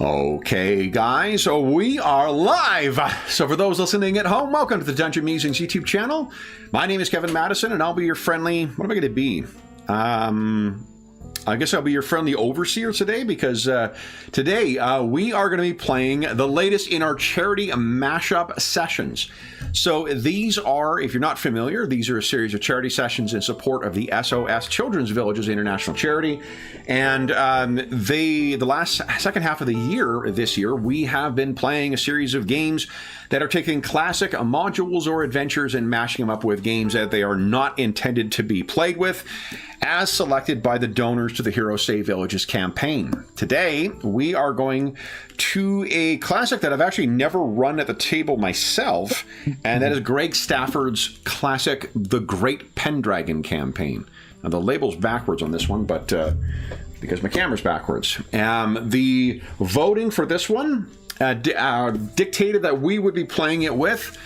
Okay, guys, so we are live. So for those listening at home, welcome to the Dungeon Musings YouTube channel. My name is Kevin Madison, and I'll be your friendly... What am I going to be? I guess I'll be your friendly overseer today, because today we are going to be playing the latest in our charity mashup sessions. So these are, if you're not familiar, these are a series of charity sessions in support of the SOS Children's Villages International Charity. And the second half of the year, this year, we have been playing a series of games that are taking classic modules or adventures and mashing them up with games that they are not intended to be played with, as selected by the donors to the Hero Save Villages campaign. Today, we are going to a classic that I've actually never run at the table myself, and that is Greg Stafford's classic, The Great Pendragon Campaign. Now, the label's backwards on this one, but because my camera's backwards. The voting for this one dictated that we would be playing it with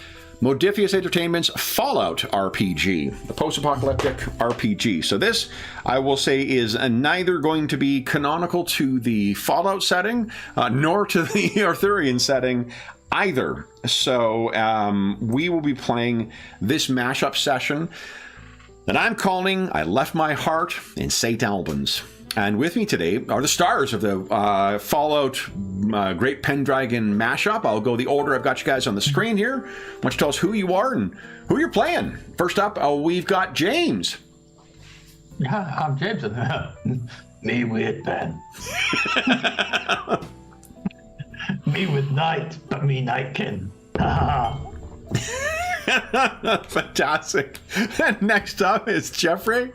Modiphius Entertainment's Fallout RPG, the post-apocalyptic RPG. So this, I will say, is neither going to be canonical to the Fallout setting, nor to the Arthurian setting either. So we will be playing this mashup session that I'm calling I Left My Heart in Saint Albans. And with me today are the stars of the Fallout Great Pendragon mashup. I'll go the order I've got you guys on the screen here. Why don't you tell us who you are and who you're playing? First up, we've got James. Yeah, I'm James. Me with Ben. Me with Night, but me Nightkin. Fantastic. And next up is Jeffrey.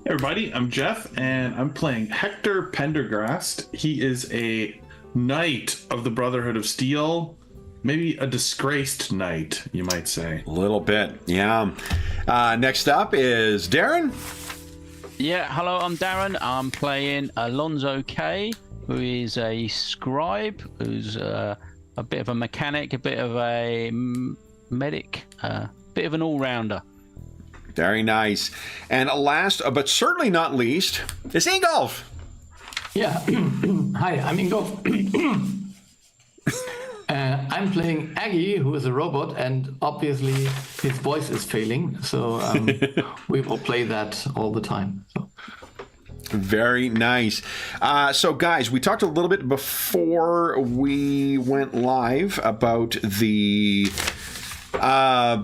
Hey everybody, I'm Jeff, and I'm playing Hector Pendergast. He is a knight of the Brotherhood of Steel, maybe a disgraced knight, you might say. A little bit, yeah. Next up is Darren. Yeah, hello, I'm Darren. I'm playing Alonzo K, who is a scribe, who's a bit of a mechanic, a bit of a medic, a bit of an all-rounder. Very nice. And last, but certainly not least, is Ingolf. Yeah. Hi, I'm Ingolf. I'm playing Aggie, who is a robot, and obviously his voice is failing, so we will play that all the time. So. Very nice. So guys, we talked a little bit before we went live about the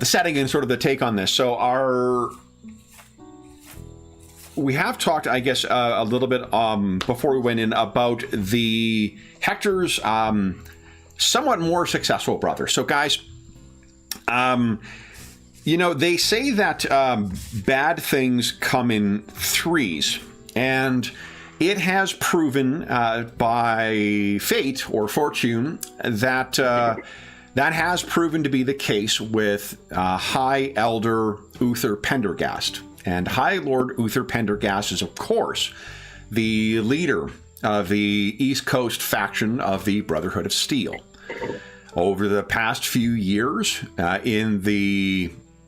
setting and sort of the take on this. So we have talked, I guess, a little bit before we went in about the Hector's somewhat more successful brother. So guys, you know, they say that bad things come in threes, and it has proven by fate or fortune that that has proven to be the case with High Elder Uther Pendergast. And High Lord Uther Pendergast is, of course, the leader of the East Coast faction of the Brotherhood of Steel. Over the past few years, through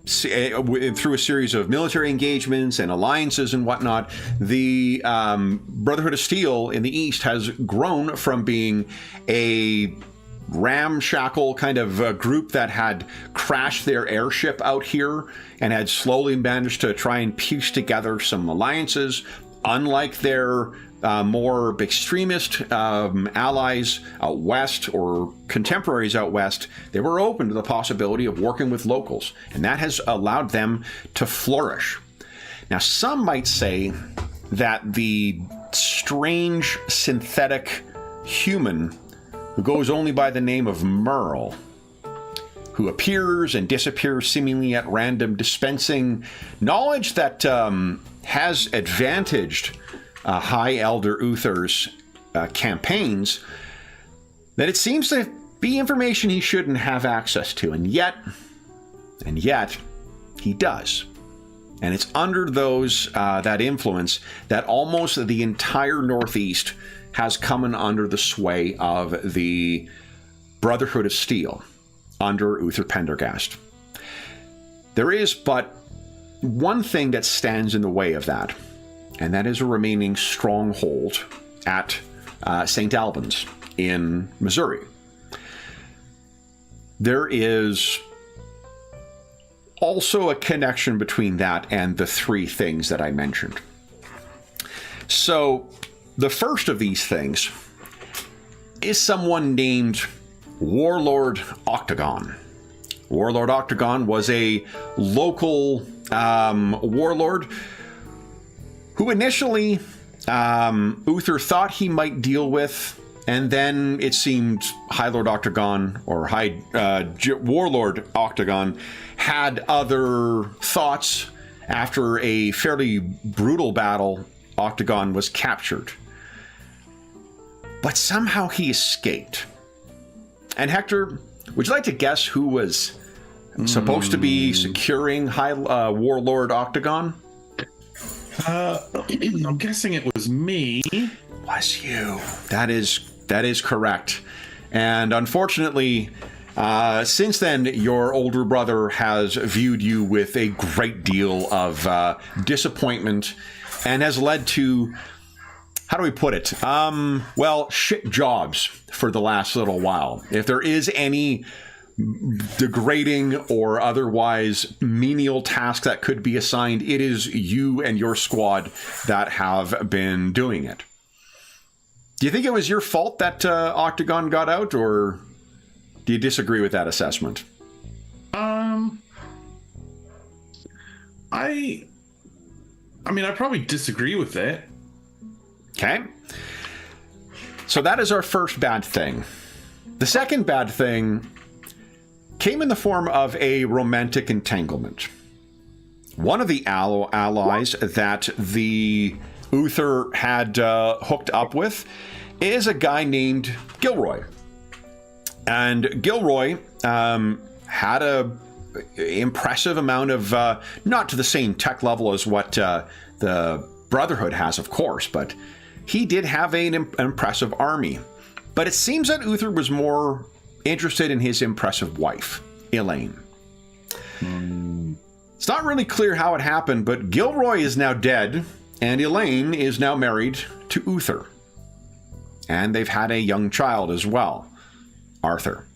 a series of military engagements and alliances and whatnot, the Brotherhood of Steel in the East has grown from being a ramshackle kind of group that had crashed their airship out here and had slowly managed to try and piece together some alliances. Unlike their more extremist allies out west or contemporaries out west, they were open to the possibility of working with locals, and that has allowed them to flourish. Now, some might say that the strange synthetic human who goes only by the name of Merle, who appears and disappears seemingly at random, dispensing knowledge that has advantaged High Elder Uther's campaigns, that it seems to be information he shouldn't have access to, and yet he does. And it's under that influence that almost the entire Northeast has come in under the sway of the Brotherhood of Steel under Uther Pendergast. There is but one thing that stands in the way of that, and that is a remaining stronghold at Saint Albans. in Missouri. There is also a connection between that and the three things that I mentioned. So the first of these things is someone named Warlord Octagon. Warlord Octagon was a local warlord who initially Uther thought he might deal with, and then it seemed High Lord Octagon, or Warlord Octagon, had other thoughts. After a fairly brutal battle, Octagon was captured. But somehow he escaped. And Hector, would you like to guess who was supposed to be securing Warlord Octagon? I'm guessing it was me. Was you? That is correct. And unfortunately, since then, your older brother has viewed you with a great deal of disappointment, and has led to, how do we put it? Shit jobs for the last little while. If there is any degrading or otherwise menial task that could be assigned, it is you and your squad that have been doing it. Do you think it was your fault that Octagon got out, or do you disagree with that assessment? I mean, I probably disagree with it. Okay. So that is our first bad thing. The second bad thing came in the form of a romantic entanglement. One of the allies that the Uther had hooked up with is a guy named Gilroy. And Gilroy had a impressive amount of, not to the same tech level as what the Brotherhood has, of course, but he did have an impressive army. But it seems that Uther was more interested in his impressive wife, Elaine. It's not really clear how it happened, but Gilroy is now dead, and Elaine is now married to Uther. And they've had a young child as well, Arthur.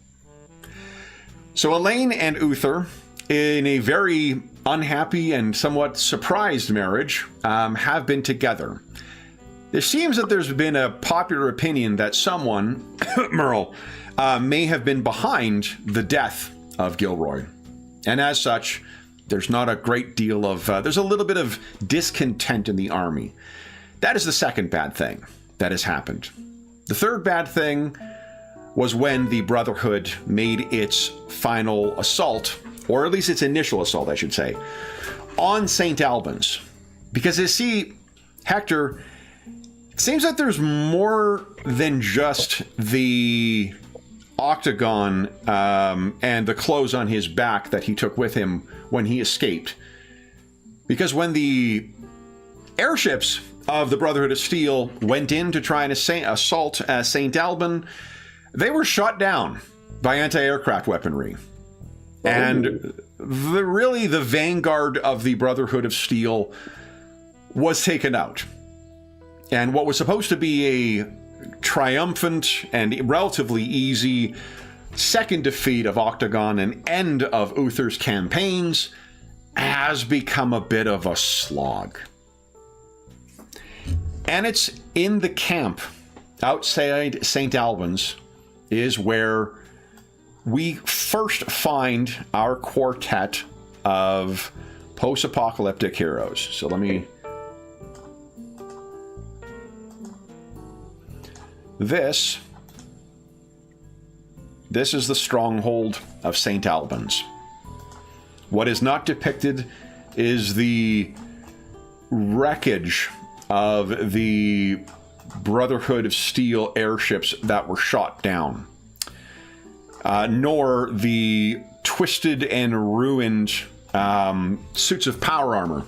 So Elaine and Uther, in a very unhappy and somewhat surprised marriage, have been together. It seems that there's been a popular opinion that someone, Merle, may have been behind the death of Gilroy. And as such, there's not a great deal of, there's a little bit of discontent in the army. That is the second bad thing that has happened. The third bad thing was when the Brotherhood made its final assault, or at least its initial assault, I should say, on Saint Albans. Because you see, Hector, it seems that there's more than just the Octagon and the clothes on his back that he took with him when he escaped. Because when the airships of the Brotherhood of Steel went in to try and assault Saint Alban, they were shot down by anti-aircraft weaponry. And the vanguard of the Brotherhood of Steel was taken out. And what was supposed to be a triumphant and relatively easy second defeat of Octagon and end of Uther's campaigns has become a bit of a slog. And it's in the camp outside St. Albans is where we first find our quartet of post-apocalyptic heroes. So let me... This is the stronghold of St. Albans. What is not depicted is the wreckage of the Brotherhood of Steel airships that were shot down, nor the twisted and ruined suits of power armor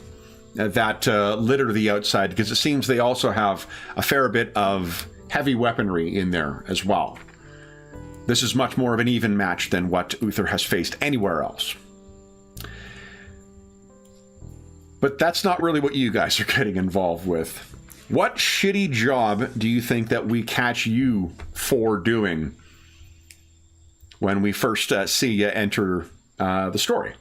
that litter the outside, because it seems they also have a fair bit of heavy weaponry in there as well. This is much more of an even match than what Uther has faced anywhere else. But that's not really what you guys are getting involved with. What shitty job do you think that we catch you before doing when we first see you enter the story?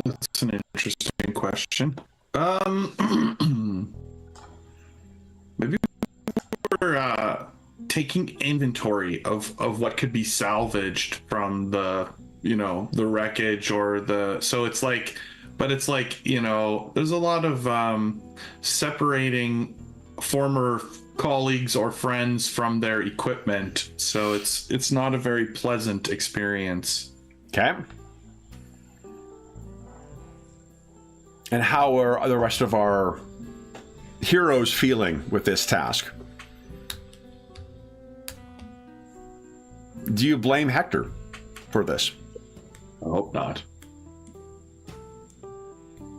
That's an interesting question. Maybe we're taking inventory of what could be salvaged from the wreckage or so it's like, but it's like, there's a lot of separating former colleagues or friends from their equipment, so it's not a very pleasant experience. Okay. And how are the rest of our heroes feeling with this task? Do you blame Hector for this? I hope not.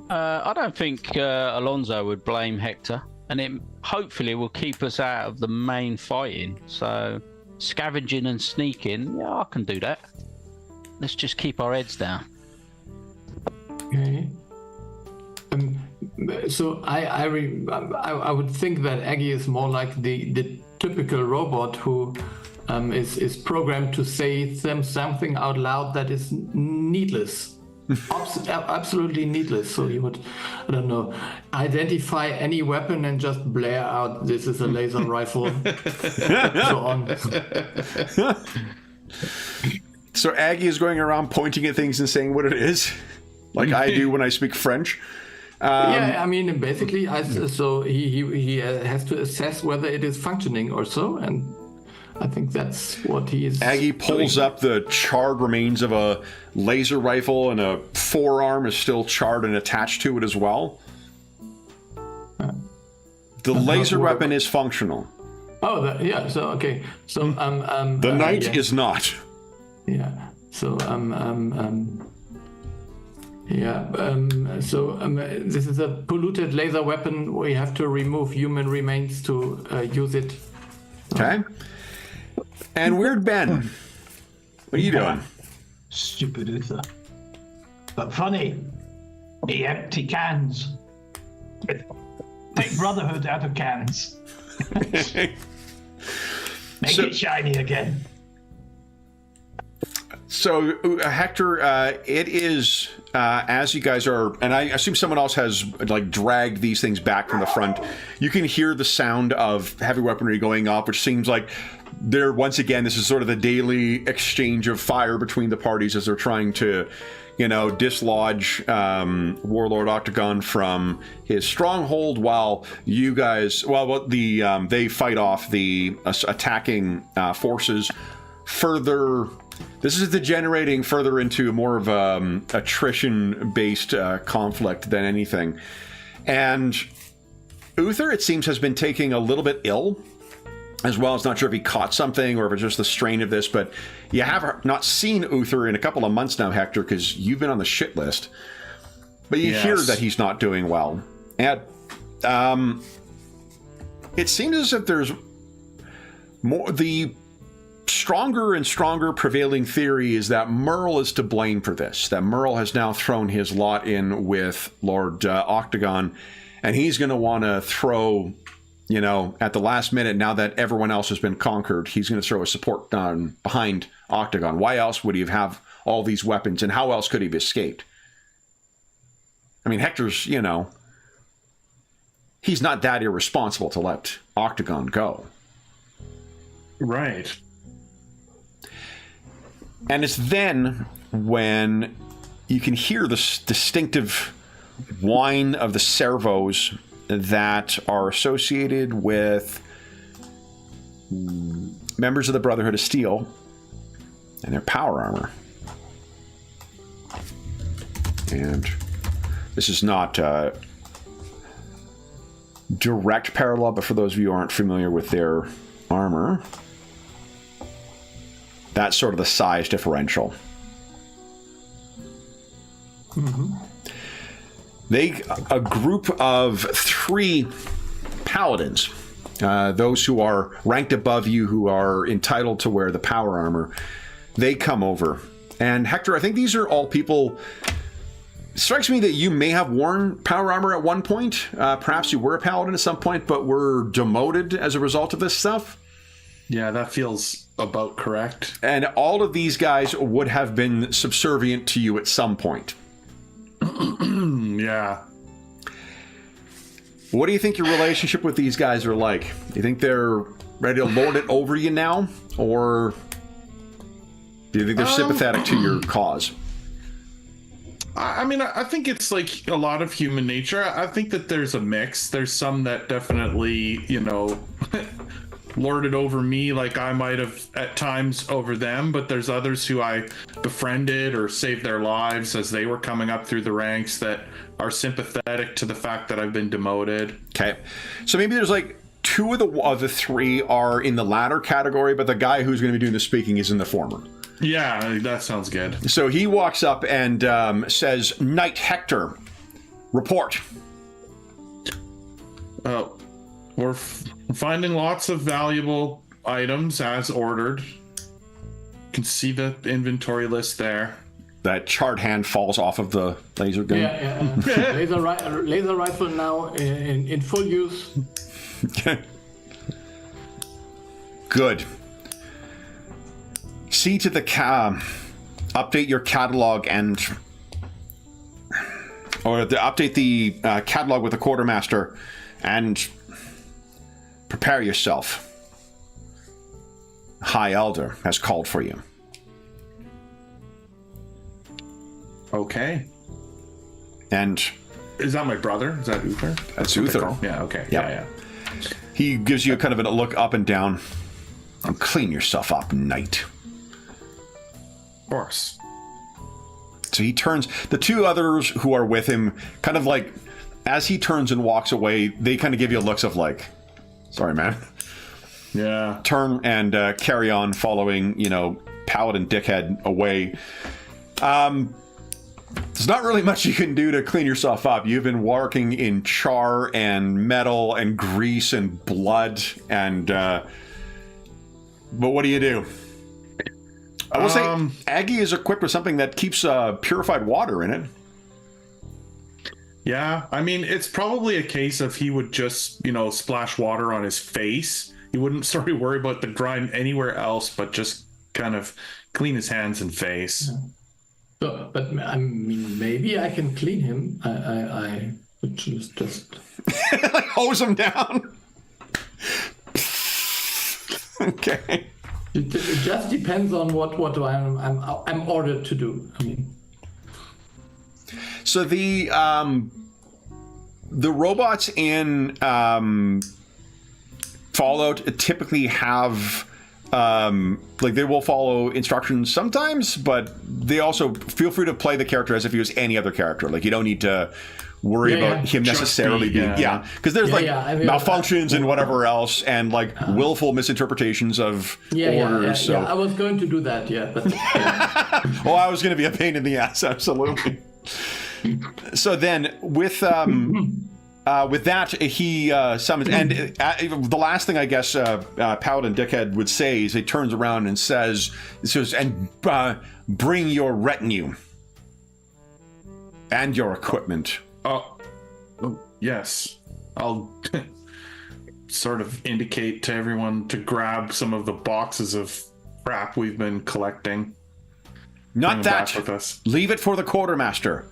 I don't think Alonso would blame Hector, and it hopefully will keep us out of the main fighting. So scavenging and sneaking, yeah, I can do that. Let's just keep our heads down. Okay. So I would think that Aggie is more like the typical robot who is programmed to say something out loud that is needless, absolutely needless. So he would, I don't know, identify any weapon and just blare out, "This is a laser rifle," so on. So Aggie is going around pointing at things and saying what it is, like I do when I speak French. Yeah, I mean, basically, so he has to assess whether it is functioning or so, and I think that's what he is. Aggie pulls doing. up the charred remains of a laser rifle, and a forearm is still charred and attached to it as well. The laser weapon is functional. Oh, yeah. So okay. So the knight yeah. is not. Yeah. So this is a polluted laser weapon. We have to remove human remains to use it. Okay. And Weird Ben, what are you doing? Stupid Uther. But funny. The empty cans. Take Brotherhood out of cans. Make it shiny again. So, Hector, it is, as you guys are, and I assume someone else has, like, dragged these things back from the front, you can hear the sound of heavy weaponry going up, which seems like they're, once again, this is sort of the daily exchange of fire between the parties as they're trying to, dislodge Warlord Octagon from his stronghold, while you guys, they fight off the attacking forces further. This is degenerating further into more of attrition-based conflict than anything. And Uther, it seems, has been taking a little bit ill as well. It's not sure if he caught something or if it's just the strain of this, but you have not seen Uther in a couple of months now, Hector, because you've been on the shit list. But you hear that he's not doing well. And it seems as if there's more... The stronger and stronger prevailing theory is that Merle is to blame for this, that Merle has now thrown his lot in with Lord Octagon, and he's going to want to throw, at the last minute, now that everyone else has been conquered, he's going to throw a support gun behind Octagon. Why else would he have all these weapons, and how else could he have escaped? I mean, Hector's, he's not that irresponsible to let Octagon go. Right. And it's then when you can hear this distinctive whine of the servos that are associated with members of the Brotherhood of Steel and their power armor. And this is not direct parallel, but for those of you who aren't familiar with their armor, that's sort of the size differential. Mm-hmm. A group of 3 paladins, those who are ranked above you, who are entitled to wear the power armor, they come over. And Hector, I think these are all people strikes me that you may have worn power armor at one point. Perhaps you were a paladin at some point, but were demoted as a result of this stuff. Yeah, that feels about correct. And all of these guys would have been subservient to you at some point. Yeah. What do you think your relationship with these guys are like? Do you think they're ready to lord it over you now? Or do you think they're sympathetic to your cause? I mean, I think it's like a lot of human nature. I think that there's a mix. There's some that definitely, lorded over me like I might have at times over them, but there's others who I befriended or saved their lives as they were coming up through the ranks that are sympathetic to the fact that I've been demoted. Okay. So maybe there's like two of the three are in the latter category, but the guy who's going to be doing the speaking is in the former. Yeah, that sounds good. So he walks up and says, Knight Hector, report. We're finding lots of valuable items as ordered. You can see the inventory list there. That charred hand falls off of the laser gun. Yeah. Laser rifle now in full use. Good. See to the update your catalog update the catalog with the quartermaster and prepare yourself. High Elder has called for you. Okay. And is that my brother? Is that Uther? That's Uther. Yeah, okay. Yep. Yeah. He gives you kind of a look up and down. Clean yourself up, knight. Of course. So he turns. The two others who are with him, kind of like, as he turns and walks away, they kind of give you looks of like, sorry, man. Yeah. Turn and carry on following, Paladin Dickhead away. There's not really much you can do to clean yourself up. You've been working in char and metal and grease and blood and... but what do you do? I will say Aggie is equipped with something that keeps purified water in it. Yeah, I mean, it's probably a case of he would just, splash water on his face. He wouldn't sort of worry about the grime anywhere else, but just kind of clean his hands and face. So, but I mean, maybe I can clean him. I would just like hose him down. Okay. It just depends on what I'm ordered to do. I mean. So the robots in Fallout typically have they will follow instructions sometimes, but they also feel free to play the character as if he was any other character. Like you don't need to worry about him necessarily being because there's malfunctions and whatever else and willful misinterpretations of orders. So I was going to do that, but I was going to be a pain in the ass, absolutely. So then with that he summons and the last thing I guess Paladin Dickhead would say is he turns around and says and bring your retinue and your equipment. Oh, yes. I'll sort of indicate to everyone to grab some of the boxes of crap we've been collecting. Not that. With us. Leave it for the quartermaster.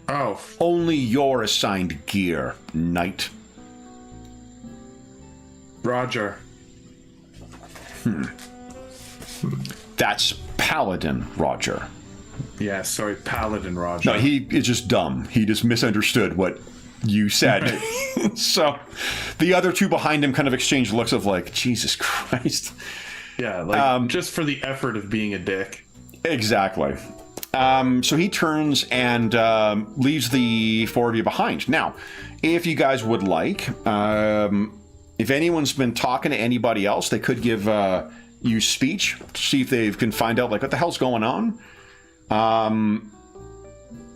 Oh. Only your assigned gear, knight. Roger. That's Paladin Roger. Yeah, sorry, Paladin Roger. No, he is just dumb. He just misunderstood what you said. Right. So the other two behind him kind of exchange looks of like, Jesus Christ. Yeah, just for the effort of being a dick. Exactly. So he turns and leaves the four of you behind. Now, if you guys would like, if anyone's been talking to anybody else, they could give you speech, see if they can find out what the hell's going on.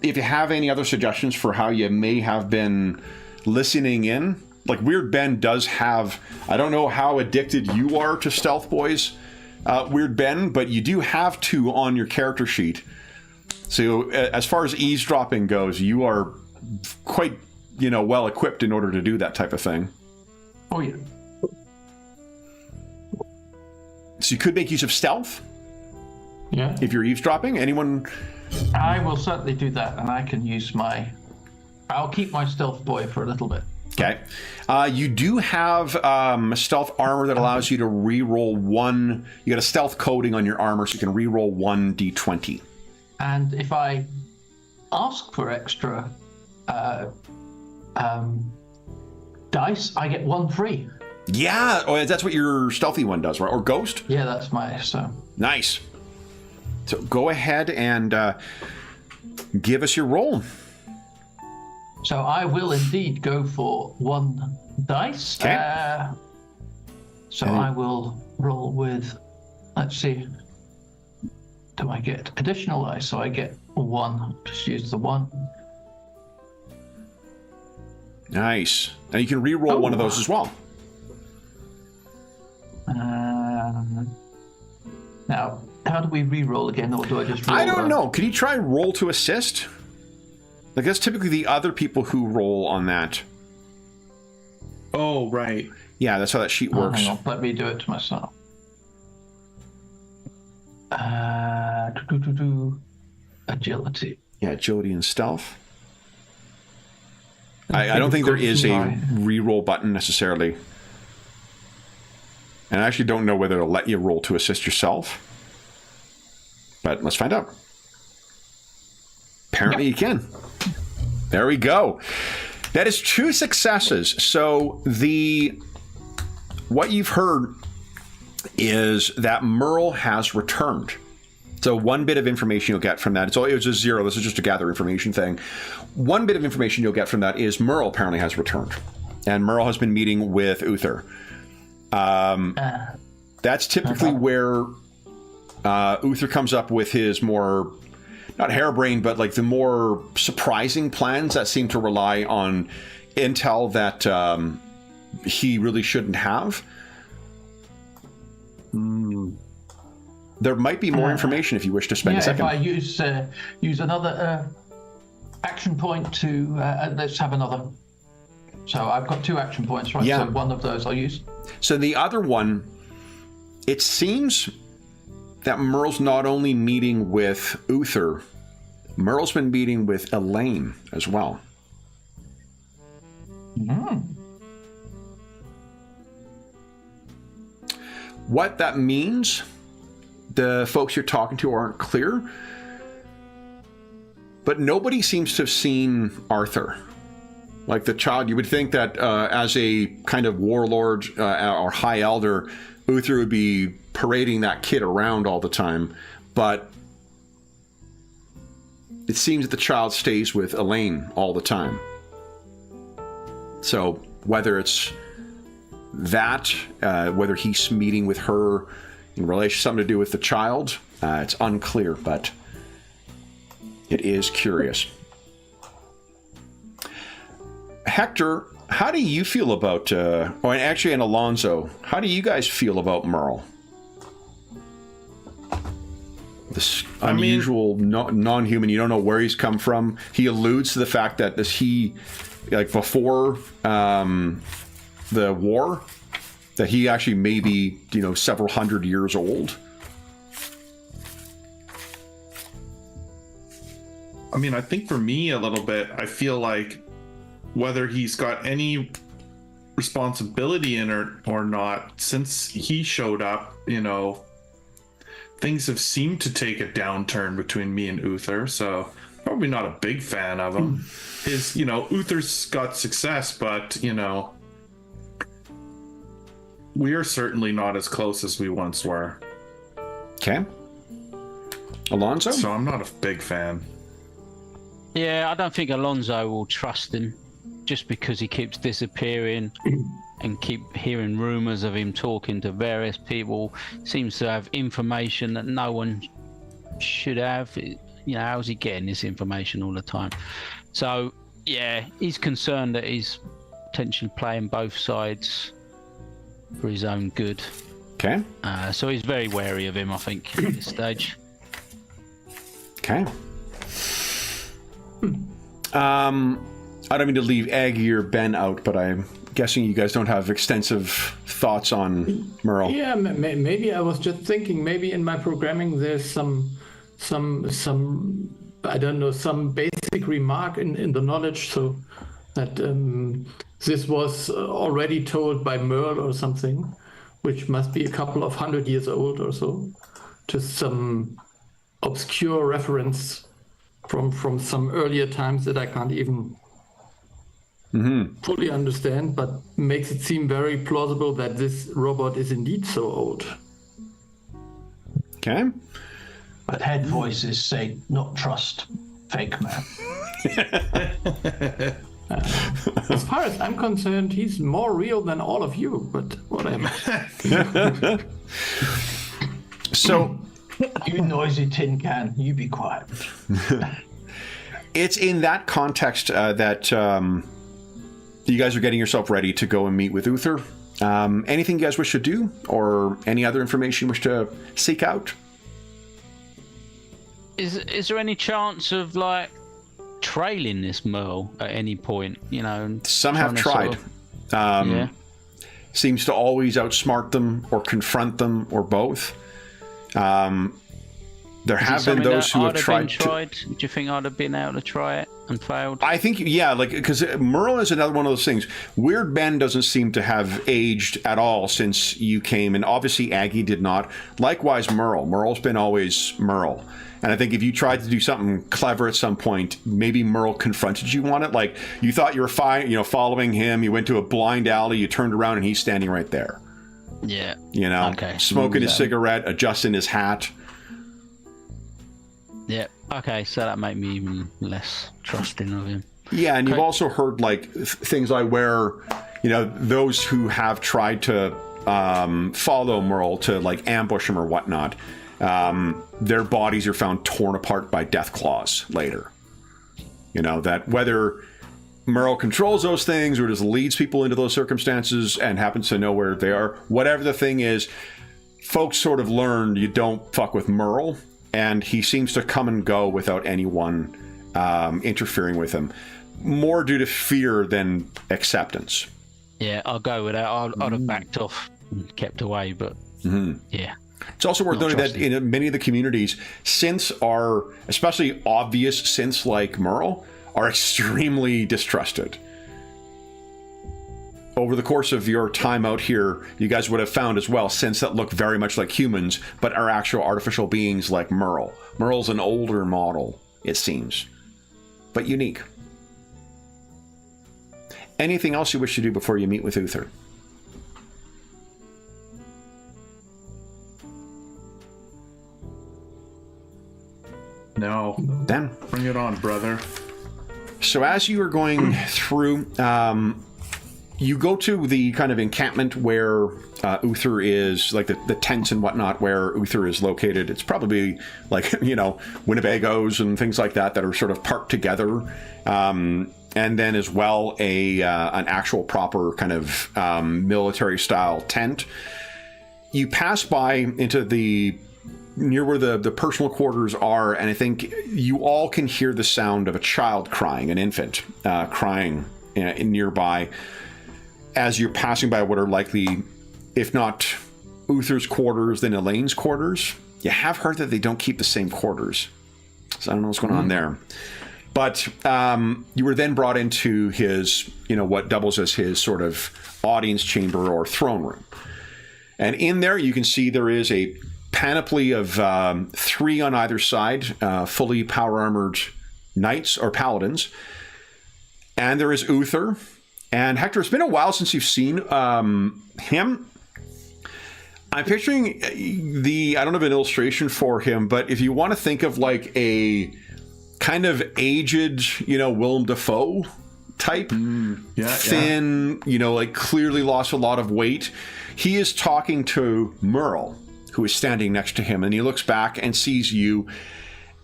If you have any other suggestions for how you may have been listening in, Weird Ben does have, I don't know how addicted you are to Stealth Boys, Weird Ben, but you do have 2 on your character sheet. So as far as eavesdropping goes, you are quite, well equipped in order to do that type of thing. Oh, yeah. So you could make use of stealth Yeah. if you're eavesdropping. Anyone? I will certainly do that, and I can use I'll keep my stealth boy for a little bit. Okay. You do have stealth armor that allows you to re-roll one. You got a stealth coating on your armor, so you can re-roll 1d20. And if I ask for extra dice, I get 1 free. Yeah. Oh, that's what your stealthy one does, right? Or ghost? Yeah, that's my Nice. So go ahead and give us your roll. So I will indeed go for 1 dice. Okay. So I will roll with, let's see, do I get additional dice? So I get 1, just use the 1. Nice. Now you can re-roll one of those as well. Now, how do we re-roll again, or do I just roll? I don't know. Can you try roll to assist? Like, that's typically the other people who roll on that. Oh, right. Yeah, that's how that sheet works. Hang on, let me do it to myself. Agility. Yeah, agility and stealth. I don't think there is a re-roll button necessarily. And I actually don't know whether it'll let you roll to assist yourself. But let's find out. Apparently you can. There we go. That is 2 successes. So what you've heard is that Merle has returned. So 1 bit of information you'll get from that. It was a 0. This is just a gather information thing. 1 bit of information you'll get from that is Merle apparently has returned. And Merle has been meeting with Uther. That's typically where Uther comes up with his more, not harebrained, but like the more surprising plans that seem to rely on intel that he really shouldn't have. There might be more information if you wish to spend a second. If I use another action point to let's have another. So I've got 2 action points, right? Yeah. So 1 of those I'll use. So the other one, it seems that Merle's not only meeting with Uther, Merle's been meeting with Elaine as well. What that means, the folks you're talking to aren't clear, but nobody seems to have seen Arthur. Like the child, you would think that as a kind of warlord or high elder, Uther would be parading that kid around all the time, but it seems that the child stays with Elaine all the time. So whether it's that, whether he's meeting with her in relation to something to do with the child, it's unclear, but it is curious. Hector, how do you feel about, and Alonzo, how do you guys feel about Merle? This unusual, non-human, you don't know where he's come from. He alludes to the fact that before the war, that he actually may be, several hundred years old. I mean, I think for me a little bit, I feel like whether he's got any responsibility in it or not, since he showed up, things have seemed to take a downturn between me and Uther, so probably not a big fan of him. Uther's got success, but, we are certainly not as close as we once were. Okay. Alonzo? So I'm not a big fan. Yeah, I don't think Alonzo will trust him just because he keeps disappearing and keep hearing rumors of him talking to various people. Seems to have information that no one should have. How's he getting this information all the time? So, yeah, he's concerned that he's potentially playing both sides for his own good. Okay. So he's very wary of him, I think, at this stage. Okay. I don't mean to leave Aggie or Ben out, but I'm guessing you guys don't have extensive thoughts on Merle. Yeah, maybe I was just thinking. Maybe in my programming there's some I don't know, some basic remark in the knowledge, so that this was already told by Merle or something, which must be a couple of 100 years old or so. Just some obscure reference from some earlier times that I can't even fully understand, but makes it seem very plausible that this robot is indeed so old. Okay. But head voices say, not trust, fake man. As far as I'm concerned, he's more real than all of you, but whatever. So, You noisy tin can, you be quiet. it's in that context that you guys are getting yourself ready to go and meet with Uther. Anything you guys wish to do, or any other information you wish to seek out? Is there any chance of like trailing this Merle at any point? You know, Some have tried. Yeah. Seems to always outsmart them or confront them or both. There have been those who have tried to. Do you think I'd have been able to try it and failed? I think, yeah, like, because Merle is another one of those things. Weird Ben doesn't seem to have aged at all since you came, and obviously Aggie did not. Likewise, Merle. Merle's been always Merle. And I think if you tried to do something clever at some point, maybe Merle confronted you on it. Like, you thought you were fine, following him. You went to a blind alley, you turned around, and he's standing right there. Yeah. Okay. Smoking his cigarette, adjusting his hat. Yeah. Okay, so that made me even less trusting of him. Yeah, and you've also heard like things like where, those who have tried to follow Merle to like ambush him or whatnot, their bodies are found torn apart by death claws later. That whether Merle controls those things or just leads people into those circumstances and happens to know where they are, whatever the thing is, folks sort of learned you don't fuck with Merle. And he seems to come and go without anyone interfering with him, more due to fear than acceptance. Yeah, I'll go with that. I'd have backed off and kept away, but yeah. It's also worth noting that in many of the communities, synths are, especially obvious synths like Merle, are extremely distrusted. Over the course of your time out here, you guys would have found as well synths that look very much like humans, but are actual artificial beings like Merle. Merle's an older model, it seems, but unique. Anything else you wish to do before you meet with Uther? No. Then Bring it on, brother. So as you are going through, you go to the kind of encampment where Uther is, like the tents and whatnot where Uther is located. It's probably like, Winnebagos and things like that are sort of parked together. And then as well an actual proper kind of military style tent. You pass by into near where the personal quarters are, and I think you all can hear the sound of a child crying, an infant crying nearby, as you're passing by what are likely, if not Uther's quarters, then Elaine's quarters. You have heard that they don't keep the same quarters, so I don't know what's going on there. But you were then brought into his, what doubles as his sort of audience chamber or throne room. And in there, you can see there is a panoply of 3 on either side, fully power-armored knights or paladins. And there is Uther. And Hector, it's been a while since you've seen him. I'm picturing I don't have an illustration for him, but if you want to think of like a kind of aged, Willem Dafoe type, thin, like clearly lost a lot of weight. He is talking to Merle, who is standing next to him, and he looks back and sees you.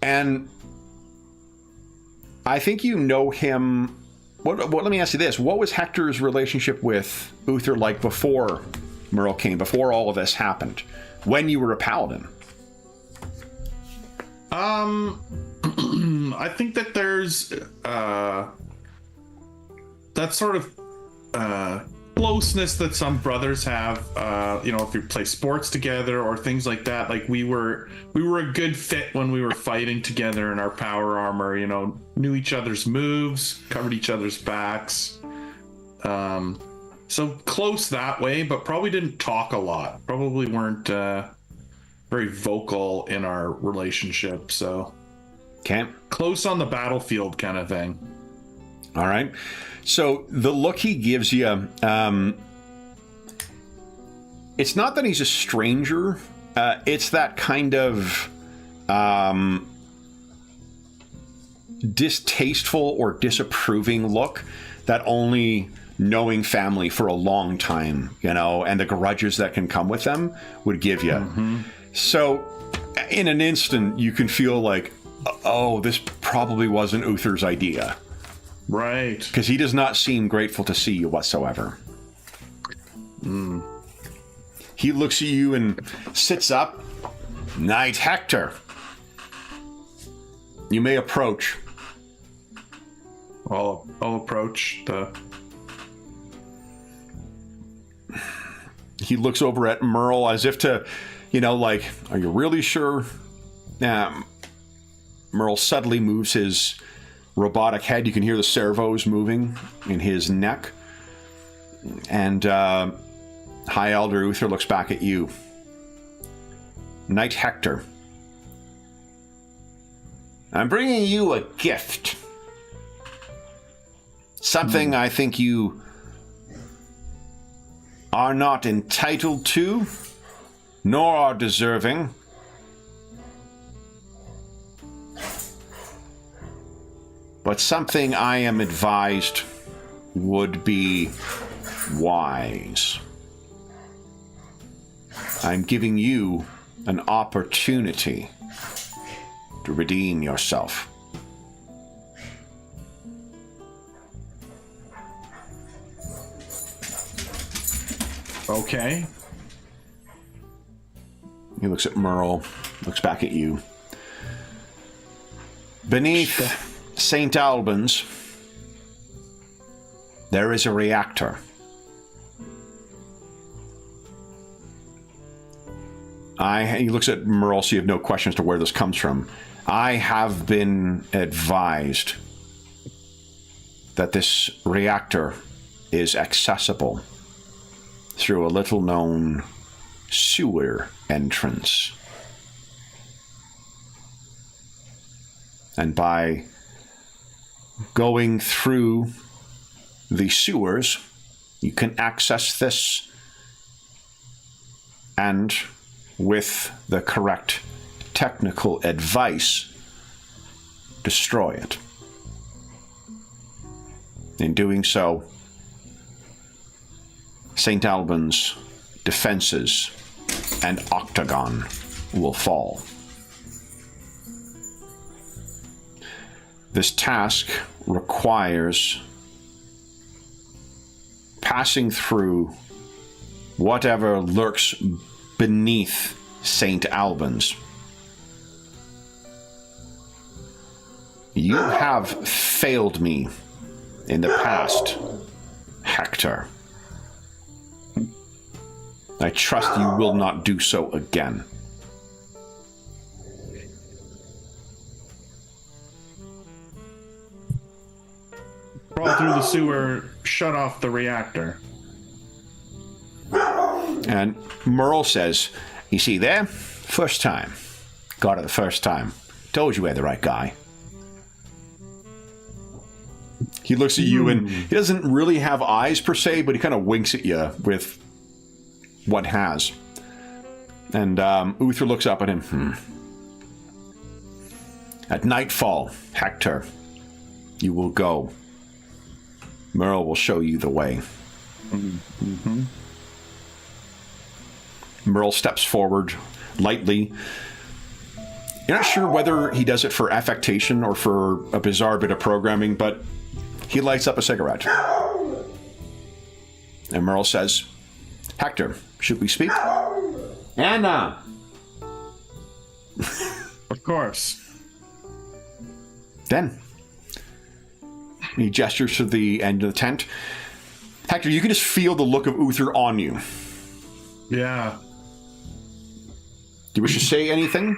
And I think you know him. Let me ask you this. What was Hector's relationship with Uther like before Merle came, before all of this happened, when you were a paladin? I think that there's that sort of closeness that some brothers have. If we play sports together or things like that. Like we were a good fit when we were fighting together in our power armor. Knew each other's moves, covered each other's backs. So close that way, but probably didn't talk a lot. Probably weren't very vocal in our relationship. So close on the battlefield kind of thing. All right. So the look he gives you, it's not that he's a stranger. It's that kind of distasteful or disapproving look that only knowing family for a long time, and the grudges that can come with them would give you. Mm-hmm. So in an instant, you can feel like, oh, this probably wasn't Uther's idea. Right. Because he does not seem grateful to see you whatsoever. He looks at you and sits up. Knight Hector. You may approach. I'll approach the... He looks over at Merle as if to, are you really sure? Merle subtly moves his robotic head. You can hear the servos moving in his neck. And High Elder Uther looks back at you. Knight Hector. I'm bringing you a gift. Something I think you are not entitled to, nor are deserving. But something I am advised would be wise. I'm giving you an opportunity to redeem yourself. Okay. He looks at Merle, looks back at you. Beneath Saint Albans, there is a reactor. He looks at Merle, so you have no question as to where this comes from. I have been advised that this reactor is accessible through a little-known sewer entrance. And by going through the sewers, you can access this, and with the correct technical advice, destroy it. In doing so, Saint Albans' defenses and Octagon will fall. This task requires passing through whatever lurks beneath Saint Albans. You have failed me in the past, Hector. I trust you will not do so again. Crawl through the sewer, shut off the reactor. And Merle says, you see there? First time. Got it the first time. Told you we had the right guy. He looks at you and he doesn't really have eyes per se, but he kind of winks at you with what has. And Uther looks up at him. At nightfall, Hector, you will go. Merle will show you the way. Mm-hmm. Merle steps forward lightly. You're not sure whether he does it for affectation or for a bizarre bit of programming, but he lights up a cigarette. And Merle says, Hector, should we speak? Anna! Of course. Then he gestures to the end of the tent. Hector, you can just feel the look of Uther on you. Yeah. Do you wish to say anything?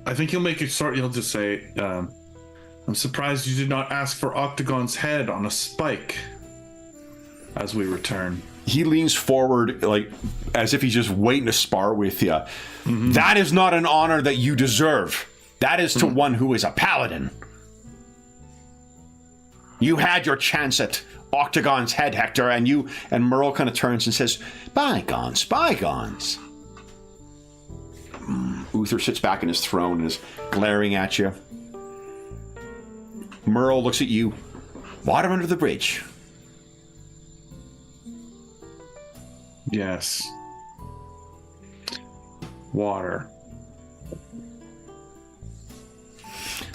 I think he'll make it short. He'll just say, I'm surprised you did not ask for Octagon's head on a spike as we return. He leans forward, like, as if he's just waiting to spar with you. Mm-hmm. That is not an honor that you deserve. That is to one who is a paladin. You had your chance at Octagon's head, Hector, and Merle kind of turns and says, bygones, bygones. Uther sits back in his throne and is glaring at you. Merle looks at you. Water under the bridge. Yes. Water.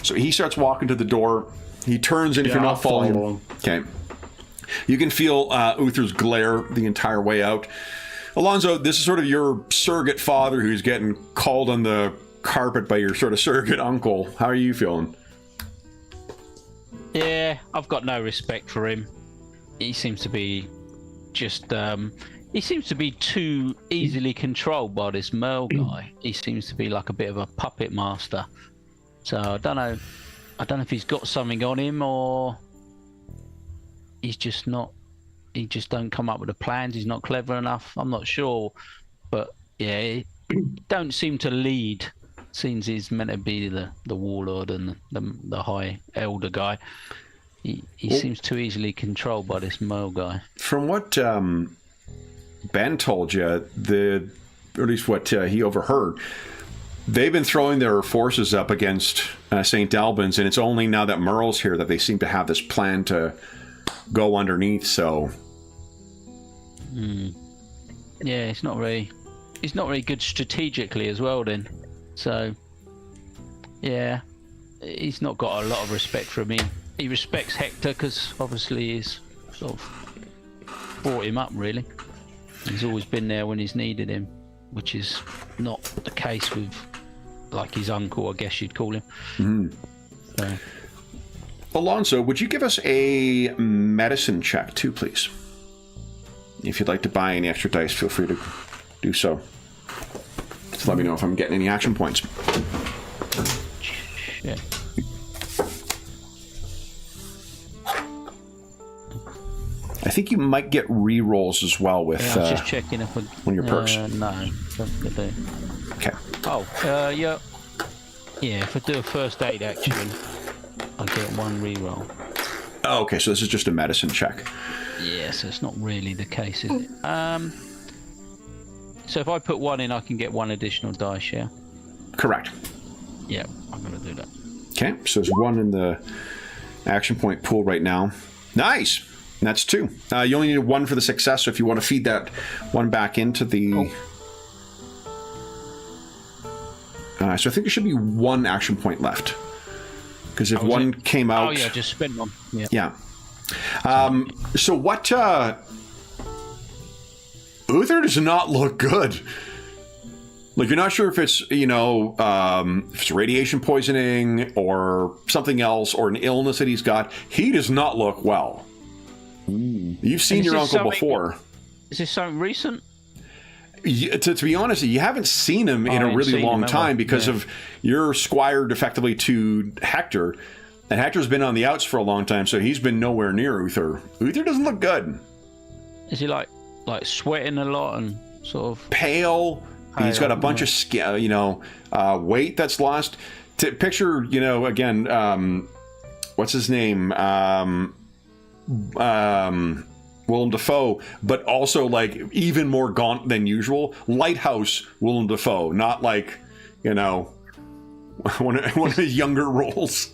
So he starts walking to the door. He turns in if you're not following him. Okay. You can feel Uther's glare the entire way out. Alonzo, this is sort of your surrogate father who's getting called on the carpet by your sort of surrogate uncle. How are you feeling? Yeah, I've got no respect for him. He seems to be just, he seems to be too easily controlled by this Merle guy. He seems to be like a bit of a puppet master. So I don't know if he's got something on him or he's just not, he just don't come up with the plans. He's not clever enough. I'm not sure. But yeah, he don't seem to lead. Seems he's meant to be the warlord and the high elder guy. He seems too easily controlled by this Merle guy. From what Ben told you, or at least what he overheard, they've been throwing their forces up against Saint Albans, and it's only now that Merle's here that they seem to have this plan to go underneath. So, yeah, it's not very good strategically as well. Then, so yeah, he's not got a lot of respect for me. He respects Hector because obviously he's sort of brought him up. Really, he's always been there when he's needed him, which is not the case with like his uncle, I guess you'd call him. Mm-hmm. So. Alonso, would you give us a medicine check too, please? If you'd like to buy any extra dice, feel free to do so. Just let me know if I'm getting any action points. Yeah. I think you might get re-rolls as well with I was just checking if one of your perks. No, don't do. Okay. Oh, yeah. Yeah, if I do a first aid action, I get one reroll. Oh, okay, so this is just a medicine check. Yeah, so it's not really the case, is it? So if I put one in, I can get one additional dice, yeah? Correct. Yeah, I'm going to do that. Okay, so there's one in the action point pool right now. Nice! And that's two. You only need one for the success, so if you want to feed that one back into the... so I think there should be one action point left. Because if one came out... Oh, yeah, just spend one. Yeah. Yeah. So what... Uther does not look good. Like, you're not sure if it's, if it's radiation poisoning or something else or an illness that he's got. He does not look well. You've seen your uncle before. Is this something recent? To be honest, you haven't seen him in a really long time because of you're squired effectively to Hector, and Hector's been on the outs for a long time, so he's been nowhere near Uther. Uther doesn't look good. Is he like sweating a lot and sort of pale? He's got a bunch of weight that's lost. To picture, again, what's his name? Willem Dafoe, but also like even more gaunt than usual. Lighthouse Willem Dafoe, not like one of his younger roles.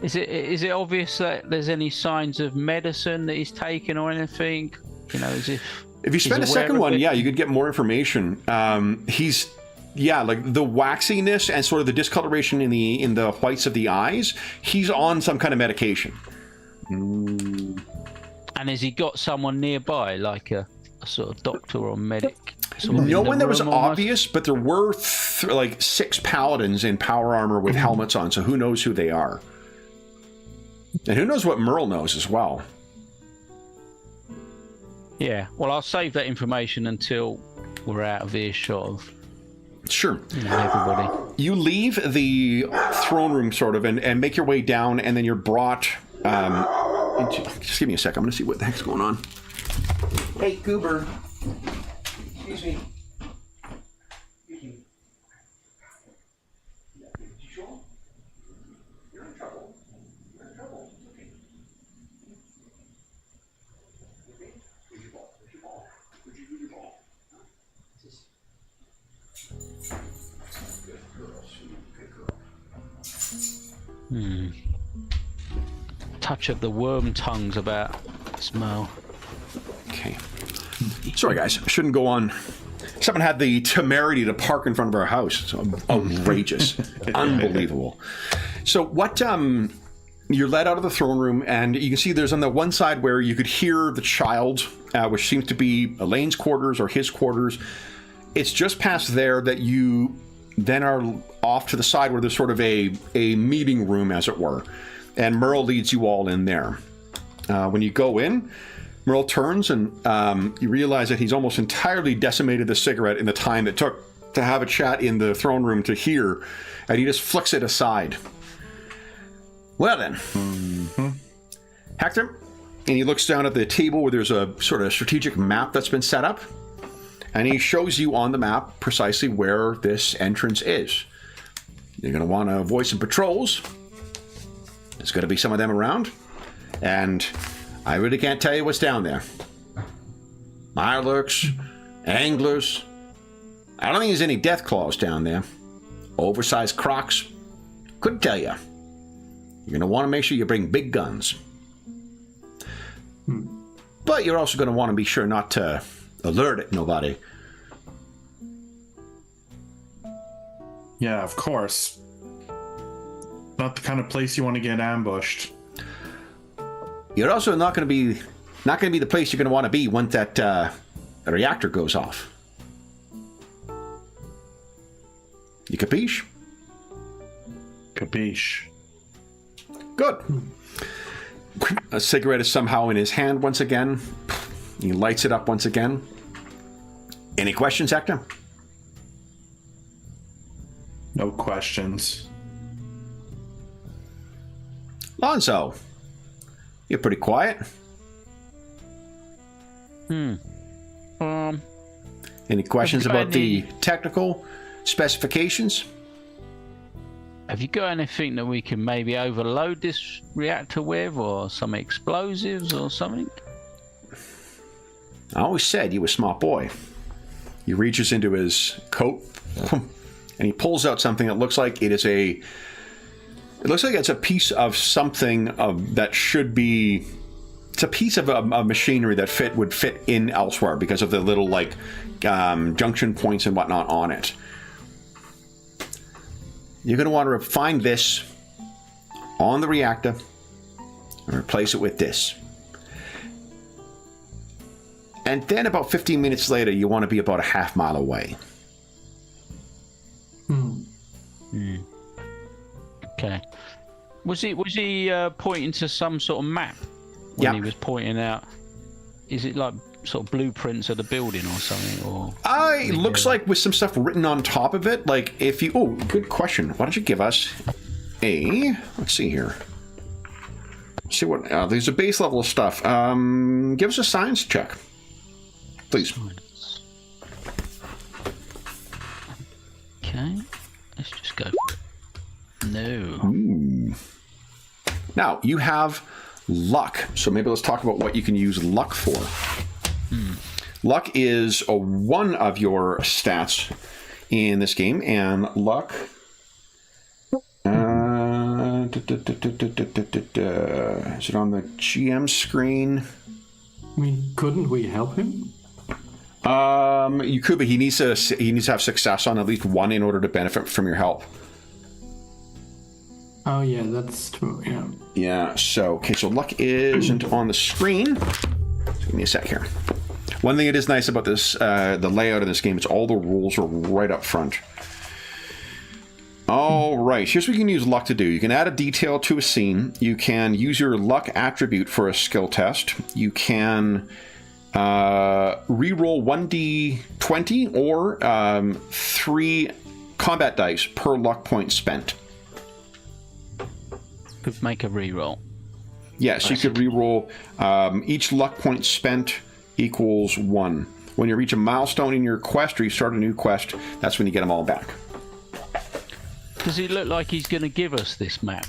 Is it obvious that there's any signs of medicine that he's taken or anything? As if you spend a second one, you could get more information. He's like the waxiness and sort of the discoloration in the whites of the eyes. He's on some kind of medication. And has he got someone nearby, like a a sort of doctor or medic? Sort of No in the one that was room almost? obvious, but there were like 6 paladins in power armor with helmets on, so who knows who they are. And who knows what Merle knows as well. Yeah, well, I'll save that information until we're out of earshot of Sure. everybody. You leave the throne room sort of and make your way down, and then you're brought into... Just give me a sec. I'm going to see what the heck's going on. Hey, Goober. Excuse me. You're in trouble. You're in trouble. Okay. Okay. Where's your ball? Where's your ball? Where'd you do your ball? Good girl, sweet. Good girl. Touch of the worm tongues about smell. Okay. Sorry, guys. I shouldn't go on. Someone had the temerity to park in front of our house. It's outrageous. Unbelievable. So what, you're led out of the throne room, and you can see there's on the one side where you could hear the child, which seems to be Elaine's quarters or his quarters. It's just past there that you then are off to the side where there's sort of a meeting room, as it were. And Merle leads you all in there. When you go in, Merle turns and you realize that he's almost entirely decimated the cigarette in the time it took to have a chat in the throne room to hear, and he just flicks it aside. Well then, Hector, and he looks down at the table where there's a sort of strategic map that's been set up, and he shows you on the map precisely where this entrance is. You're going to want to avoid some patrols. There's going to be some of them around, and I really can't tell you what's down there. Mirelurks, anglers. I don't think there's any death claws down there. Oversized crocs. Couldn't tell you. You're going to want to make sure you bring big guns. But you're also going to want to be sure not to alert nobody. Yeah, of course. Not the kind of place you want to get ambushed. You're also not going to be the place you're going to want to be once that reactor goes off. You capiche? Capiche. Good. A cigarette is somehow in his hand once again. He lights it up once again. Any questions, Hector? No questions. Lonzo, you're pretty quiet. Any questions about the technical specifications? Have you got anything that we can maybe overload this reactor with, or some explosives or something? I always said you were a smart boy. He reaches into his coat and he pulls out something that looks like it is a... It looks like it's a piece of something that should be... It's a piece of a machinery that would fit in elsewhere because of the little, like, junction points and whatnot on it. You're going to want to find this on the reactor and replace it with this. And then about 15 minutes later, you want to be about a half mile away. Okay. Was he pointing to some sort of map when he was pointing out? Is it like sort of blueprints of the building or something? Or it looks like with some stuff written on top of it. Like if you... Oh, good question. Why don't you give us a... Let's see here. Let's see what... there's a base level of stuff. Give us a science check, please. Okay. Let's just go. No. Ooh. Now, you have luck. So maybe let's talk about what you can use luck for. Luck is one of your stats in this game, and luck... is it on the GM screen? I mean, couldn't we help him? You could, but he needs to have success on at least one in order to benefit from your help. Oh yeah, that's true. Yeah. Yeah. So okay. So luck isn't on the screen. So give me a sec here. One thing that is nice about this, the layout of this game, is all the rules are right up front. All right, here's what you can use luck to do. You can add a detail to a scene. You can use your luck attribute for a skill test. You can re-roll 1d20 or 3 combat dice per luck point spent. Could make a re-roll. Yes, you could re-roll. Each luck point spent equals 1. When you reach a milestone in your quest or you start a new quest, that's when you get them all back. Does it look like he's going to give us this map?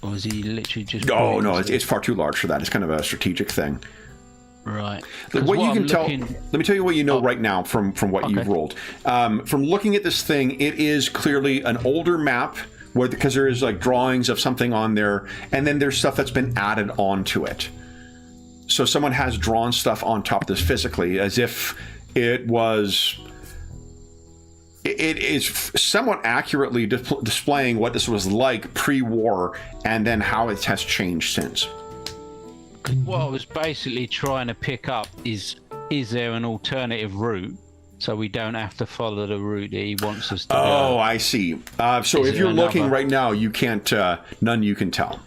Or is he literally just... Oh, no, it's far too large for that. It's kind of a strategic thing. Right. What you can tell... Let me tell you what you know right now from what you've rolled. From looking at this thing, it is clearly an older map, because there is like drawings of something on there, and then there's stuff that's been added onto it. So someone has drawn stuff on top of this physically, as if it was... It is somewhat accurately displaying what this was like pre-war, and then how it has changed since. What I was basically trying to pick up is there an alternative route, so we don't have to follow the route that he wants us to go? Oh, I see. So if you're looking right now, you can't... none you can tell.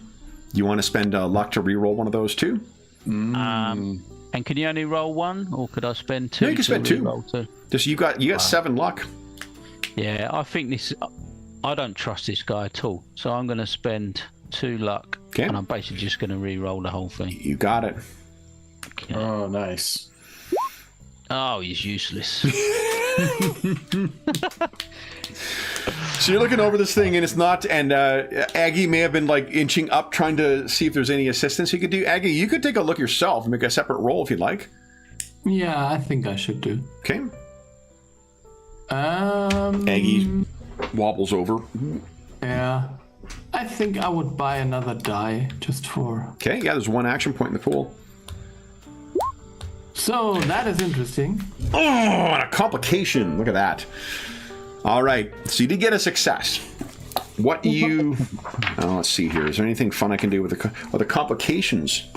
You want to spend luck to re-roll one of those too? And can you only roll one, or could I spend 2? No, you can spend 2. Just you got 7 luck. Yeah, I think this... I don't trust this guy at all, so I'm going to spend 2 luck, and I'm basically just going to re-roll the whole thing. You got it. Okay. Oh, nice. Oh, he's useless. So you're looking over this thing, and it's not... And Aggie may have been like inching up, trying to see if there's any assistance he could do. Aggie, you could take a look yourself and make a separate roll if you'd like. Yeah, I think I should do. Okay. Aggie wobbles over. Yeah. I think I would buy another die just for... Okay, yeah, there's 1 action point in the pool. So, that is interesting. Oh, and a complication. Look at that. All right, so you did get a success. What you... Oh, let's see here. Is there anything fun I can do with the complications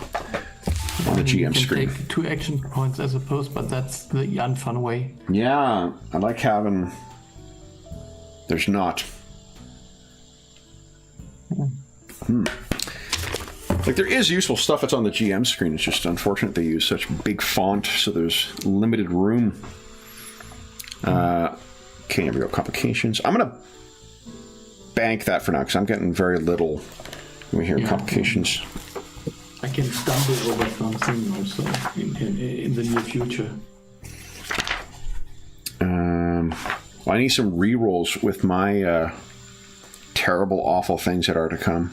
on the GM screen? Take 2 action points, I suppose, but that's the unfun way. Yeah, I like having... There's not. Like, there is useful stuff that's on the GM screen. It's just unfortunate they use such big font, so there's limited room. Okay, here we go. Complications. I'm going to bank that for now, because I'm getting very little when we hear complications. I can stumble over something also in the near future. Well, I need some re-rolls with my terrible, awful things that are to come.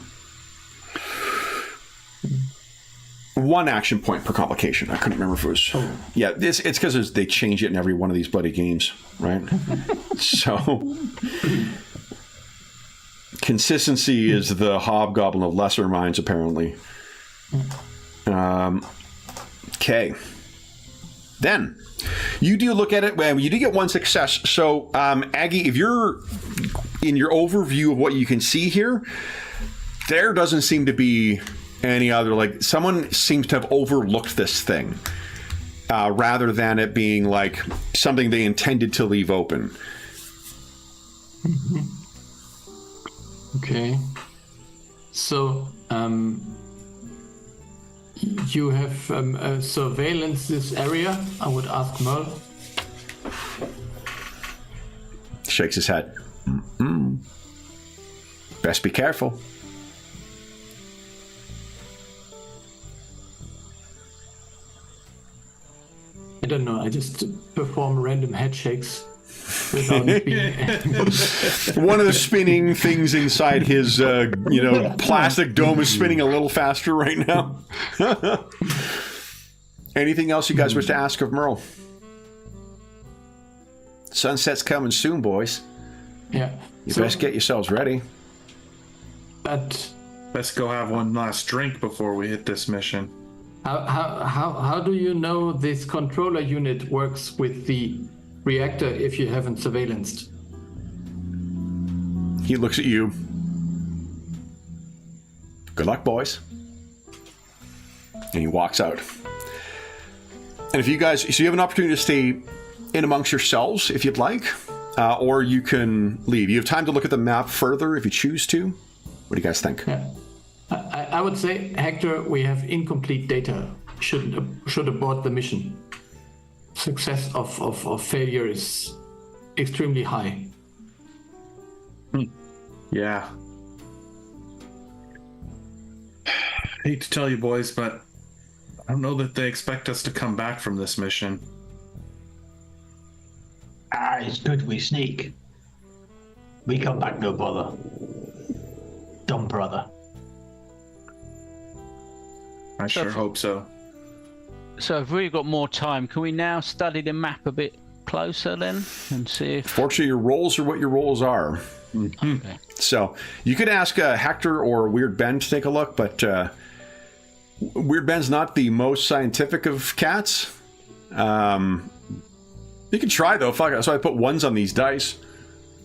1 action point per complication. I couldn't remember if it was... Oh. Yeah, it's because they change it in every one of these bloody games, right? So... Consistency is the hobgoblin of lesser minds, apparently. Okay. Then, you do look at it, you do get 1 success. So, Aggie, if you're in your overview of what you can see here, there doesn't seem to be any other, like, someone seems to have overlooked this thing, rather than it being, like, something they intended to leave open. Okay. So, you have surveillance this area, I would ask Merle. Shakes his head. Best be careful. I don't know, I just perform random head shakes without being... One of the spinning things inside his, plastic dome is spinning a little faster right now. Anything else you guys wish to ask of Merle? Sunset's coming soon, boys. Yeah. You best get yourselves ready. But... Let's go have one last drink before we hit this mission. How do you know this controller unit works with the reactor if you haven't surveillanced? He looks at you. Good luck, boys. And he walks out. And if you guys, so you have an opportunity to stay in amongst yourselves if you'd like, or you can leave. You have time to look at the map further if you choose to. What do you guys think? Yeah. I would say, Hector, we have incomplete data. Should abort the mission. Success of failure is extremely high. Yeah. Hate to tell you, boys, but I don't know that they expect us to come back from this mission. It's good we sneak. We come back, no bother. Dumb brother. I sure hope so. So if we've got more time, can we now study the map a bit closer then and see if... Fortunately, your rolls are what your rolls are. Okay. So you could ask Hector or Weird Ben to take a look, but Weird Ben's not the most scientific of cats. You can try though. Fuck it. So I put ones on these dice.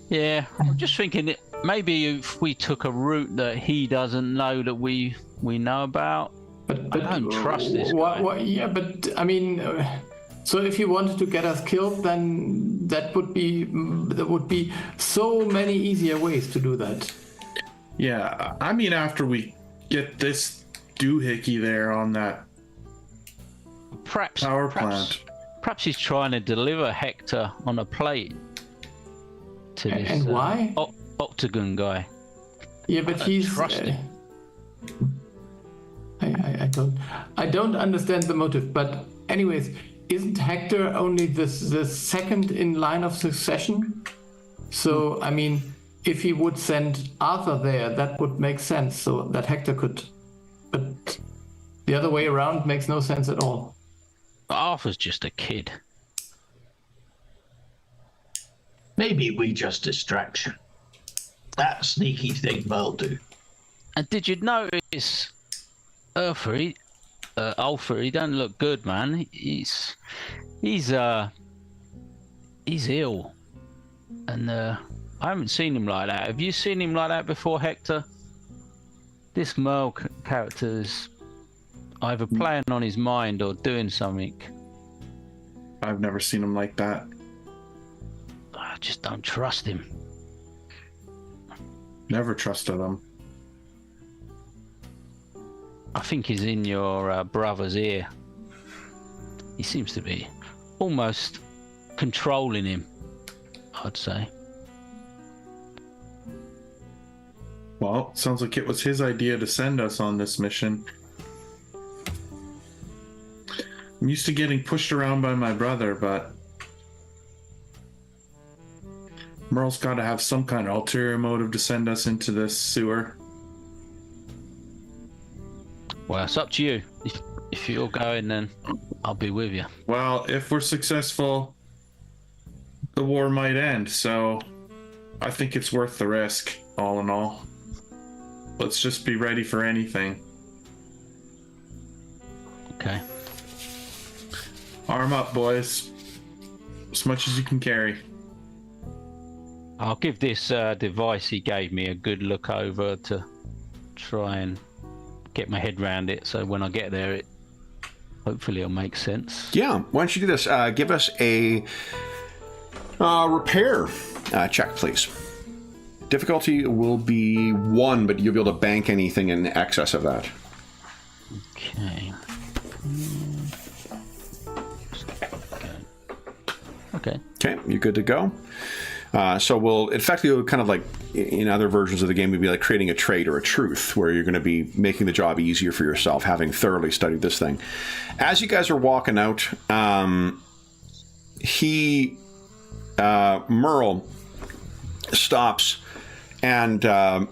Yeah, I'm just thinking that maybe if we took a route that he doesn't know that we know about. But I don't trust this guy. Yeah, but I mean, so if you wanted to get us killed, then there would be so many easier ways to do that. Yeah, I mean, after we get this doohickey there on that power plant. Perhaps he's trying to deliver Hector on a plate to this. And why? Octagon guy. Yeah, but he's. Trust him. I don't understand the motive, but anyways, isn't Hector only the second in line of succession? So I mean, if he would send Arthur there, that would make sense, so that Hector could. But the other way around makes no sense at all. Arthur's just a kid. Maybe we just distraction. That sneaky thing Merle do. And did you notice Arthur? He doesn't look good, man. He's ill, and I haven't seen him like that. Have you seen him like that before, Hector? This Merle character is either playing on his mind or doing something. I've never seen him like that. I just don't trust him. Never trusted him. I think he's in your brother's ear. He seems to be almost controlling him, I'd say. Well, sounds like it was his idea to send us on this mission. I'm used to getting pushed around by my brother, but Merle's got to have some kind of ulterior motive to send us into this sewer. Well, it's up to you. If you're going, then I'll be with you. Well, if we're successful, the war might end, so I think it's worth the risk, all in all. Let's just be ready for anything. Okay. Arm up, boys. As much as you can carry. I'll give this device he gave me a good look over to try and get my head around it, so when I get there, hopefully it'll make sense. Yeah, why don't you do this? Give us a repair check, please. Difficulty will be 1, but you'll be able to bank anything in excess of that. Okay. Okay. Okay, you're good to go. So we'll effectively kind of like in other versions of the game, we'd be like creating a trait or a truth where you're going to be making the job easier for yourself, having thoroughly studied this thing. As you guys are walking out, Merle stops and as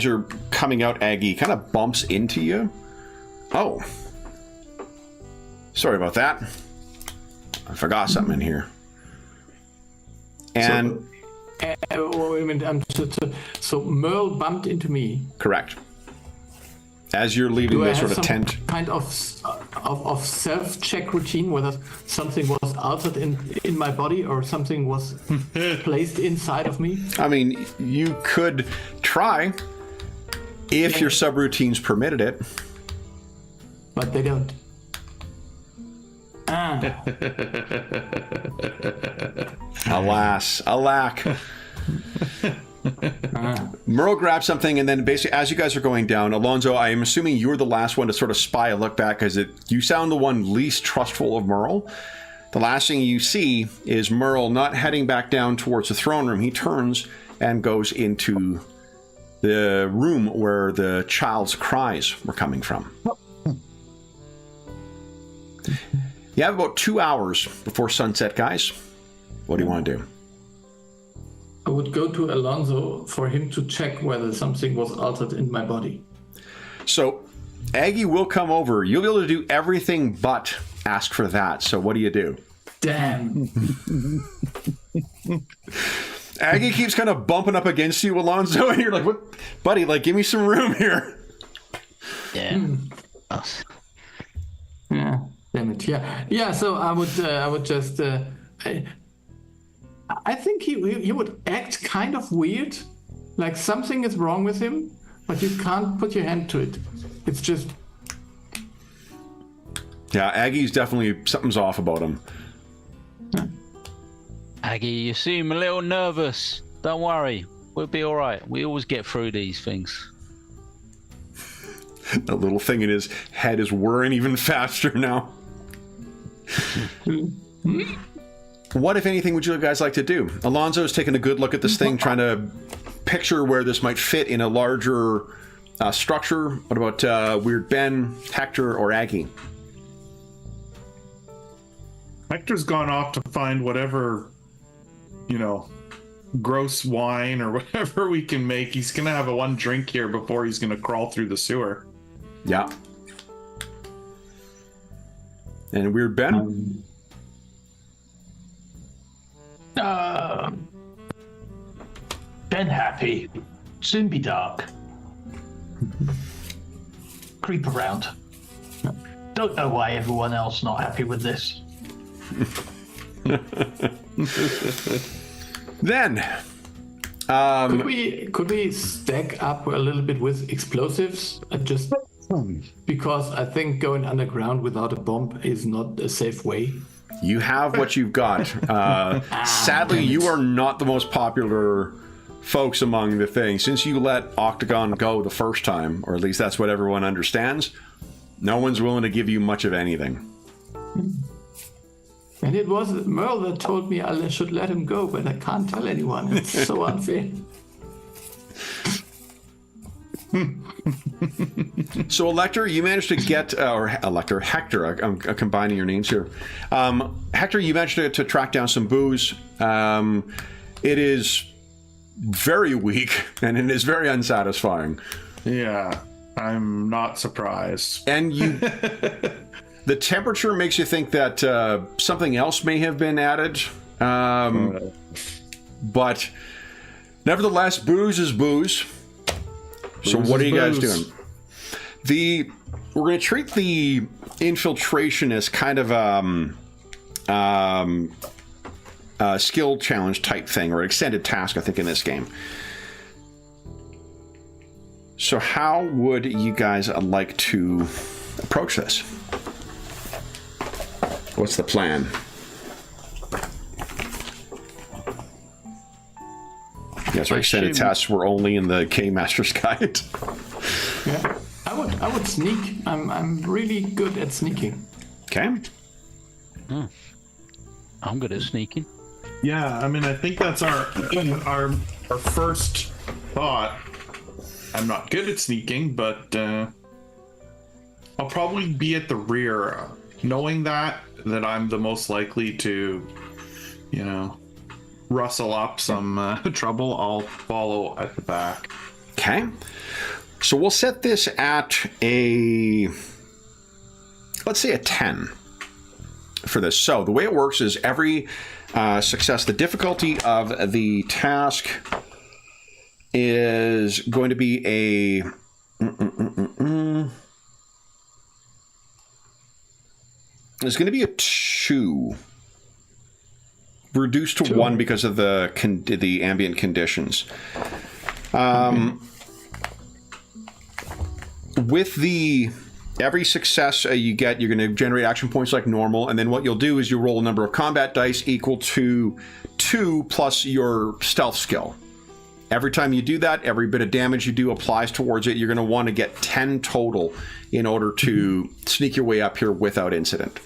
you're coming out, Aggie kind of bumps into you. Oh. Sorry about that. I forgot something in here. And wait a minute. So Merle bumped into me. Correct. As you're leaving Do the I sort have of some tent. kind of self-check routine, whether something was altered in my body or something was placed inside of me? I mean, you could try if your subroutines permitted it. but they don't. Alas, alack. Merle grabs something, and then basically, as you guys are going down, Alonzo, I am assuming you're the last one to sort of spy a look back, because you sound the one least trustful of Merle. The last thing you see is Merle not heading back down towards the throne room. He turns and goes into the room where the child's cries were coming from. You have about 2 hours before sunset, guys. What do you want to do? I would go to Alonso for him to check whether something was altered in my body. So, Aggie will come over. You'll be able to do everything but ask for that. So what do you do? Damn. Aggie keeps kind of bumping up against you, Alonso, and you're like, "What, buddy? Like, give me some room here." Yeah. Yeah. Damn it. Yeah. Yeah. So I would just. I think he would act kind of weird, like something is wrong with him, but you can't put your hand to it. It's just. Yeah, Aggie's definitely something's off about him. Aggie, you seem a little nervous. Don't worry, we'll be all right. We always get through these things. That little thing in his head is whirring even faster now. What, if anything, would you guys like to do? Alonzo's taking a good look at this thing, trying to picture where this might fit in a larger structure. What about Weird Ben, Hector, or Aggie? Hector's gone off to find whatever, gross wine or whatever we can make. He's going to have one drink here before he's going to crawl through the sewer. Yeah. And Weird Ben? Ben happy. Soon be dark. Creep around. Don't know why everyone else not happy with this. Then, could we stack up a little bit with explosives? Just because I think going underground without a bomb is not a safe way. you have what you've got. Sadly, you are not the most popular folks among the things. Since you let Octagon go the first time, or at least that's what everyone understands, no one's willing to give you much of anything. And it was Merle that told me I should let him go, but I can't tell anyone. It's so unfair. So, Elector, you managed to get, Hector, I'm combining your names here. Hector, you managed to track down some booze. It is very weak, and it is very unsatisfying. Yeah, I'm not surprised. And you... The temperature makes you think that something else may have been added. But nevertheless, booze is booze. So what are you guys doing? We're going to treat the infiltration as kind of a skill challenge type thing, or extended task, I think, in this game. So how would you guys like to approach this? What's the plan? Yes, our extended tasks were only in the Game Master's Guide. Yeah, I would sneak. I'm really good at sneaking. Okay. I'm good at sneaking. Yeah, I mean, I think that's our first thought. I'm not good at sneaking, but I'll probably be at the rear, knowing that I'm the most likely to, rustle up some trouble. I'll follow at the back. Okay. So we'll set this at let's say a 10 for this. So the way it works is every success, the difficulty of the task is going to be a... It's going to be a 2. Reduced to 1 because of the ambient conditions. With the every success you get, you're going to generate action points like normal, and then what you'll do is you'll roll a number of combat dice equal to 2 plus your stealth skill. Every time you do that, every bit of damage you do applies towards it. You're going to want to get 10 total in order to sneak your way up here without incident.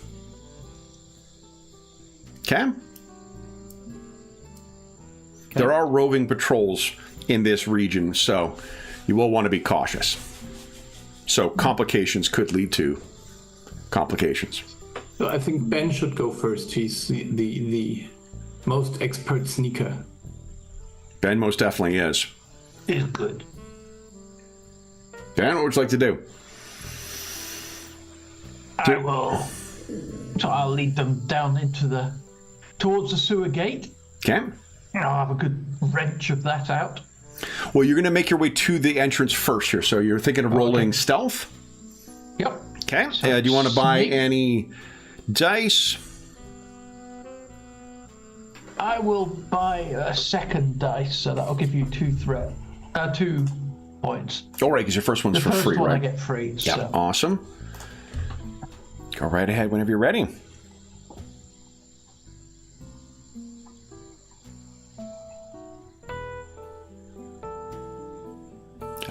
Okay? There are roving patrols in this region, so you will want to be cautious. So complications could lead to complications. So I think Ben should go first. He's the most expert sneaker. Ben most definitely is. Is good. Ben, what would you like to do? I will. So I'll lead them down towards the sewer gate. Okay. I'll have a good wrench of that out. Well, you're going to make your way to the entrance first here, so you're thinking of rolling stealth? Yep. Okay. So do you want to buy sneak. any dice? I will buy a second dice, so that'll give you 2 points. All right, because your first one's The for first free, one right? I get free. Yeah, So. awesome. Go right ahead whenever you're ready.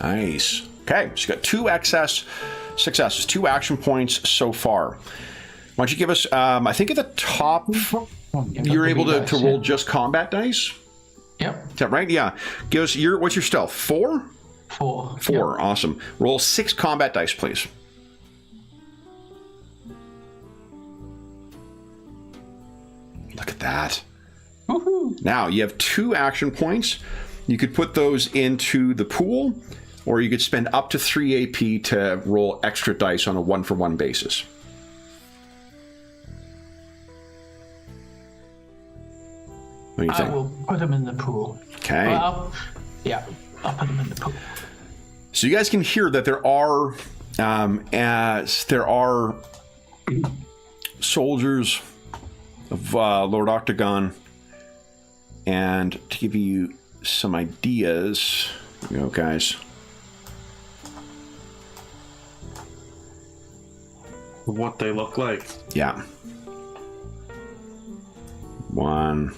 Nice. Okay, so you got 2 excess successes, 2 action points so far. Why don't you give us, I think at the top, you're able to roll just combat dice? Yep. Is that right? Yeah. Give us what's your stealth? 4? 4. 4. Yep. Awesome. Roll 6 combat dice, please. Look at that. Woohoo! Now, you have 2 action points. You could put those into the pool, or you could spend up to 3 AP to roll extra dice on a 1-for-1 basis. What do you I think? will put them in the pool. Okay. I'll put them in the pool. So you guys can hear that there are soldiers of Lord Octagon, and to give you some ideas, here you go, guys. What they look like. Yeah. 1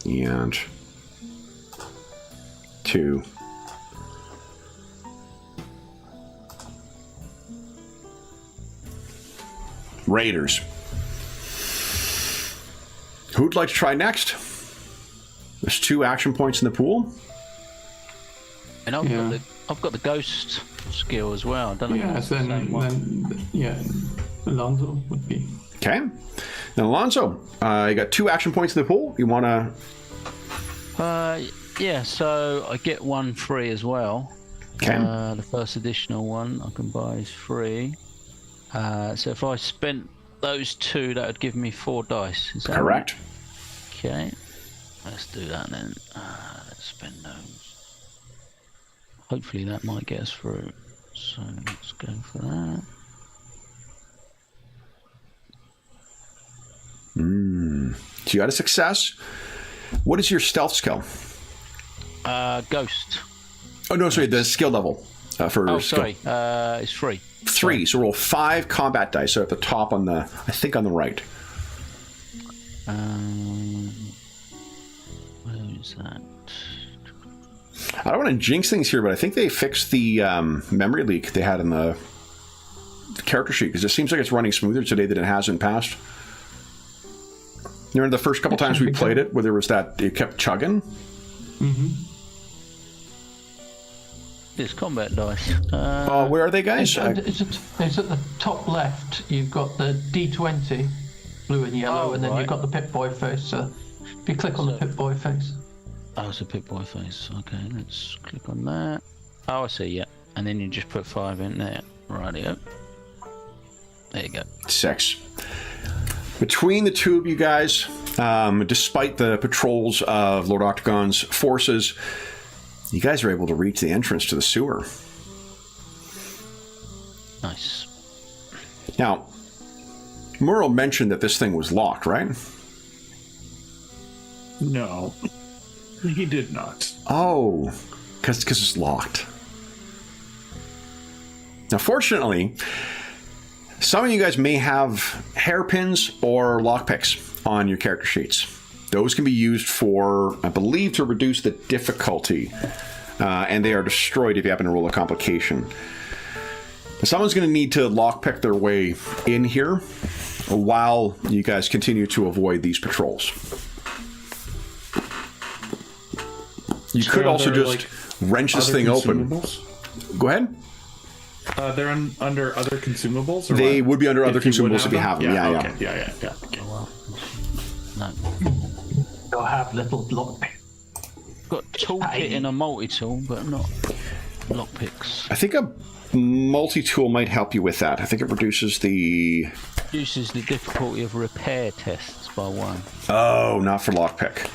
and 2. Raiders. Who'd like to try next? There's 2 action points in the pool. And I've got the ghost skill as well. I don't know. Yeah, then Alonso would be. Okay. Now, Alonso, you got 2 action points in the pool. You want to... Yeah, so I get 1 free as well. Okay. The first additional one I can buy is free. So if I spent those 2, that would give me 4 dice. Is that Correct. Right? Okay. Let's do that then. Let's spend those. Hopefully that might get us through. So let's go for that. So you got a success. What is your stealth skill? Ghost. Oh, no, sorry, the skill level for Oh, skill. sorry. It's free. 3. So roll 5 combat dice. So at the top on the, I think on the right. Where is that? I don't want to jinx things here, but I think they fixed the memory leak they had in the character sheet, because it seems like it's running smoother today than it has in past. You remember the first couple times we played it, where there was that, it kept chugging? Mm-hmm. It's combat dice. Where are they, guys? It's at the top left. You've got the D20, blue and yellow, and then right. you've got the Pip-Boy face. So if you click on the Pip-Boy face. Oh, it's a Pip-Boy face. Okay, let's click on that. Oh, I see, yeah. And then you just put 5 in there. Rightio. There you go. 6. Between the 2 of you guys, despite the patrols of Lord Octagon's forces, you guys are able to reach the entrance to the sewer. Nice. Now, Murrow mentioned that this thing was locked, right? No, he did not. Oh, because it's locked. Now, fortunately, some of you guys may have hairpins or lockpicks on your character sheets. Those can be used for, I believe, to reduce the difficulty, and they are destroyed if you happen to roll a complication. Someone's going to need to lockpick their way in here while you guys continue to avoid these patrols. You could also just wrench this thing open. Go ahead. They're under other consumables? Or they what? would be under other If you would consumables if you have them. Yeah, okay. Yeah. Okay. Well, no. You'll have little lockpick. Got toolkit and a multi-tool, but not lockpicks. I think a multi-tool might help you with that. I think it reduces the difficulty of repair tests by 1. Oh, not for lockpick.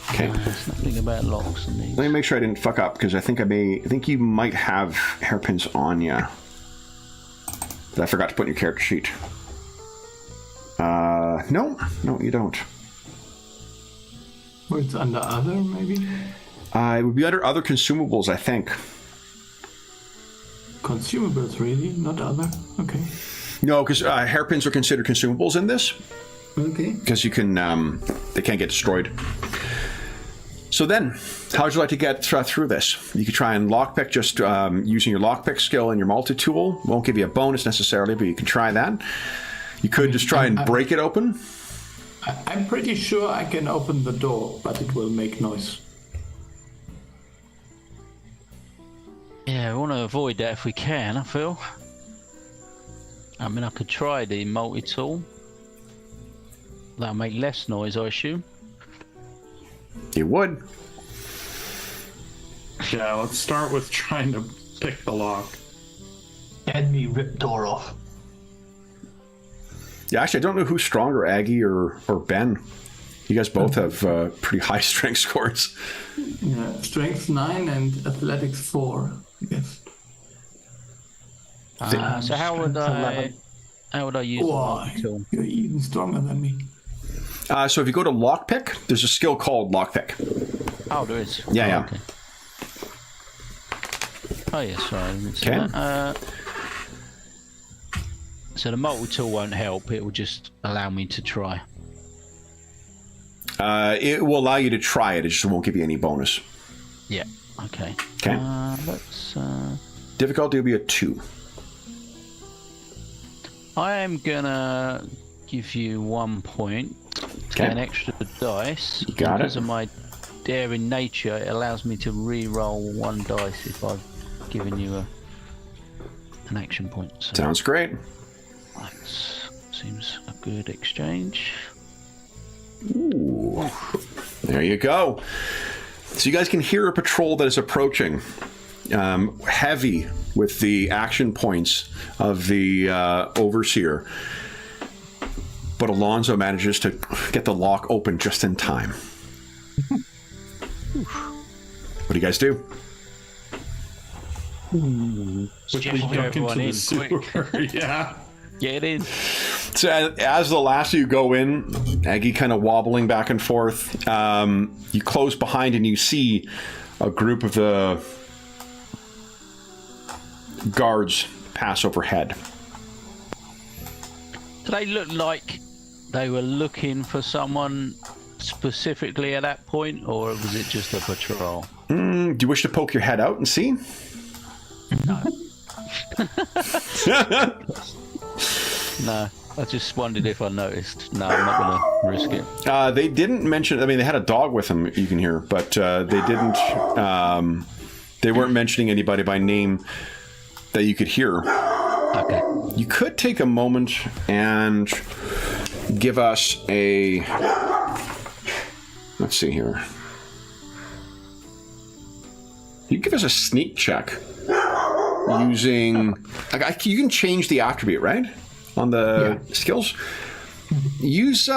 Okay. There's nothing about locks in these. Let me make sure I didn't fuck up, because I think you might have hairpins on you that I forgot to put in your character sheet. No, you don't. Or it's under other, maybe? It would be under other consumables, I think. Consumables, really? Not other? Okay. No, because hairpins are considered consumables in this. Okay. Because you can, they can't get destroyed. So then, how would you like to get through this? You could try and lockpick just using your lockpick skill and your multi-tool. Won't give you a bonus necessarily, but you can try that. You could just try and break it open. I'm pretty sure I can open the door, but it will make noise. Yeah, we want to avoid that if we can, I feel. I mean, I could try the multi-tool. That'll make less noise, I assume. You would. Yeah, let's start with trying to pick the lock. Enemy rip door off. Yeah, actually, I don't know who's stronger, Aggie or Ben. You guys both have pretty high strength scores. Yeah, strength 9 and athletics 4, I guess. So how would I use the multi-tool? You're even stronger than me. So if you go to lockpick, there's a skill called lockpick. Oh, there is. Yeah. Okay. Oh, yeah, sorry. I didn't see Okay. that. So the multi-tool won't help. It will just allow me to try. It will allow you to try it. It just won't give you any bonus. Yeah. Okay. Okay. Let's. Difficulty will be a 2. I am gonna give you 1 point to get an extra dice. You got because it. of my daring nature, it allows me to re-roll 1 dice if I've given you an action point. So Sounds great. that seems a good exchange. Ooh. There you go. So you guys can hear a patrol that is approaching, heavy with the action points of the overseer. But Alonzo manages to get the lock open just in time. What do you guys do? Quickly duck into the sewer. Yeah. Get in. So as the last of you go in, Aggie kind of wobbling back and forth, you close behind and you see a group of the guards pass overhead. Do they look like they were looking for someone specifically at that point, or was it just a patrol? Do you wish to poke your head out and see? No. No, I just wondered if I noticed. No, I'm not going to risk it. They didn't mention, I mean, they had a dog with them, you can hear, but they didn't, they weren't mentioning anybody by name that you could hear. Okay. You could take a moment and give us a, let's see here. You give us a sneak check using, you can change the attribute, right? On the skills. Use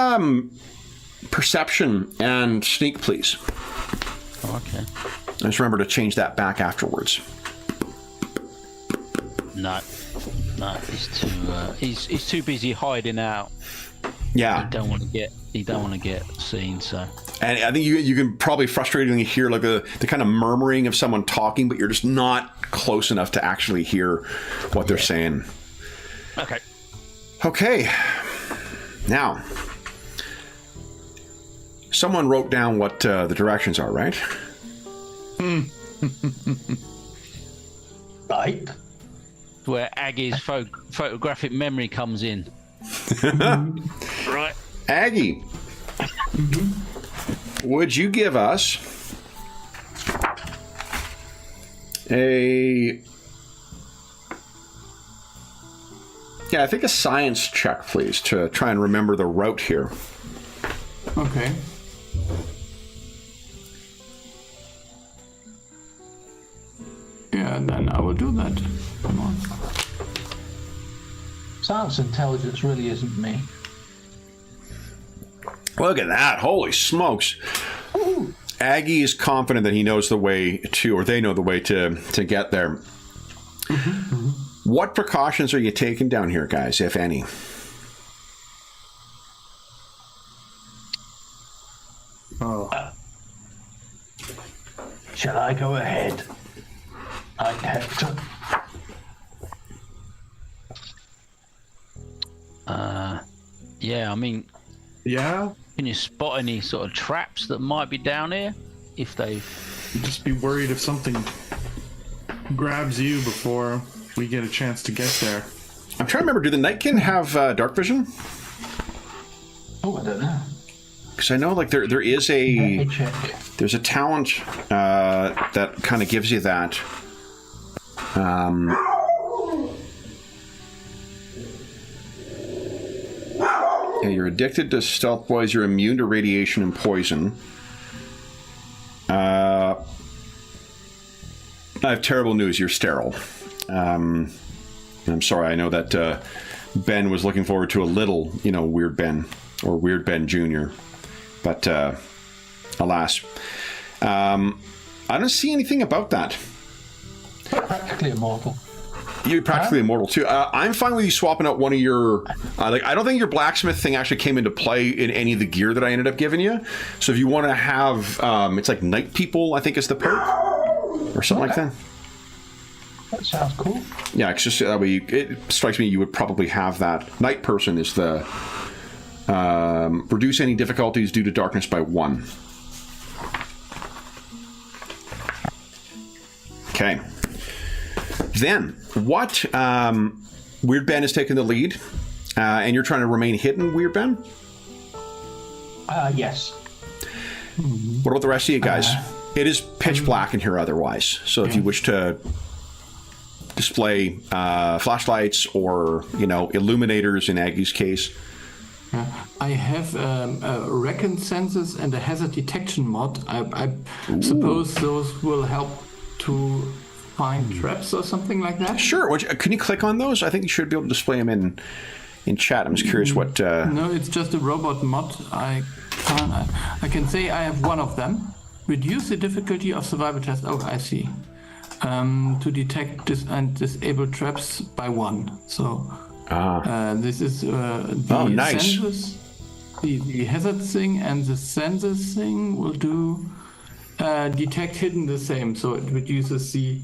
perception and sneak, please. Oh, okay. Just remember to change that back afterwards. No, he's too busy hiding out. Yeah. He don't want to get seen. So. And I think you can probably frustratingly hear like the kind of murmuring of someone talking, but you're just not close enough to actually hear what they're saying. Okay. Now, someone wrote down what the directions are, right? Right. Where Aggie's photographic memory comes in. Right. Aggie, would you give us a science check, please, to try and remember the route here? Okay. Yeah, then I will do that. Come on. Science intelligence really isn't me. Look at that. Holy smokes. Aggie is confident that he knows the way to, or they know the way to get there. What precautions are you taking down here, guys, if any? Shall I go ahead? I'd have to. Yeah, I mean, Yeah? can you spot any sort of traps that might be down here? If they've... Just be worried if something grabs you before we get a chance to get there. I'm trying to remember, do the Nightkin have dark vision? Oh, I don't know. Because I know, like, there is Let a... me check. There's a talent that kind of gives you that. Yeah, you're addicted to stealth boys. You're immune to radiation and poison. I have terrible news. You're sterile. I'm sorry. I know that Ben was looking forward to a little, Weird Ben or Weird Ben Jr. But alas, I don't see anything about that. Practically immortal. You're practically immortal too. I'm fine with you swapping out one of your. I don't think your blacksmith thing actually came into play in any of the gear that I ended up giving you. So if you want to have, it's like Night People, I think is the perk, or something like that. That sounds cool. Yeah, it's just that way. It strikes me you would probably have that. Night Person is the reduce any difficulties due to darkness by 1. Okay. Then, what? Weird Ben is taking the lead, and you're trying to remain hidden, Weird Ben? Yes. What about the rest of you guys? It is pitch black in here otherwise, so if you wish to display flashlights or, illuminators in Aggie's case. I have a reckon senses and a hazard detection mod. I suppose those will help to find traps or something like that. Sure. Can you click on those? I think you should be able to display them in chat. I'm just curious what... No, it's just a robot mod. I can say I have one of them. Reduce the difficulty of survival test. Oh, I see. To detect and disable traps by 1. So this is the nice. census, the hazard thing, and the census thing will do detect hidden the same. So it reduces the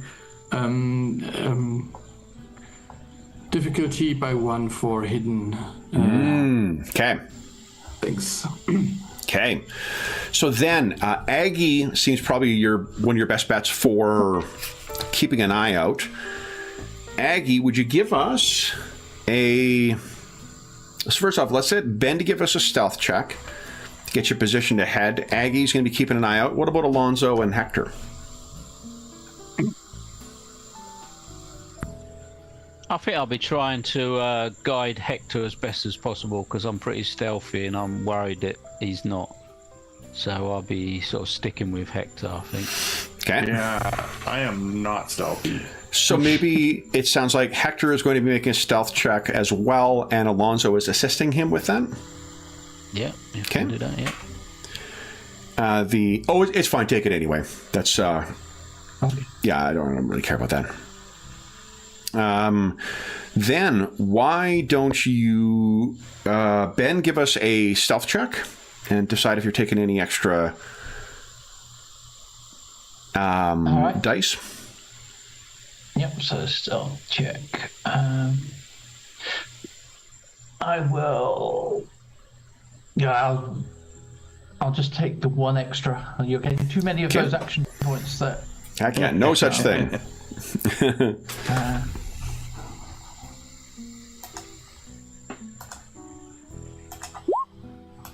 difficulty by 1 for hidden Okay. things. Okay. So then, Aggie seems probably one of your best bets for keeping an eye out. Aggie, would you give us so first off, let's set Ben to give us a stealth check to get you positioned ahead. Aggie's going to be keeping an eye out. What about Alonzo and Hector? I think I'll be trying to guide Hector as best as possible because I'm pretty stealthy and I'm worried that he's not. So I'll be sort of sticking with Hector, I think. Okay. Yeah, I am not stealthy. So maybe it sounds like Hector is going to be making a stealth check as well, and Alonzo is assisting him with that. Yeah. If Okay. I do that, yeah. It's fine. Take it anyway. That's yeah. I don't really care about that. Then why don't you, Ben, give us a stealth check and decide if you're taking any extra right. dice. Yep, so stealth check. I will. Yeah, I'll just take the one extra. You're getting too many of those action points that. I can't. No such thing.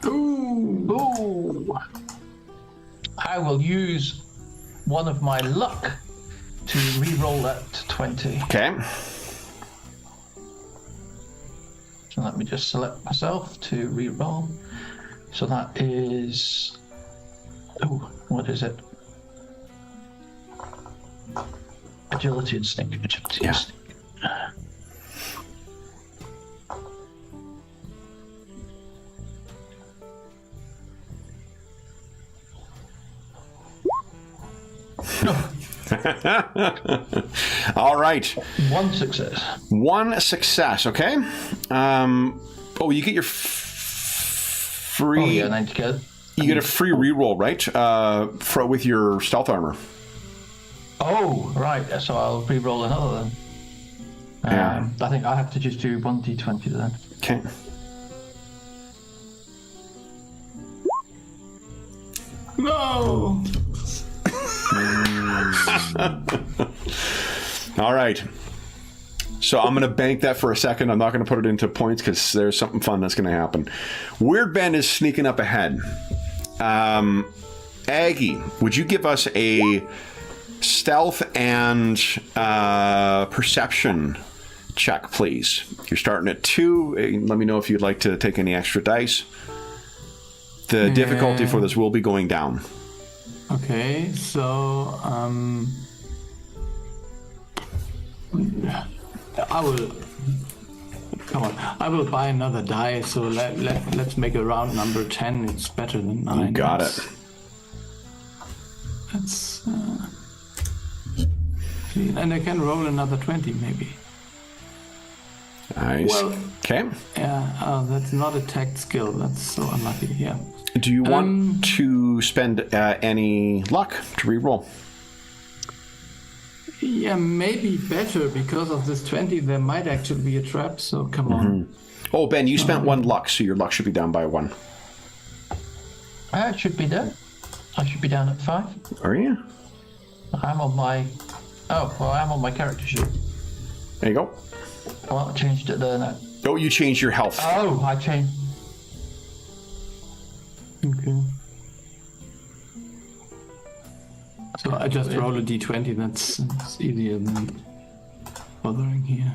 Ooh. I will use one of my luck to re-roll that to 20. Okay. So let me just select myself to re-roll. So that is... Oh, what is it? Agility instinct. Agility instinct. All right. One success. One success, okay? You get your free... Oh, yeah, 90 go. You get a free reroll, right? With your stealth armor. Oh, right. So I'll re-roll another then. I think I have to just do 1d20 then. Okay. No! All right. So I'm going to bank that for a second. I'm not going to put it into points because there's something fun that's going to happen. Weird Ben is sneaking up ahead. Aggie, would you give us a stealth and perception check, please? You're starting at 2. Let me know if you'd like to take any extra dice. The difficulty for this will be going down. Okay, so I will. Come on, I will buy another die. So let's make a round number 10. It's better than 9. You got it. That's. And I can roll another 20 maybe. Nice. Well, okay. Yeah, that's not a tact skill. That's so unlucky. Yeah. Do you want to spend any luck to reroll? Yeah, maybe better because of this 20. There might actually be a trap. So come on. Oh, Ben, you spent 1 luck, so your luck should be down by 1. I should be there. I should be down at 5. Are you? I'm on my. Oh, well, I'm on my character sheet. There you go. Well, I changed it there now. Oh, you changed your health. Oh, I changed. Okay. So I just roll a d20. That's easier than bothering here.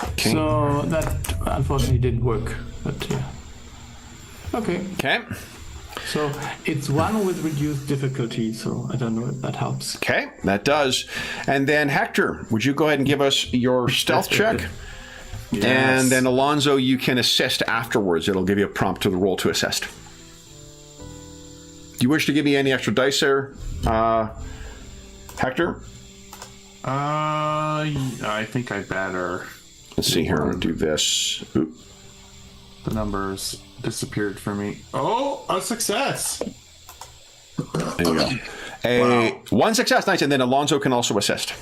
Okay. So that unfortunately didn't work. But yeah. Okay. Okay. So it's 1 with reduced difficulty. So I don't know if that helps. Okay, that does. And then Hector, would you go ahead and give us your stealth check? Yes. And then Alonzo, you can assist afterwards. It'll give you a prompt to the roll to assist. Do you wish to give me any extra dice there, Hector? I think I better. Let's see here. I'll do this. Oop. The numbers disappeared for me. Oh, a success! There you go. 1 success, nice. And then Alonzo can also assist.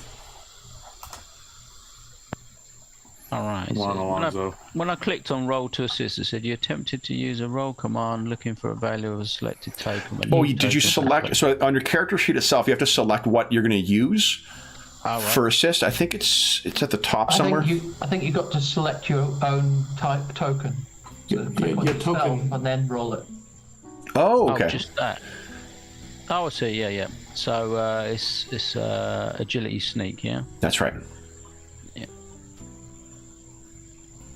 All right. Come on, Alonzo. When I clicked on roll to assist, it said you attempted to use a roll command looking for a value of a selected token. Did you select? So on your character sheet itself, you have to select what you're going to use for assist. I think it's at the top somewhere. I think you got to select your own type token. So Your token. and then roll it. Oh, okay. Oh, just that. Oh, I see. Yeah. So it's agility sneak. Yeah. That's right. Yeah.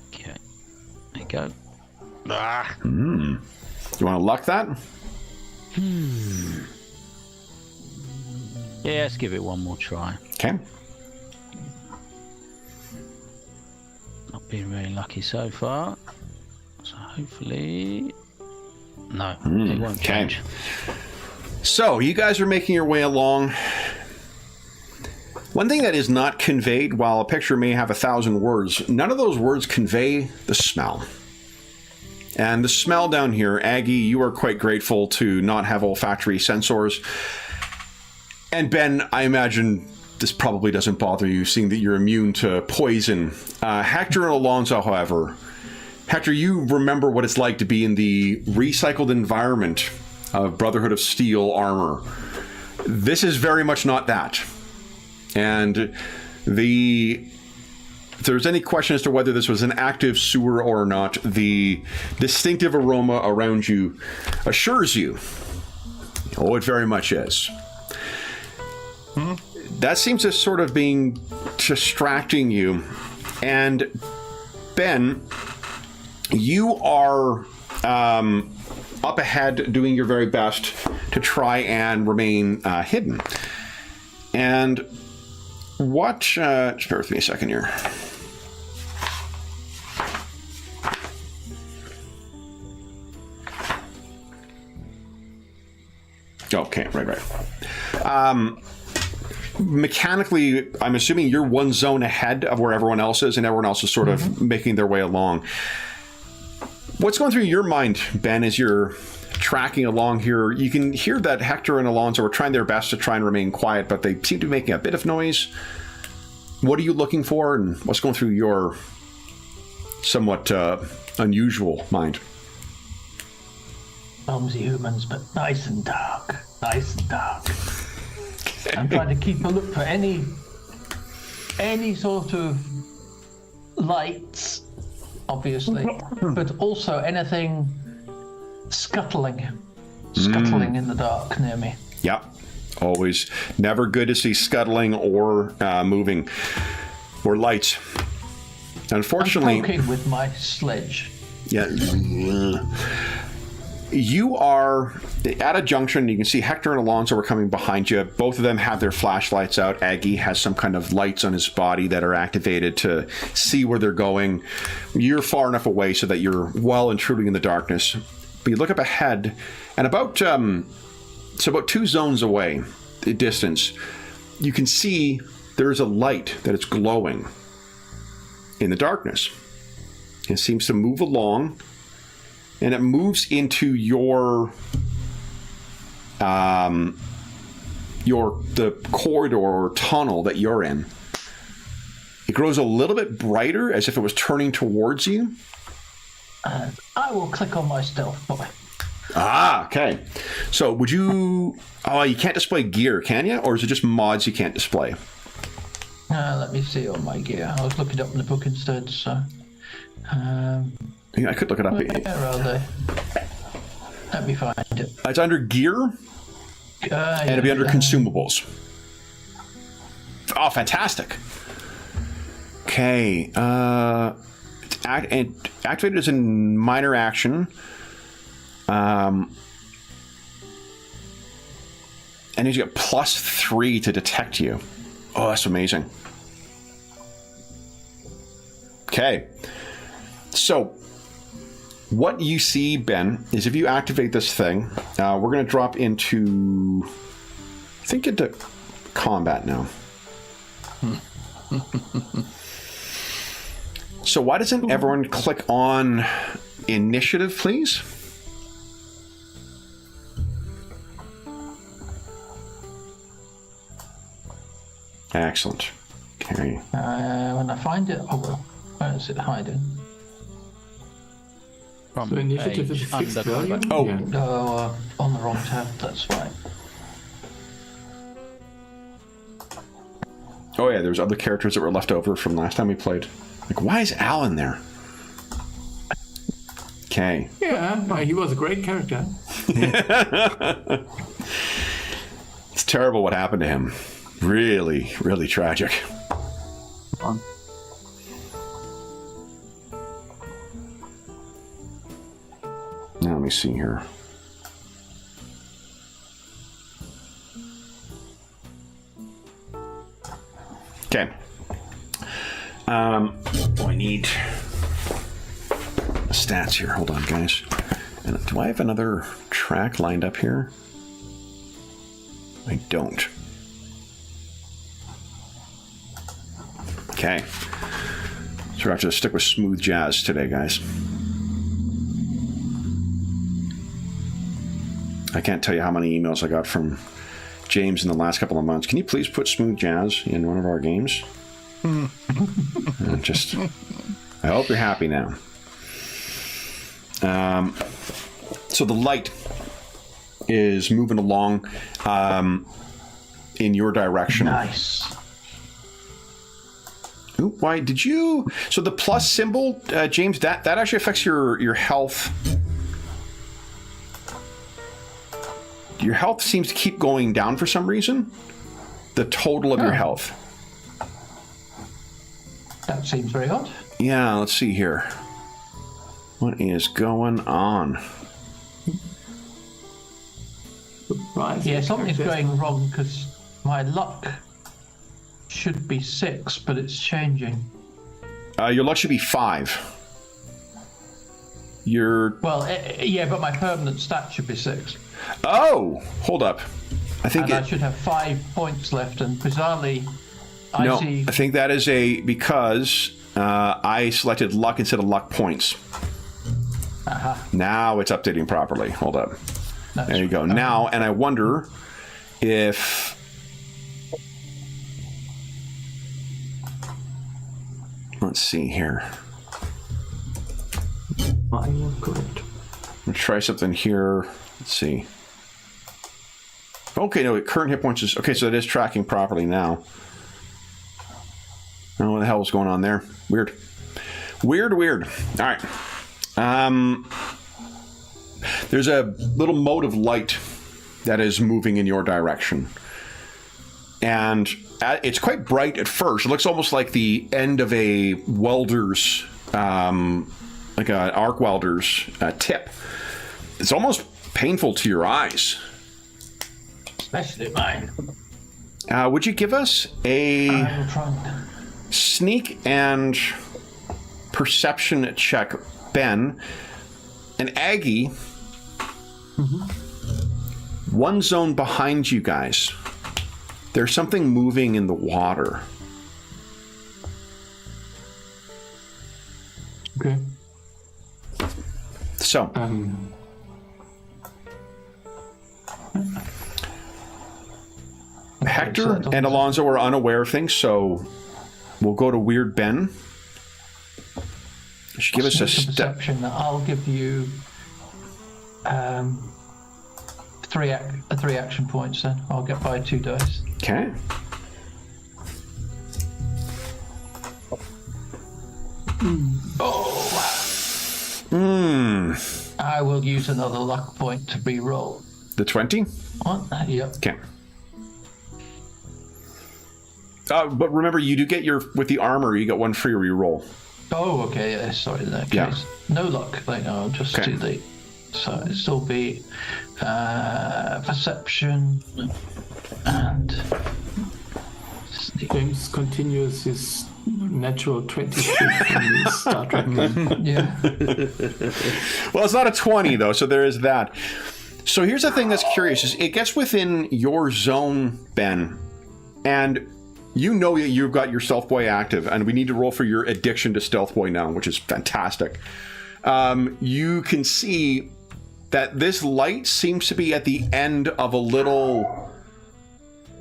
Okay. There you go. Ah. You want to luck that? Yeah, let's give it one more try. Okay. Not been very lucky so far. So hopefully... No, it won't change. So, you guys are making your way along. One thing that is not conveyed, while a picture may have 1,000 words, none of those words convey the smell. And the smell down here, Aggie, you are quite grateful to not have olfactory sensors. And Ben, I imagine this probably doesn't bother you, seeing that you're immune to poison. Hector and Alonso, however, Hector, you remember what it's like to be in the recycled environment of Brotherhood of Steel armor. This is very much not that. And if there's any question as to whether this was an active sewer or not, the distinctive aroma around you assures you, oh, it very much is. That seems to sort of being distracting you. And Ben, you are up ahead doing your very best to try and remain hidden. And what... just bear with me a second here. Okay, right. Mechanically, I'm assuming you're one zone ahead of where everyone else is, and everyone else is sort of making their way along. What's going through your mind, Ben, as you're tracking along here? You can hear that Hector and Alonso are trying their best to try and remain quiet, but they seem to be making a bit of noise. What are you looking for, and what's going through your somewhat unusual mind? Clumsy humans, but nice and dark. Nice and dark. I'm trying to keep a look for any sort of lights, obviously, but also anything scuttling in the dark near me. Yep. Always never good to see scuttling or moving or lights. Unfortunately, I'm poking with my sledge. Yeah. You are at a junction. You can see Hector and Alonso are coming behind you. Both of them have their flashlights out. Aggie has some kind of lights on his body that are activated to see where they're going. You're far enough away so that you're well and truly in the darkness. But you look up ahead, and about 2 zones away, the distance, you can see there's a light that is glowing in the darkness. It seems to move along. And it moves into the corridor or tunnel that you're in. It grows a little bit brighter, as if it was turning towards you. I will click on my stealth boy. Ah, okay. So would you... Oh, you can't display gear, can you? Or is it just mods you can't display? Let me see on my gear. I was looking up in the book instead, so... Yeah, I could look it up. Where are they? Let me find it. It's under gear, and it'll be under consumables. Oh, fantastic. Okay. It's activated as a minor action. And he's got +3 to detect you. Oh, that's amazing. Okay. So, what you see, Ben, is if you activate this thing, we're going to drop into, I think, into combat now. So why doesn't everyone click on initiative, please? Excellent. Okay. When I find it, I will. Where is it hiding? So initiative is 6 value? Oh. Yeah. Oh, on the wrong tab, that's right. Oh yeah, there's other characters that were left over from last time we played. Like, why is Alan there? Okay. Yeah, he was a great character. It's terrible what happened to him. Really, really tragic. Now let me see here. Okay. I need stats here. Hold on, guys. And do I have another track lined up here? I don't. Okay. So I have to stick with smooth jazz today, guys. I can't tell you how many emails I got from James in the last couple of months. Can you please put smooth jazz in one of our games? Just, I hope you're happy now. So the light is moving along in your direction. Nice. Ooh, why did you? So the plus symbol, James, that actually affects your health. Your health seems to keep going down for some reason. The total of your health. That seems very odd. Yeah, let's see here. What is going on? Yeah, something's going wrong because my luck should be 6, but it's changing. Your luck should be 5. Well, yeah, but my permanent stat should be 6. Oh, hold up. I think I should have 5 points left, and bizarrely, I think that is because I selected luck instead of luck points. Now it's updating properly. Hold up. There you go. Now, and I wonder if... Let's see here. Correct. Let's try something here. Let's see. Okay, no, current hit points is... Okay, so it is tracking properly now. I don't know what the hell was going on there. Weird. Weird. All right. There's a little mote of light that is moving in your direction. And it's quite bright at first. It looks almost like the end of a welder's, like an arc welder's tip. It's almost painful to your eyes. Especially mine. Would you give us a sneak and perception check, Ben? And Aggie, one zone behind you guys, there's something moving in the water. Okay. So, Hector and Alonzo are unaware of things, so we'll go to Weird Ben. You should give us a step. I'll give you 3 action points then. I'll get by 2 dice. Okay. I will use another luck point to re-roll. The 20? Yep. Okay. But remember, you do get with the armor, you get 1 free re-roll. Oh, okay. Yeah, sorry, in that case. No luck. I'll just do the... So it'll still be perception and... James continues his natural 23 from Star Trek. Yeah. Well, it's not a 20, though, so there is that. So here's the thing that's curious, is it gets within your zone, Ben, and you know that you've got your Stealth Boy active, and we need to roll for your addiction to Stealth Boy now, which is fantastic. You can see that this light seems to be at the end of a little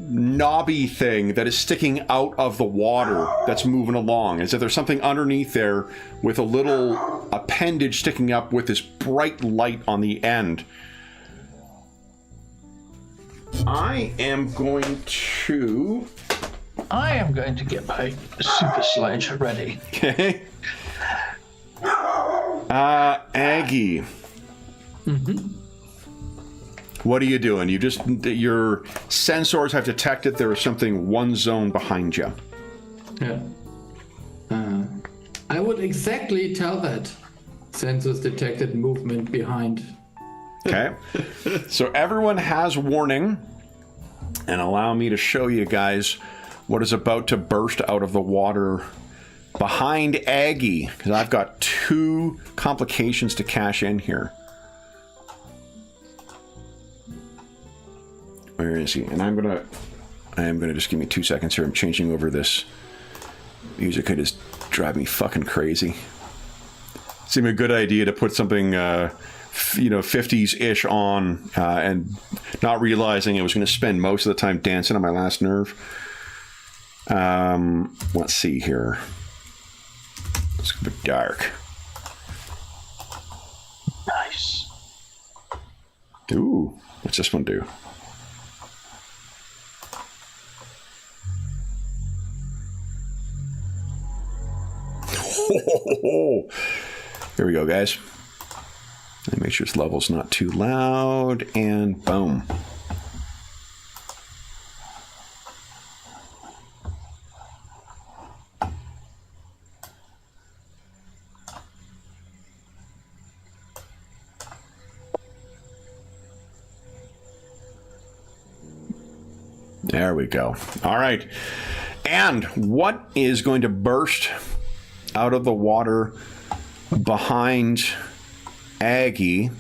knobby thing that is sticking out of the water that's moving along, as if there's something underneath there with a little appendage sticking up with this bright light on the end. I am going to get my super sledge ready. Okay. Aggie. What are you doing? Your sensors have detected there is something 1 zone behind you. Yeah. I would exactly tell that. Sensors detected movement behind. Okay. So everyone has warning, and allow me to show you guys what is about to burst out of the water behind Aggie, because I've got 2 complications to cash in here. Where is he? And I am gonna just give me 2 seconds here. I'm changing over this music. Could just drive me fucking crazy. Seemed a good idea to put something 50s ish on, and not realizing I was going to spend most of the time dancing on my last nerve. Let's see here. It's a bit dark. Nice. Ooh, what's this one do? Here we go, guys. Let me make sure this level's not too loud, and boom. There we go. All right. And what is going to burst out of the water behind Aggie,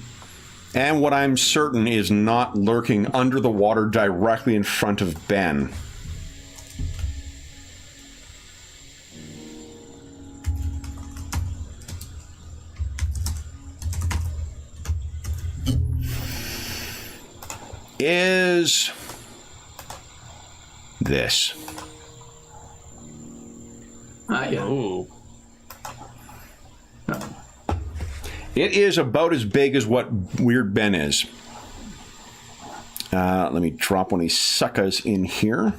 and what I'm certain is not lurking under the water directly in front of Ben? Is this. Yeah. Oh. It is about as big as what Weird Ben is. Let me drop one of these suckers in here.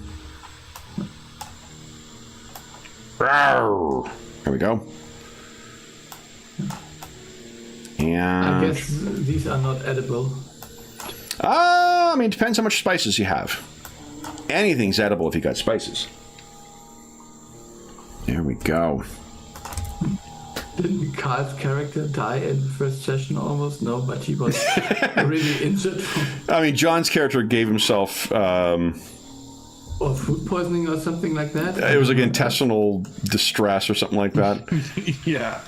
Rawr. There we go. And I guess these are not edible. I mean, it depends how much spices you have. Anything's edible if you got spices. There we go. Didn't Carl's character die in the first session almost? No, but he was really injured. I mean, John's character gave himself... or food poisoning or something like that? It was like intestinal distress or something like that. Yeah.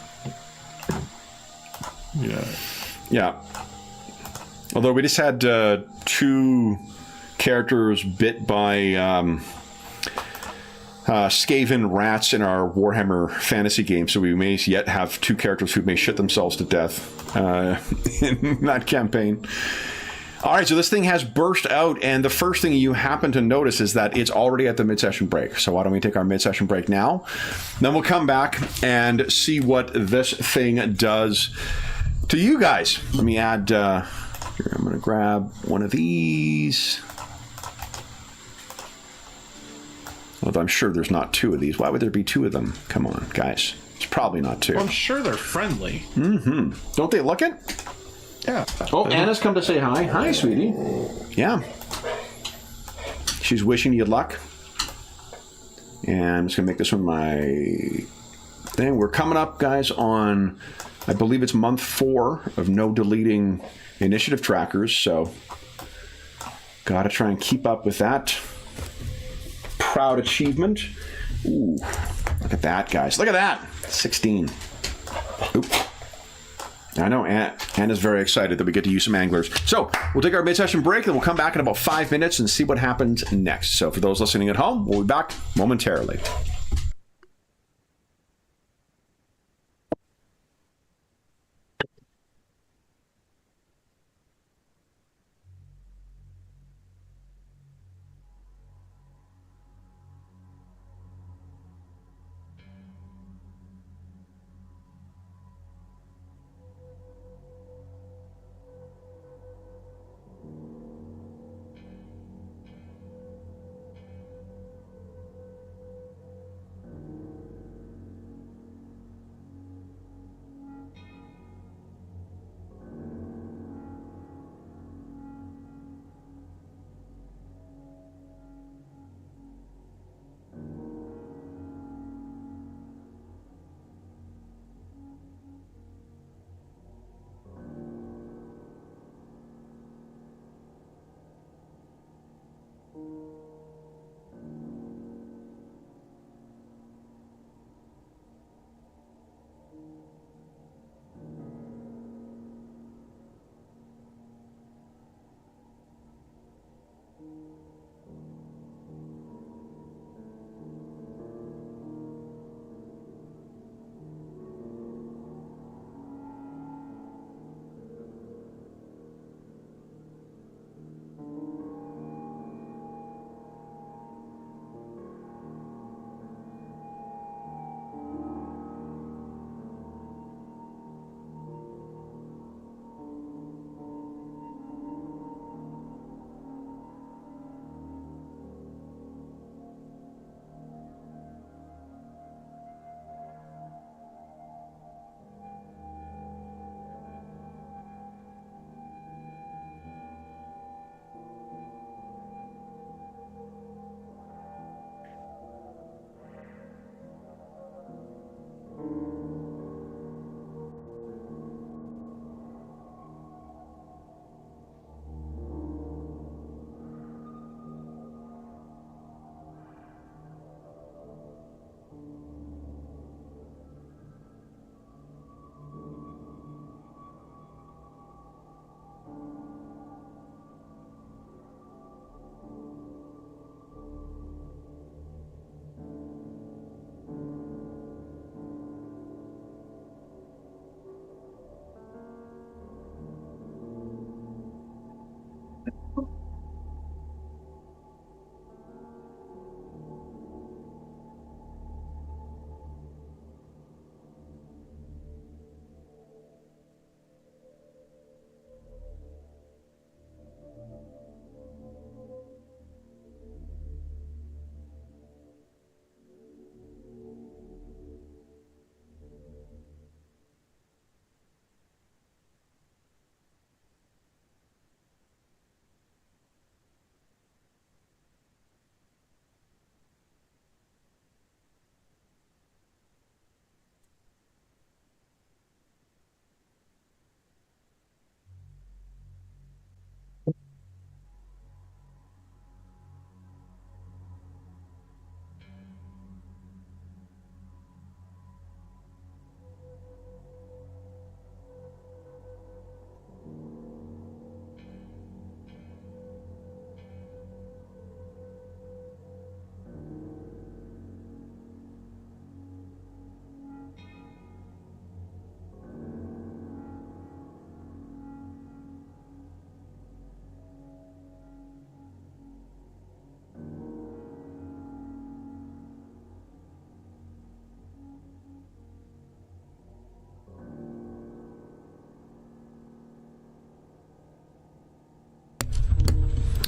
Yeah. Yeah. Although we just had 2 characters bit by Skaven rats in our Warhammer fantasy game, so we may yet have 2 characters who may shit themselves to death in that campaign. All right, so this thing has burst out, and the first thing you happen to notice is that it's already at the mid-session break. So why don't we take our mid-session break now? Then we'll come back and see what this thing does to you guys. Let me add... here, I'm going to grab one of these. Although I'm sure there's not 2 of these. Why would there be 2 of them? Come on, guys. It's probably not 2. Well, I'm sure they're friendly. Mm-hmm. Don't they look it? Yeah. Oh, Anna's come to say hi. Hi, sweetie. Yeah. She's wishing you luck. And I'm just going to make this one my thing. We're coming up, guys, on, I believe it's month 4 of no deleting initiative trackers. So, got to try and keep up with that proud achievement. Ooh, look at that, guys. Look at that. 16. Oop. I know Anna's very excited that we get to use some anglers. So we'll take our mid-session break, and we'll come back in about 5 minutes and see what happens next. So for those listening at home, we'll be back momentarily.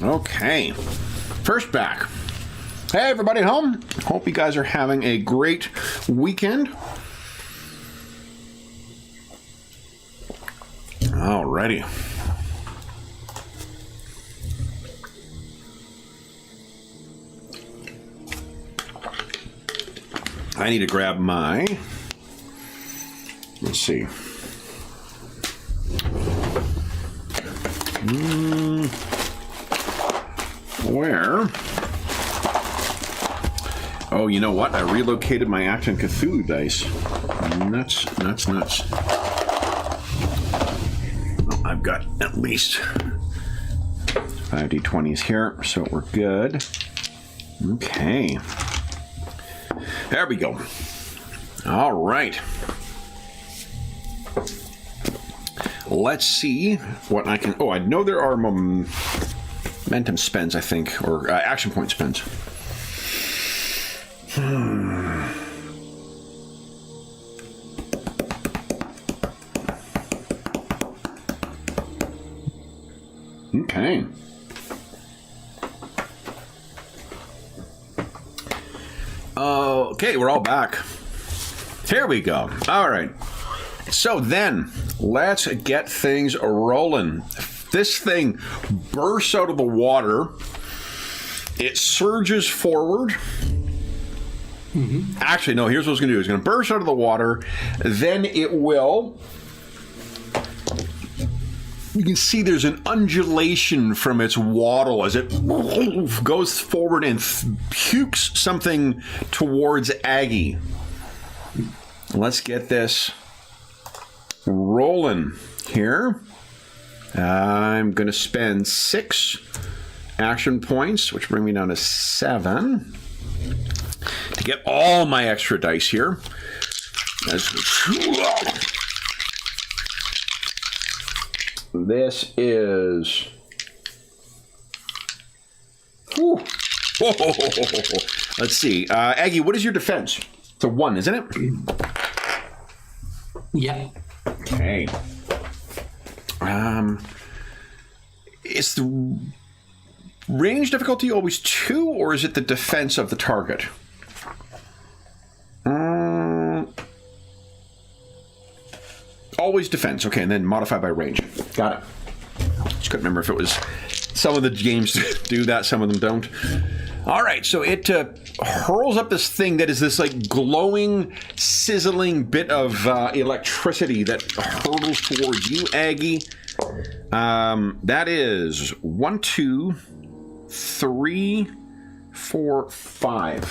Okay. First back. Hey, everybody at home. Hope you guys are having a great weekend. Alrighty. I need to grab my... Let's see. Where? Oh, you know what? I relocated my Action Cthulhu dice. Nuts, nuts, nuts. Well, I've got at least 5 D20s here, so we're good. Okay. There we go. All right. Let's see what I can... Oh, I know there are momentum spends, I think, or action point spends. Okay. Okay, we're all back. Here we go. All right. So then, let's get things rolling. This thing bursts out of the water. It surges forward. Mm-hmm. Actually, no, here's what it's going to do. It's going to burst out of the water. Then it will... You can see there's an undulation from its waddle as it goes forward and pukes something towards Aggie. Let's get this rolling here. I'm going to spend 6 action points, which bring me down to 7, to get all my extra dice here. This is... Whew. Let's see. Aggie, what is your defense? It's a 1, isn't it? Yeah. Okay. Is the range difficulty always 2, or is it the defense of the target? Always defense. Okay, and then modify by range. Got it. Just couldn't remember if it was... Some of the games do that, some of them don't. All right, so it hurls up this thing that is this like glowing, sizzling bit of electricity that hurtles towards you, Aggie. That is 1, 2, 3, 4, 5.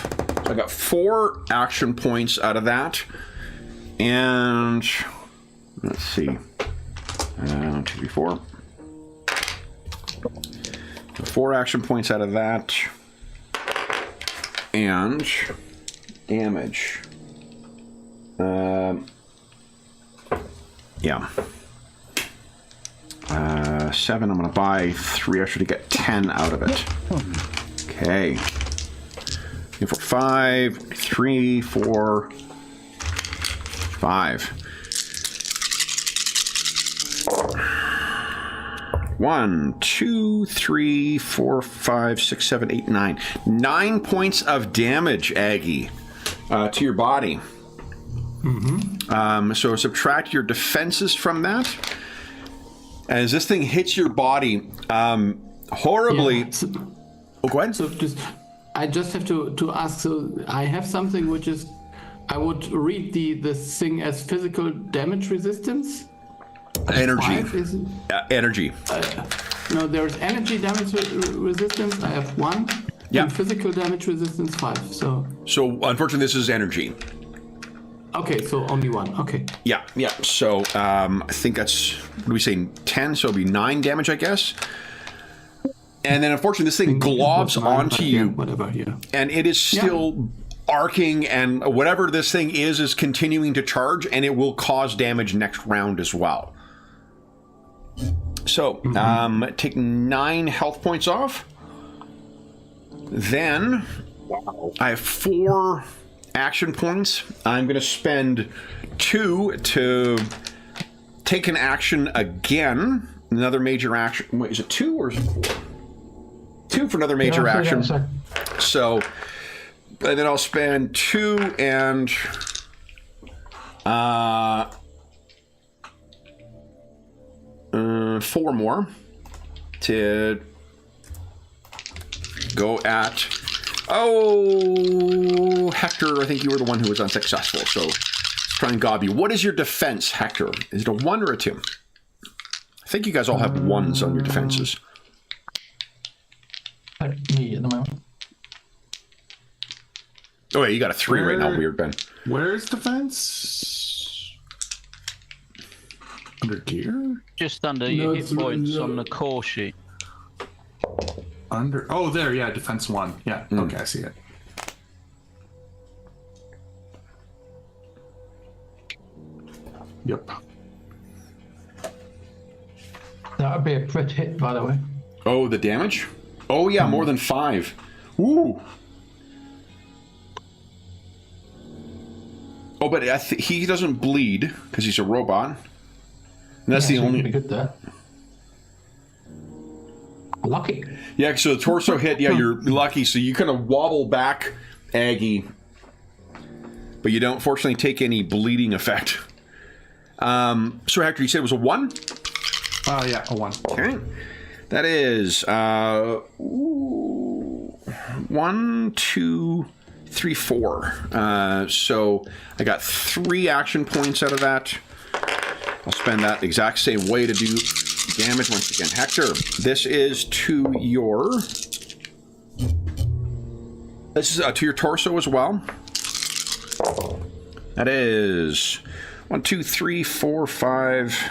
So I got 4 action points out of that. And let's see. 1, 2, 3, 4. 4 action points out of that. And damage. Yeah. 7. I'm going to buy 3 extra to get 10 out of it. Okay. 5, 3, 4, 5. 1, 2, 3, 4, 5, 6, 7, 8, 9. 9 points of damage, Aggie, to your body. Mm-hmm. So subtract your defenses from that. As this thing hits your body, horribly... Yeah, so, oh, go ahead. So I just have to ask, so I have something which is... I would read this thing as physical damage resistance. Energy. 5, is it? Energy. No, there's energy damage resistance. I have 1. Yeah. And physical damage resistance 5. So unfortunately, this is energy. Okay, so only 1. Okay. Yeah. So I think that's, what do we say, 10? So it'll be 9 damage, I guess. And then unfortunately, this thing globs onto you. Whatever. Yeah. And it is still arcing, and whatever this thing is continuing to charge, and it will cause damage next round as well. So, take 9 health points off. Then, I have 4 action points. I'm going to spend 2 to take an action again. Another major action. Wait, is it 2 or is it 4? 2 for another major Yeah, action. sorry. So, and then I'll spend 2 and 4 more to go at. Oh, Hector, I think you were the one who was unsuccessful. So let's try and gob you. What is your defense, Hector? Is it a 1 or a 2? I think you guys all have 1s on your defenses. Me at the moment. Oh, yeah, you got a 3 right now. Weird, Ben. Where's defense? Under gear? Just under your hit points on the core sheet. Under. Oh, there. Yeah, defense 1. Yeah. Okay, I see it. Yep. That would be a crit hit, by the way. Oh, the damage? Oh, yeah, more than 5. Ooh. Oh, but he doesn't bleed because he's a robot. And that's the So only. Be good there. Lucky. Yeah, so the torso hit. Yeah, you're lucky. So you kind of wobble back, Aggie, but you don't fortunately take any bleeding effect. So Hector, you said it was a 1? Yeah, a 1. Okay. That is 1, 2, 3, 4. So I got 3 action points out of that. I'll spend that exact same way to do damage once again. Hector, this is to your. This is to your torso as well. That is 1, 2, 3, 4, 5,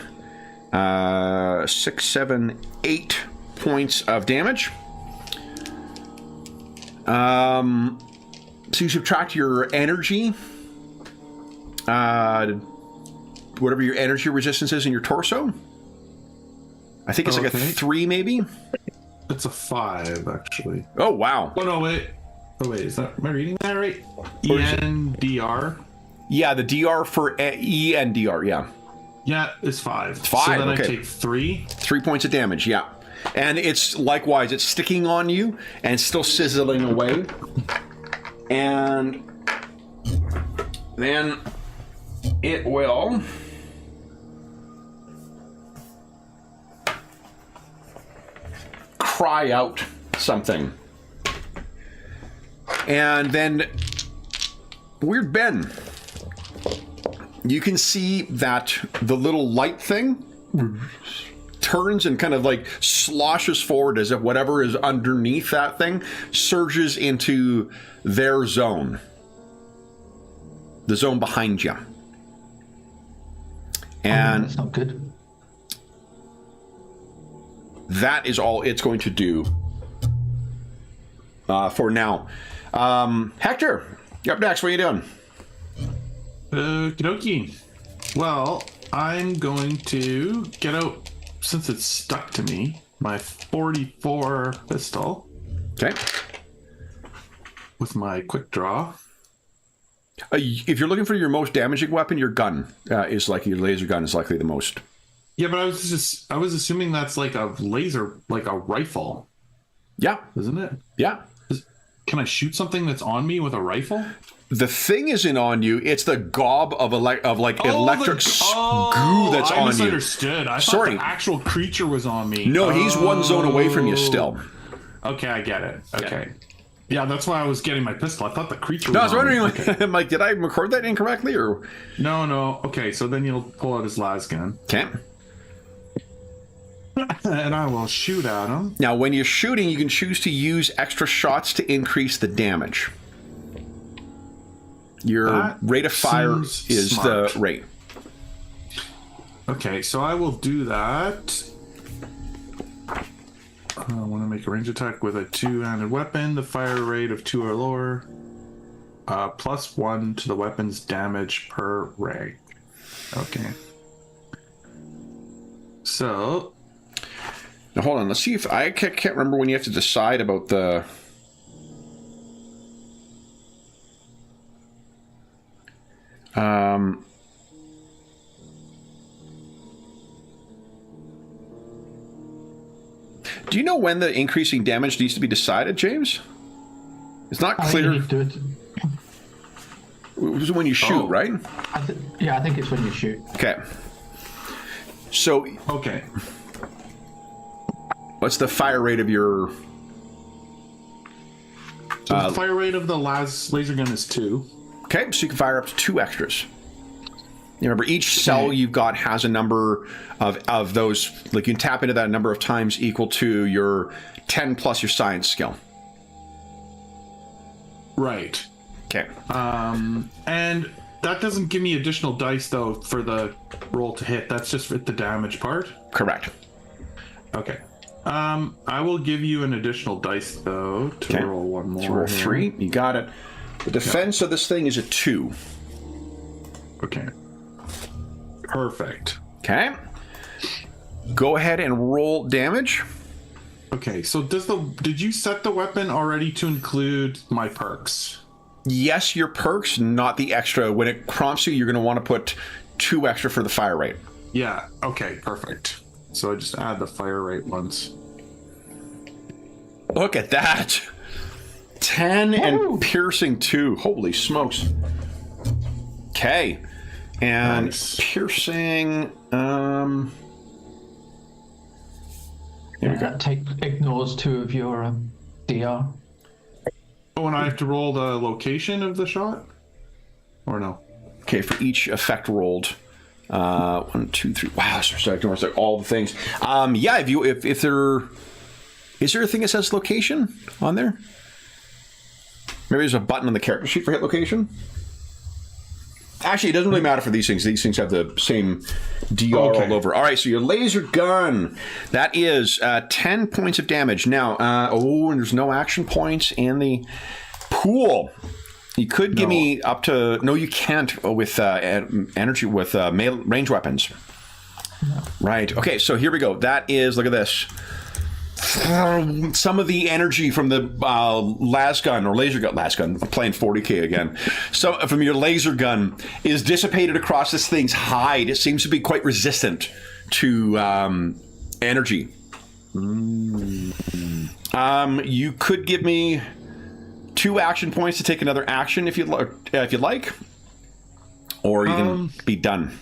6, 7, 8 points of damage. So you subtract your energy, whatever your energy resistance is in your torso. I think it's like a 3, maybe. It's a 5, actually. Oh wow! Oh no, wait. Oh wait, am I reading that right? ENDR. Yeah, the DR for ENDR. Yeah. Yeah, it's 5. 5. So then okay. I take 3. 3 points of damage. Yeah, and it's likewise. It's sticking on you and still sizzling away. And then it will cry out something. And then, Weird Ben, you can see that the little light thing turns and kind of like sloshes forward as if whatever is underneath that thing surges into their zone. The zone behind you. And That's not good. that is all it's going to do for now. Hector, you're up next. What are you doing? Okie dokie. Well, I'm going to get out, since it's stuck to me, my 44 pistol Okay. with my quick draw. If you're looking for your most damaging weapon, your gun is likely, your laser gun is likely the most. Yeah, but I was assuming that's like a laser, like a rifle, Yeah. isn't it? Yeah. Can I shoot something that's on me with a rifle? The thing isn't on you. It's the gob of electric goo that's I on you. misunderstood. I thought the actual creature was on me. No, he's one zone away from you still. Okay, I get it. Okay. Yeah, that's why I was getting my pistol. I thought the creature was No, I was on me. wondering, like, I'm like, did I record that incorrectly? Or No. Okay, so then you'll pull out his las gun. Okay. And I will shoot at him. Now, when you're shooting, you can choose to use extra shots to increase the damage. Your That rate of fire seems is smart. the rate. Okay, so I will do that. I want to make a range attack with a two-handed weapon. The fire rate of 2 or lower. +1 to the weapon's damage per rank. Okay. So Now, hold on. Let's see if I can't remember when you have to decide about the. Do you know when the increasing damage needs to be decided, James? It's not clear. I think you need to do It was when you shoot, right? I think it's when you shoot. Okay. So, Okay. what's the fire rate of your... So the fire rate of the laser gun is 2. Okay, so you can fire up to 2 extras. You remember, each cell you've got has a number of those, like you can tap into that a number of times equal to your 10 plus your science skill. Right. Okay. And that doesn't give me additional dice, though, for the roll to hit. That's just the damage part? Correct. Okay. I will give you an additional dice, though, to roll one more. So roll 3. You got it. The defense of this thing is a 2. Okay. Perfect. Okay. Go ahead and roll damage. Okay, so did you set the weapon already to include my perks? Yes, your perks, not the extra. When it prompts you, you're going to want to put 2 extra for the fire rate. Yeah, okay, perfect. So I just add the fire rate once. Look at that. 10 and piercing 2. Holy smokes. Okay. And nice. Piercing, That ignores 2 of your DR. Oh, and I have to roll the location of the shot? Or no? okay, for each effect rolled. 1, 2, 3. Wow, so ignore all the things. Yeah, if there is there a thing that says location on there? Maybe there's a button on the character sheet for hit location. Actually, it doesn't really matter for these things. These things have the same DR all over. All right, so your laser gun, that is 10 points of damage. Now, and there's no action points in the pool. You could give me up to... No, you can't with energy, with range weapons. No. Right. Okay, so here we go. That is, look at this. Some of the energy from the laser gun, I'm playing 40k again. So from your laser gun is dissipated across this thing's hide. It seems to be quite resistant to energy. You could give me 2 action points to take another action if you'd like, or you can be done.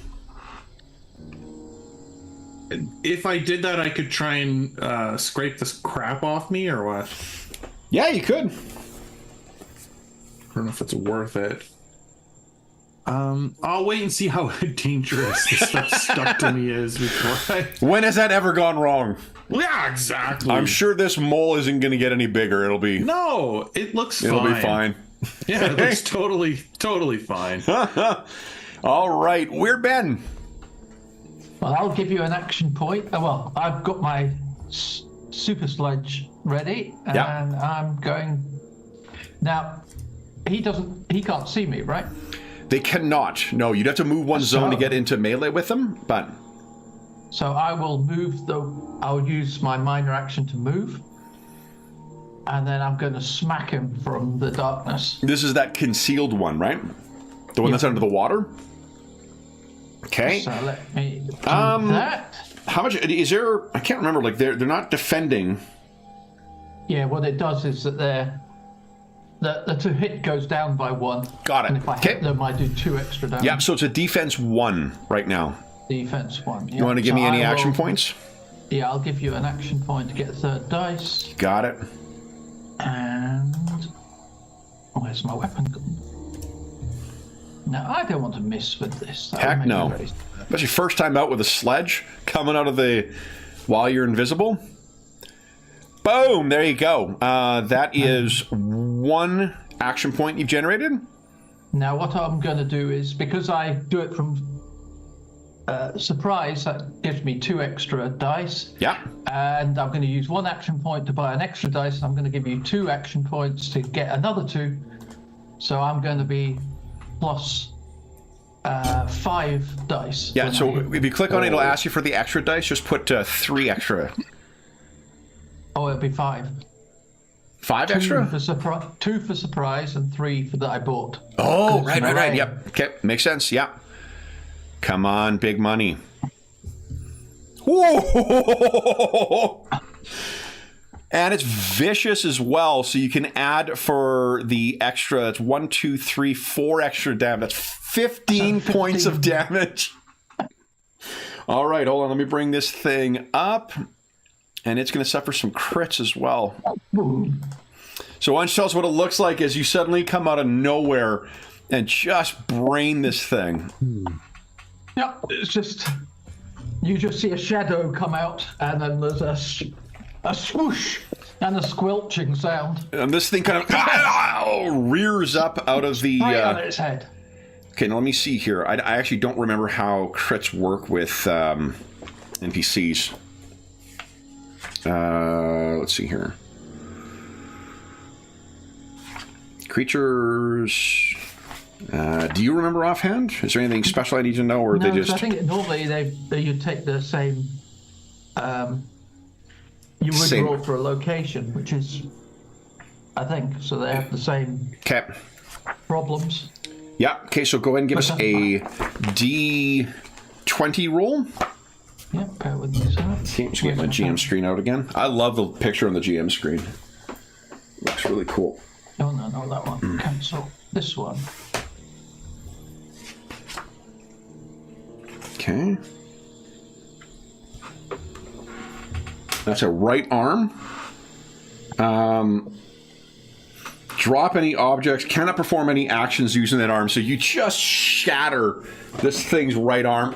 If I did that, I could try and scrape this crap off me, or what? Yeah, you could. I don't know if it's worth it. I'll wait and see how dangerous this stuff stuck to me is before I... When has that ever gone wrong? Yeah, exactly. I'm sure this mole isn't going to get any bigger. It'll be... No, it looks fine. It'll be fine. Yeah, it looks totally fine. All right, we're Ben. Well, I'll give you an action point. Well, I've got my super sledge ready, and I'm going. Now, he can't see me, right? They cannot. No, you'd have to move one zone to get into melee with them, but... So I will move I'll use my minor action to move, and then I'm going to smack him from the darkness. This is that concealed one, right? The one that's under the water? Okay. So let me do that. How much is there? I can't remember. Like they're not defending. Yeah, what it does is that the to hit goes down by 1. Got it. And if I hit them, I do 2 extra damage. Yeah. So it's a defense 1 right now. Defense 1. Yeah. You want to give me any action points? Yeah, I'll give you an action point to get a 3rd dice. Got it. And where's my weapon gun? No, I don't want to miss with this. Heck no. That's your first time out with a sledge coming out of while you're invisible. Boom! There you go. That is 1 action point you've generated. Now what I'm going to do is, because I do it from surprise, that gives me 2 extra dice. Yeah. And I'm going to use 1 action point to buy an extra dice, and I'm going to give you 2 action points to get another 2. So I'm going to be plus 5 dice. Yeah, so if you click on it, it'll ask you for the extra dice. Just put 3 extra. Oh, it'll be 5. 5 extra? 2 for surprise and 3 for that I bought. Oh, right. Yep. Okay, makes sense. Yeah. Come on, big money. Whoa! And it's vicious as well, so you can add for the extra, it's 1, 2, 3, 4 extra damage. That's 15 points of damage. All right, hold on. Let me bring this thing up. And it's going to suffer some crits as well. So why don't you tell us what it looks like as you suddenly come out of nowhere and just brain this thing. Yeah, it's just... You just see a shadow come out, and then there's a swoosh and a squelching sound. And this thing kind of rears up out of the... Right on its head. Okay, now let me see here. I actually don't remember how crits work with NPCs. Let's see here. Creatures... do you remember offhand? Is there anything special I need to know, or no, they just... I think normally you take the same... you would roll for a location, which is... I think, so they have the same problems. Yeah, okay, so go ahead and give us a D20 roll. Yeah, bear with me, sir. Okay, just get my GM screen out again. I love the picture on the GM screen. Looks really cool. Oh, no, that one. Cancel this one. Okay. That's a right arm. Drop any objects. Cannot perform any actions using that arm. So you just shatter this thing's right arm.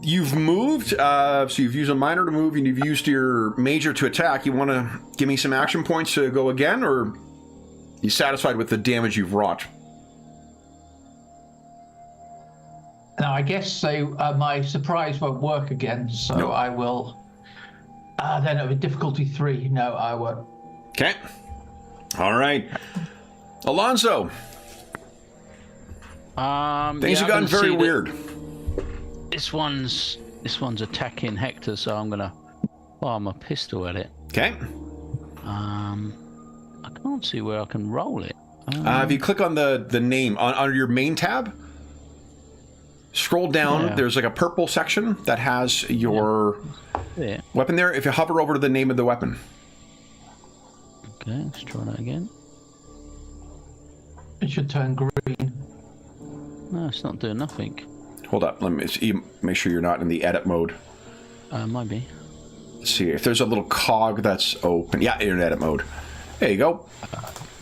You've moved. So you've used a minor to move, and you've used your major to attack. You want to give me some action points to go again, or are you satisfied with the damage you've wrought? Now, I guess my surprise won't work again, so no. I will... then it'll be difficulty 3. No, I won't. Okay. All right. Alonso. Things have gotten very weird. This one's attacking Hector, so I'm gonna fire my pistol at it. Okay. I can't see where I can roll it. If you click on the name on your main tab, scroll down. Yeah. There's like a purple section that has your weapon there. If you hover over to the name of the weapon. Okay, let's try that again. It should turn green. No, it's not doing nothing. Hold up. Let me make sure you're not in the edit mode. Might be. Let's see if there's a little cog that's open. Yeah, you're in edit mode. There you go.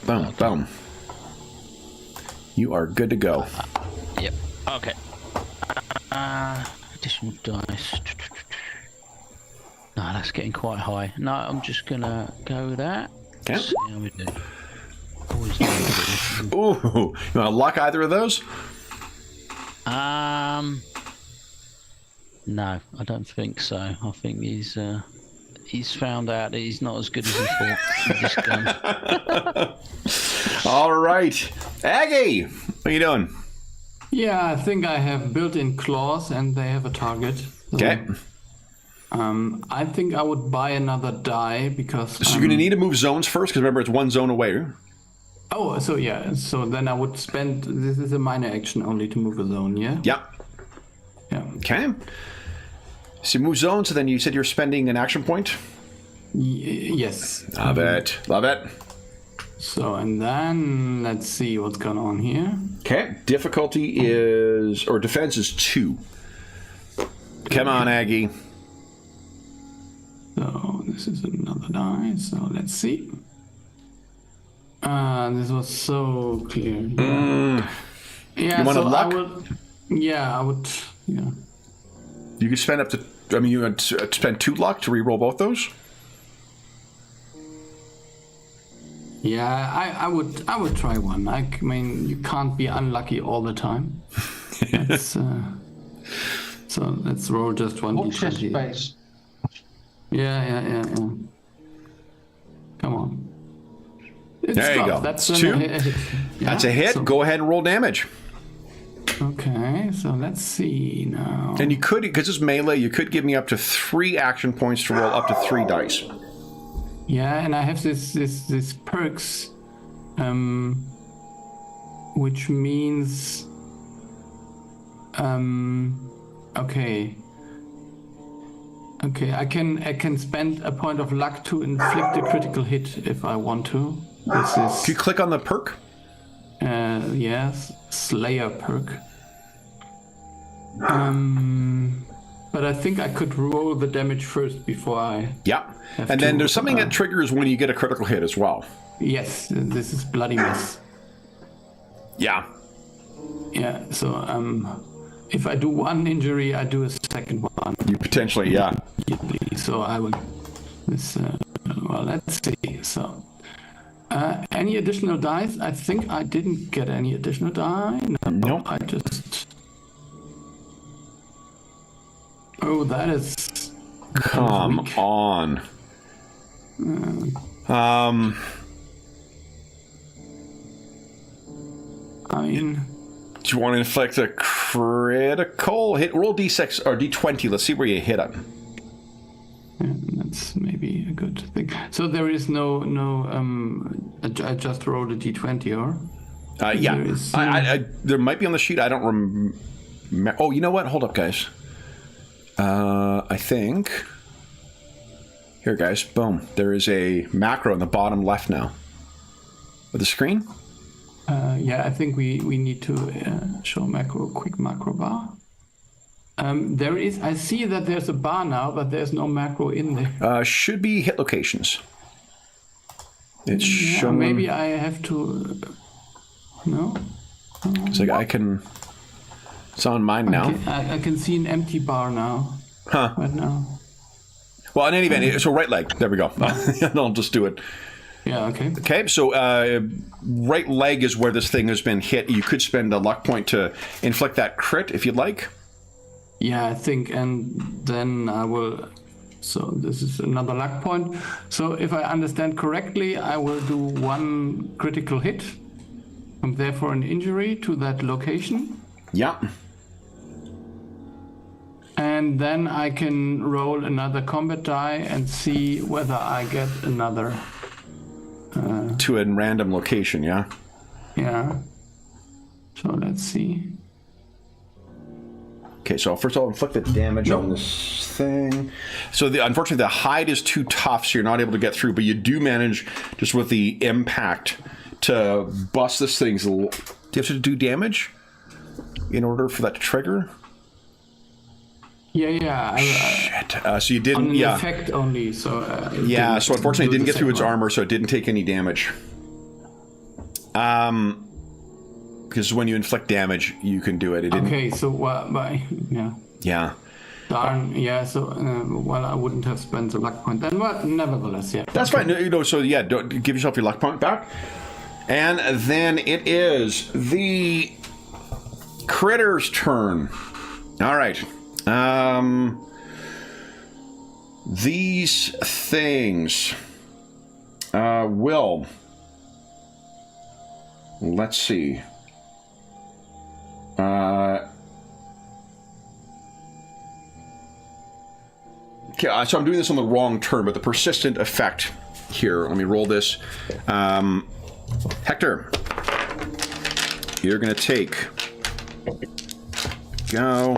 Boom, okay. Boom. You are good to go. Yep. Okay. Additional dice. No, that's getting quite high. No, I'm just gonna go with that. Okay. See how we do. Ooh, you want to lock either of those? No, I don't think so. I think he's found out that he's not as good as he thought with this gun. All right, Aggie, what are you doing? Yeah, I think I have built-in claws, and they have a target. Okay. I think I would buy another die because. So you're going to need to move zones first, because remember it's one zone away. Oh, so yeah. So then I would spend. This is a minor action only to move a zone. Yeah. Yeah. Yeah. Okay. So you move zones, so then you said you're spending an action point. Yes. Love it. Love it. So, and then let's see what's going on here. Okay. Difficulty is, or defense is 2. Come on, Aggie. So, this is another die. So, let's see. This was so clear. Yeah, you want so luck? I would. Yeah. You could spend up to, you would spend 2 luck to reroll both those? Yeah, I would try one. I mean, you can't be unlucky all the time. So let's roll just 1d20. Space. Yeah. Come on. There you go. That's 2. Yeah, That's a hit. So, go ahead and roll damage. Okay, so let's see now. And you could, because it's melee, you could give me up to 3 action points to roll up to 3 dice. Yeah, and I have this perks, which means, okay. Okay, I can spend a point of luck to inflict a critical hit if I want to. This If you is click on the perk, yes, Slayer perk. But I think I could roll the damage first before I. yeah. Have And then to, there's something that triggers when you get a critical hit as well. Yes, this is bloody mess. Yeah. Yeah, so if I do one injury, I do a second one. You potentially, yeah. So I will. This. Well, let's see. So, any additional dice? I think I didn't get any additional die. No, Nope. I just. Oh, that is. Come weak. on. I mean, Do you want to inflict a critical hit? Roll d6 or d20. Let's see where you hit him. that's maybe a good thing. So there is no. I just rolled a d20, or. Yeah. There is, There might be on the sheet. I don't remember. Oh, you know what? Hold up, guys. I think. Here, guys. Boom. There is a macro in the bottom left now. Of the screen? Yeah, I think we need to show quick macro bar. There is. I see that there's a bar now, but there's no macro in there. Should be hit locations. It's Yeah, showing. maybe I have to. No. It's like I can. It's on mine now. I can see an empty bar now. Huh. Right now. Well, in any event, so right leg. There we go. I'll just do it. Yeah. Okay. Okay, so right leg is where this thing has been hit. You could spend a luck point to inflict that crit if you'd like. Yeah, I think, and then I will. So this is another luck point. So if I understand correctly, I will do one critical hit, and therefore an injury to that location. Yeah. And then I can roll another combat die and see whether I get another. To a random location, yeah? Yeah. So let's see. Okay, so first I'll inflict the damage on this thing. So unfortunately the hide is too tough, so you're not able to get through, but you do manage, just with the impact, to bust this thing's... Do you have to do damage in order for that to trigger? Yeah. Shit. So you didn't... On the Yeah. effect only, so... Yeah, so unfortunately it didn't get through its armor. armor, so it didn't take any damage. Because when you inflict damage, you can do it. It didn't... Okay, so yeah. Yeah. Darn, yeah, so, well, I wouldn't have spent the luck point then, but nevertheless, yeah. That's fine. You know, so yeah, don't give yourself your luck point back. And then it is the critter's turn. All right. These things will... Let's see. Okay, so I'm doing this on the wrong turn, but the persistent effect here. Let me roll this. Hector, you're going to take... Go.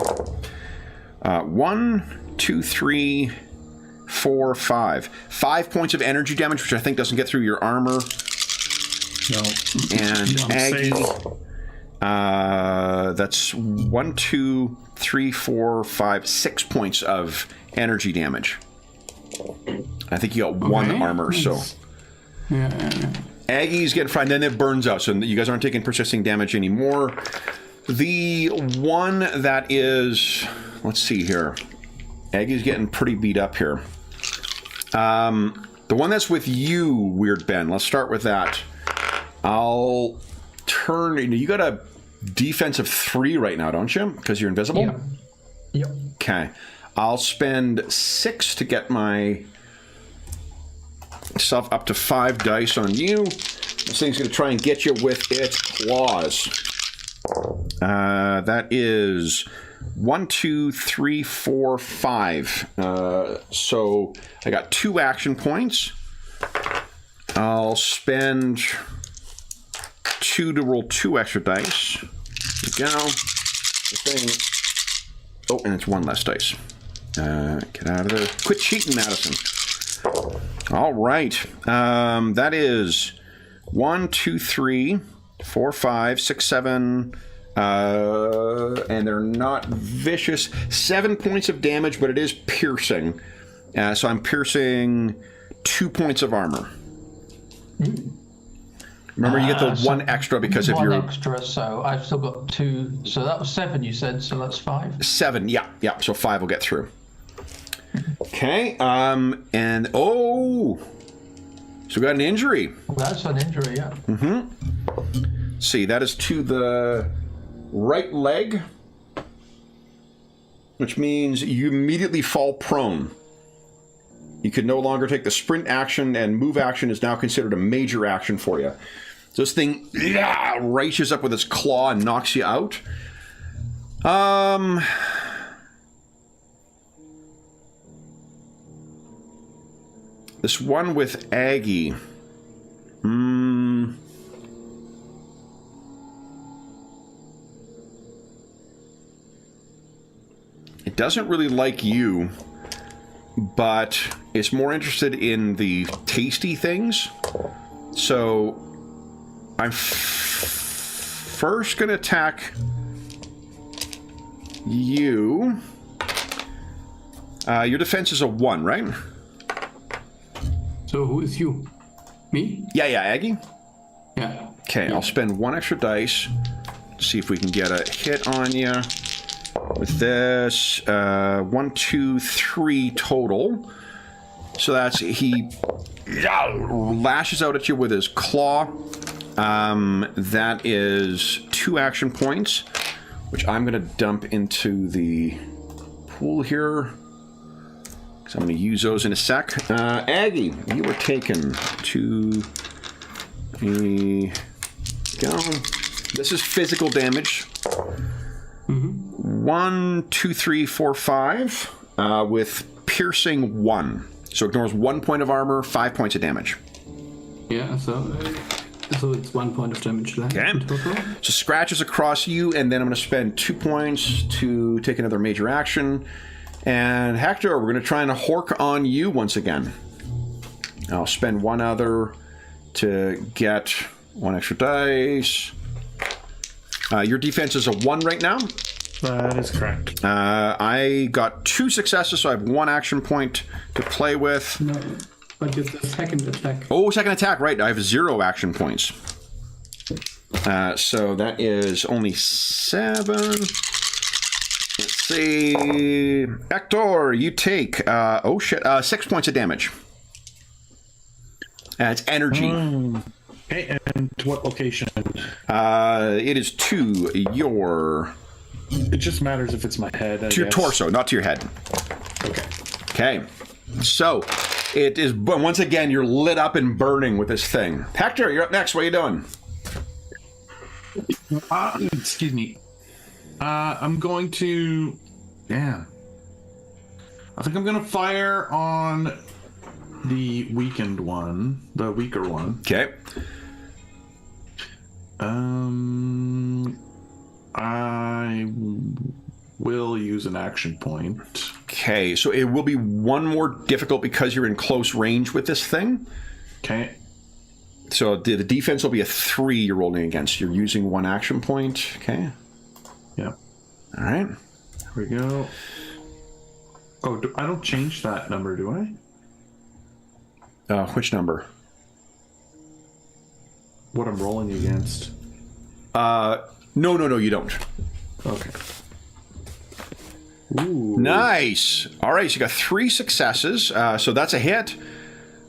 1, 2, 3, 4, 5. 5 points of energy damage, which I think doesn't get through your armor. No. And No, Aggie, save. that's 1, 2, 3, 4, 5, 6 points of energy damage. I think you got one Okay, armor, so. Yeah. Aggie's getting fine, then it burns out, so you guys aren't taking persisting damage anymore. The one that is, let's see here. Aggie's getting pretty beat up here. The one that's with you, Weird Ben, let's start with that. I'll turn, you got a defense of 3 right now, don't you? Because you're invisible? Yep. Okay. I'll spend 6 to get my self up to 5 dice on you. This thing's going to try and get you with its claws. That is 1, 2, 3, 4, 5. So I got 2 action points. I'll spend 2 to roll 2 extra dice. There we go. The thing. Oh, and it's 1 less dice. Get out of there. Quit cheating, Madison. All right. That is 1, 2, 3, 4, 5, 6, 7. And they're not vicious. 7 points of damage, but it is piercing. So I'm piercing 2 points of armor. Remember, you get the one extra because of your... One extra, so I've still got 2. So that was 7, you said, so that's 5. 7, yeah. So 5 will get through. Okay, and... Oh! So we got an injury. That's an injury, yeah. See, that is to the right leg, which means you immediately fall prone. You can no longer take the sprint action, and move action is now considered a major action for you. So this thing reaches up with its claw and knocks you out. This one with Aggie. It doesn't really like you, but it's more interested in the tasty things. So I'm first going to attack you. Your defense is a 1, right? So who is you? Me? Yeah, Aggie. Yeah. Okay, I'll spend 1 extra dice. See if we can get a hit on you. With this, 1, 2, 3 total. So that's, he lashes out at you with his claw. That is 2 action points, which I'm going to dump into the pool here, because I'm going to use those in a sec. Aggie, you were taken to a go. This is physical damage. 1, 2, 3, 4, 5, with piercing 1. So ignores 1 point of armor, 5 points of damage. Yeah, so it's 1 point of damage left. Okay. So scratches across you, and then I'm going to spend 2 points to take another major action. And Hector, we're going to try and hork on you once again. I'll spend 1 other to get 1 extra dice. Your defense is a 1 right now. That is correct. I got 2 successes, so I have 1 action point to play with. No, but it's the second attack. Oh, second attack, right. I have 0 action points. So that is only 7. Let's see. Hector, you take, 6 points of damage. It's energy. Okay, and to what location? It is to your... It just matters if it's my head. To your torso, not to your head. Okay. So, it is... Once again, you're lit up and burning with this thing. Hector, you're up next. What are you doing? Excuse me. I'm going to... Yeah. I think I'm going to fire on the weakened one. The weaker one. Okay. I will use an action point. Okay, so it will be 1 more difficult because you're in close range with this thing. Okay. So the defense will be a 3 you're rolling against. You're using 1 action point. Okay. Yeah. All right. Here we go. Oh, I don't change that number, do I? Which number? What I'm rolling against. No, you don't. Okay. Ooh. Nice. All right, so you got 3 successes. So that's a hit.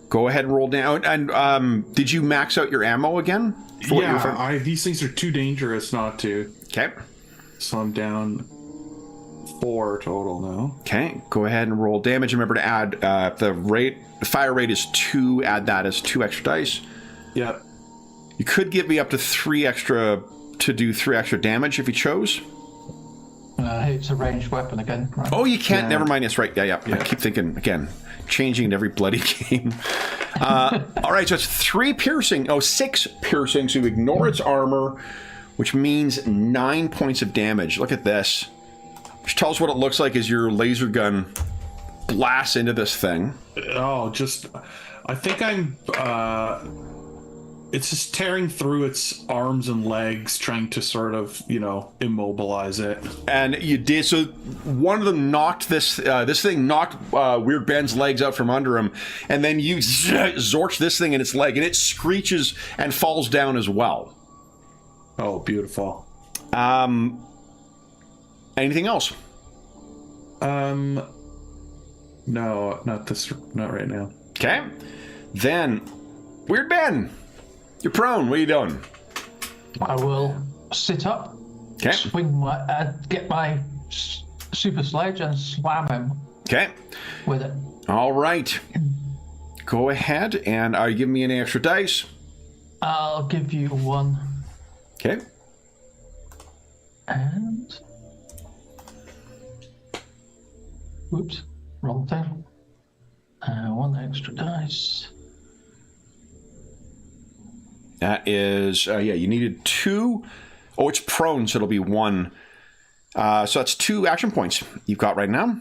Go ahead and roll down. And did you max out your ammo again? Yeah, these things are too dangerous not to. Okay. So I'm down 4 total now. Okay, go ahead and roll damage. Remember to add the fire rate is 2. Add that as 2 extra dice. Yep. You could give me up to 3 extra to do 3 extra damage if you chose. It's a ranged weapon again, right? Oh, you can't. Yeah. Never mind. Yes, right. Yeah. I keep thinking again, changing in every bloody game. All right, so it's 3 piercing. Oh, 6 piercing. So you ignore its armor, which means 9 points of damage. Look at this. Which tells what it looks like as your laser gun blasts into this thing. Oh, I think I'm. It's just tearing through its arms and legs, trying to sort of, immobilize it. And you did. So one of them knocked this thing knocked Weird Ben's legs out from under him, and then you zorch this thing in its leg, and it screeches and falls down as well. Oh, beautiful. Anything else? No, not right now. Okay. Then, Weird Ben, you're prone. What are you doing? I will sit up, Okay. get my super sledge and slam him Okay. with it. All right. Go ahead, and are you giving me any extra dice? I'll give you 1 Okay. and... Oops, wrong thing. 1 extra dice. That is, you needed 2. Oh, it's prone, so it'll be 1. So that's 2 action points you've got right now.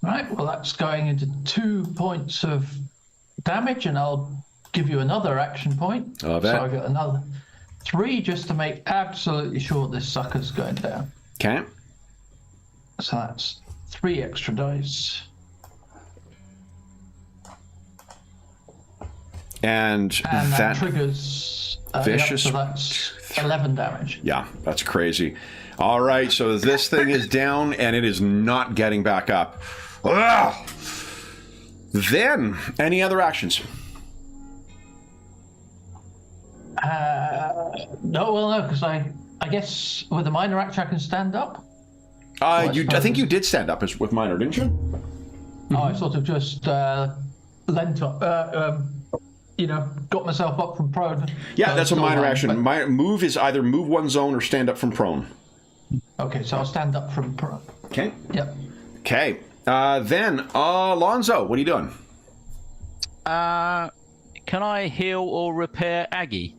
Right, well, that's going into 2 points of damage, and I'll give you another action point. Love so it. I got another 3 just to make absolutely sure this sucker's going down. Okay. So that's 3 extra dice. And that triggers vicious. so that's 11 damage. Yeah, that's crazy. All right, so this thing is down, and it is not getting back up. Ugh. Then, any other actions? No, because I guess with a minor action I can stand up. I think you did stand up with minor, didn't you? Oh, I sort of just leant up, got myself up from prone. Yeah, that's a minor action. But... Move is either move one zone or stand up from prone. Okay, so I'll stand up from prone. Okay. Yep. Okay. Then, Alonzo, what are you doing? Can I heal or repair Aggie?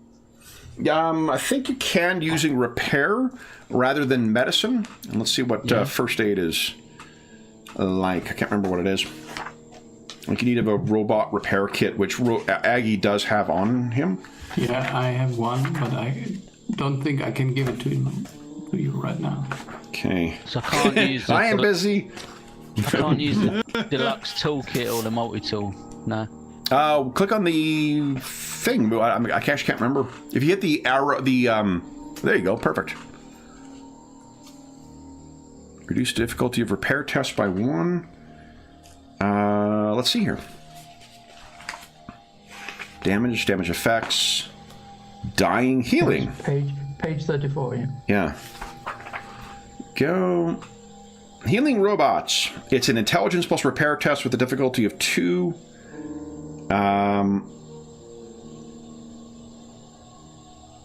I think you can using repair rather than medicine. And let's see what first aid is like. I can't remember what it is. Like you need a robot repair kit, which Aggie does have on him. Yeah, I have 1, but I don't think I can give it to you right now. Okay. So I can't use. I am busy. I can't use the deluxe toolkit or the multi-tool. No. Click on the thing. I actually can't remember. If you hit the arrow, there you go. Perfect. Reduce difficulty of repair test by 1. Let's see here. Damage effects, dying, healing. Page 34. Yeah. Go. Healing robots. It's an intelligence plus repair test with a difficulty of 2.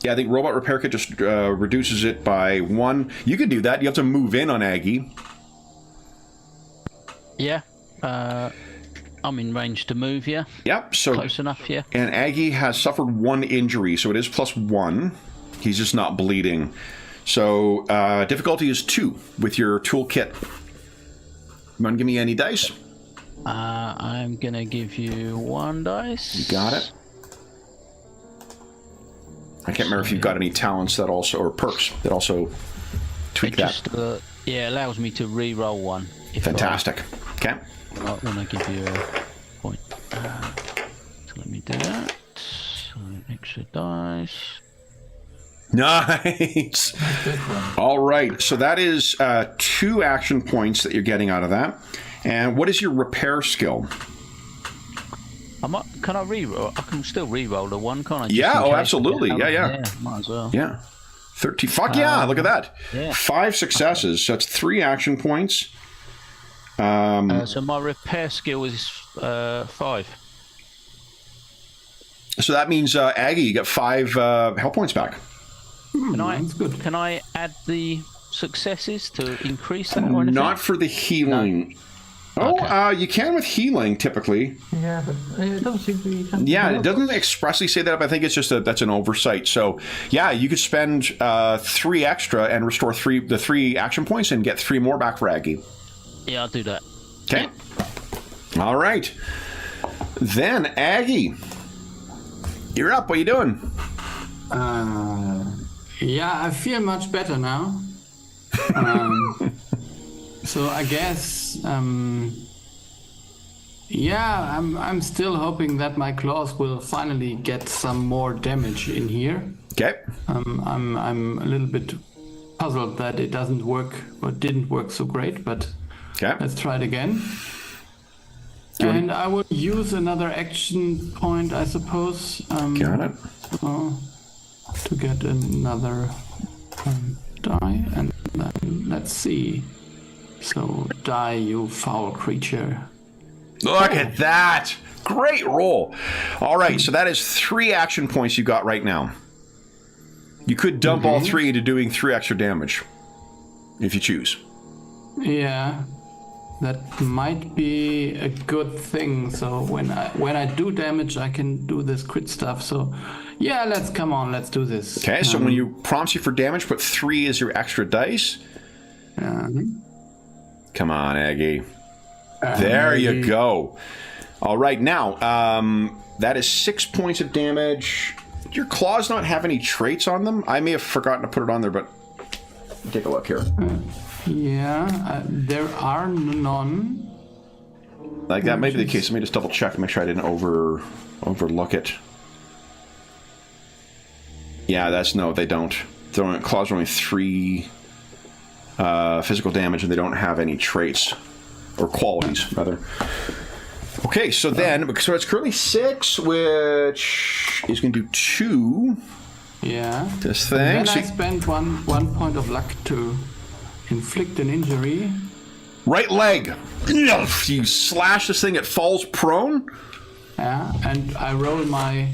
Yeah, I think robot repair kit just reduces it by 1. You could do that. You have to move in on Aggie. Yeah. I'm in range to move, yeah. Yep. So close enough, yeah. And Aggie has suffered 1 injury, so it is plus 1. He's just not bleeding. So difficulty is 2 with your toolkit. You want to give me any dice? I'm gonna give you 1 dice. You got it. I can't remember if you've got any talents that also, or perks that also tweak that. Allows me to re-roll 1. Fantastic. Okay. I want to give you a point. So let me do that. So extra dice. Nice. All right. So that is 2 action points that you're getting out of that. And what is your repair skill? Can I re-roll? I can still re-roll the 1, can't I? Yeah. Oh, absolutely. Yeah. Might as well. Yeah. 13. Fuck yeah! Look at that. Yeah. 5 successes. So that's 3 action points. So my repair skill is 5. So that means Aggie, you got 5 health points back. That's good. Can I add the successes to increase that or anything? Not for the healing. No. Okay. You can with healing typically. Yeah, but it doesn't seem to be. Yeah, it doesn't expressly say that, but I think it's just that's an oversight. So, yeah, you could spend 3 extra and restore the 3 action points and get 3 more back for Aggie. Yeah, I'll do that. Okay. All right. Then, Aggie, you're up. What are you doing? Yeah, I feel much better now. So I guess, yeah, I'm still hoping that my claws will finally get some more damage in here. Okay. I'm a little bit puzzled that it doesn't work or didn't work so great, but Okay. let's try it again. And I will use another action point, I suppose. Got it. To get another die, and then let's see. So die, you foul creature. Look at that. Great roll. All right, so that is 3 action points you got right now. You could dump all 3 into doing 3 extra damage, if you choose. Yeah, that might be a good thing. So when I do damage, I can do this crit stuff. So yeah, let's do this. Okay, so when you prompts you for damage, put 3 as your extra dice. Come on, Aggie. There you go. All right, now, that is 6 points of damage. Do your claws not have any traits on them? I may have forgotten to put it on there, but take a look here. Yeah, there are none. Like, that may be the case. Let me just double check and make sure I didn't overlook it. Yeah, no, they don't. Claws are only 3 physical damage, and they don't have any traits. Or qualities, rather. Okay, so then, so it's currently 6, which is going to do 2. Yeah. This thing. And then I spend one point of luck to inflict an injury. Right leg. You slash this thing, it falls prone. Yeah, and I roll my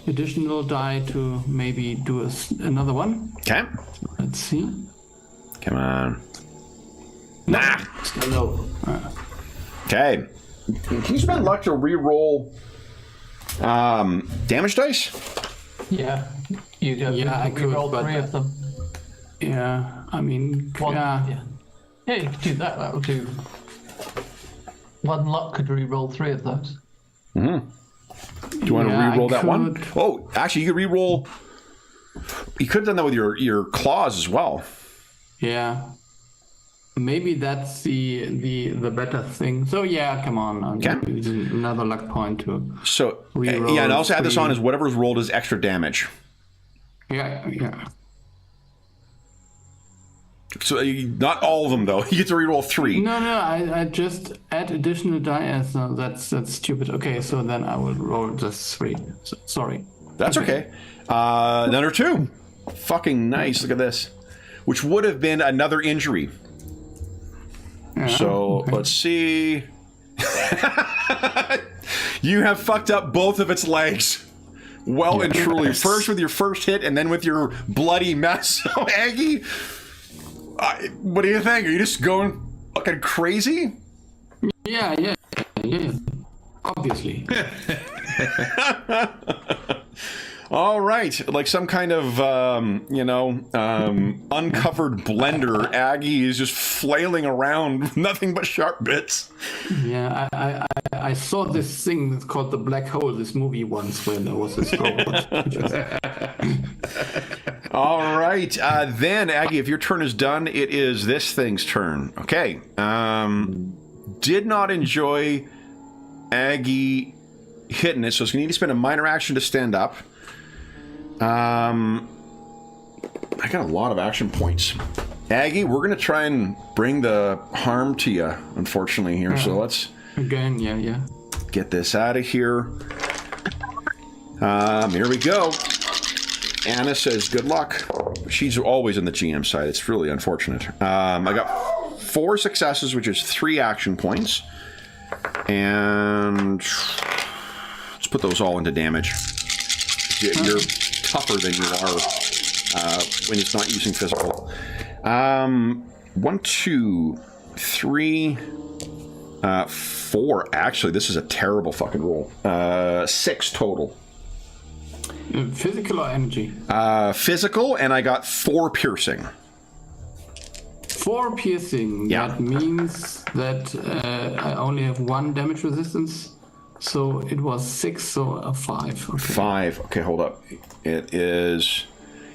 additional die to maybe do another one. Okay. Let's see. Come on. Nah. No. Okay. Can you spend luck to re-roll damage dice? Yeah, you do. Yeah, I could roll but 3 of them. Yeah, I mean, One, yeah. Yeah, you could do that. That would do. 1 luck could re-roll 3 of those. Mm-hmm. Do you want to re-roll that one? Oh, actually, you could re-roll. You could have done that with your claws as well. Yeah. Maybe that's the better thing. So yeah, come on. I'm using another luck point to. So re-roll yeah, and also add 3. this on as whatever's rolled is extra damage. Yeah. So not all of them though. You get to re-roll 3. No, I just add additional die. So that's stupid. Okay, so then I will roll just 3. So, sorry. That's okay. Another 2. Fucking nice. Look at this. Which would have been another injury. Yeah, so let's see. You have fucked up both of its legs. Well and truly. First with your first hit and then with your bloody mess. So Aggie, what do you think? Are you just going fucking crazy? Yeah. Obviously. All right, like some kind of, uncovered blender, Aggie is just flailing around with nothing but sharp bits. Yeah, I saw this thing that's called the Black Hole, this movie once when there was this robot. All right, then, Aggie, if your turn is done, it is this thing's turn. Okay. Did not enjoy Aggie hitting it, so it's going to need to spend a minor action to stand up. I got a lot of action points. Aggie, we're going to try and bring the harm to you, unfortunately, here. So let's... Again, yeah. Get this out of here. Here we go. Anna says, good luck. She's always on the GM side. It's really unfortunate. I got 4 successes, which is 3 action points. And let's put those all into damage. You're tougher than you are when it's not using physical. 1, 2, 3, 4. Actually, this is a terrible fucking roll. 6 total. Physical or energy? Physical, and I got 4 piercing. 4 piercing. Yeah. That means that I only have 1 damage resistance. So it was 6, so a 5. Okay. 5. Okay, hold up. It is...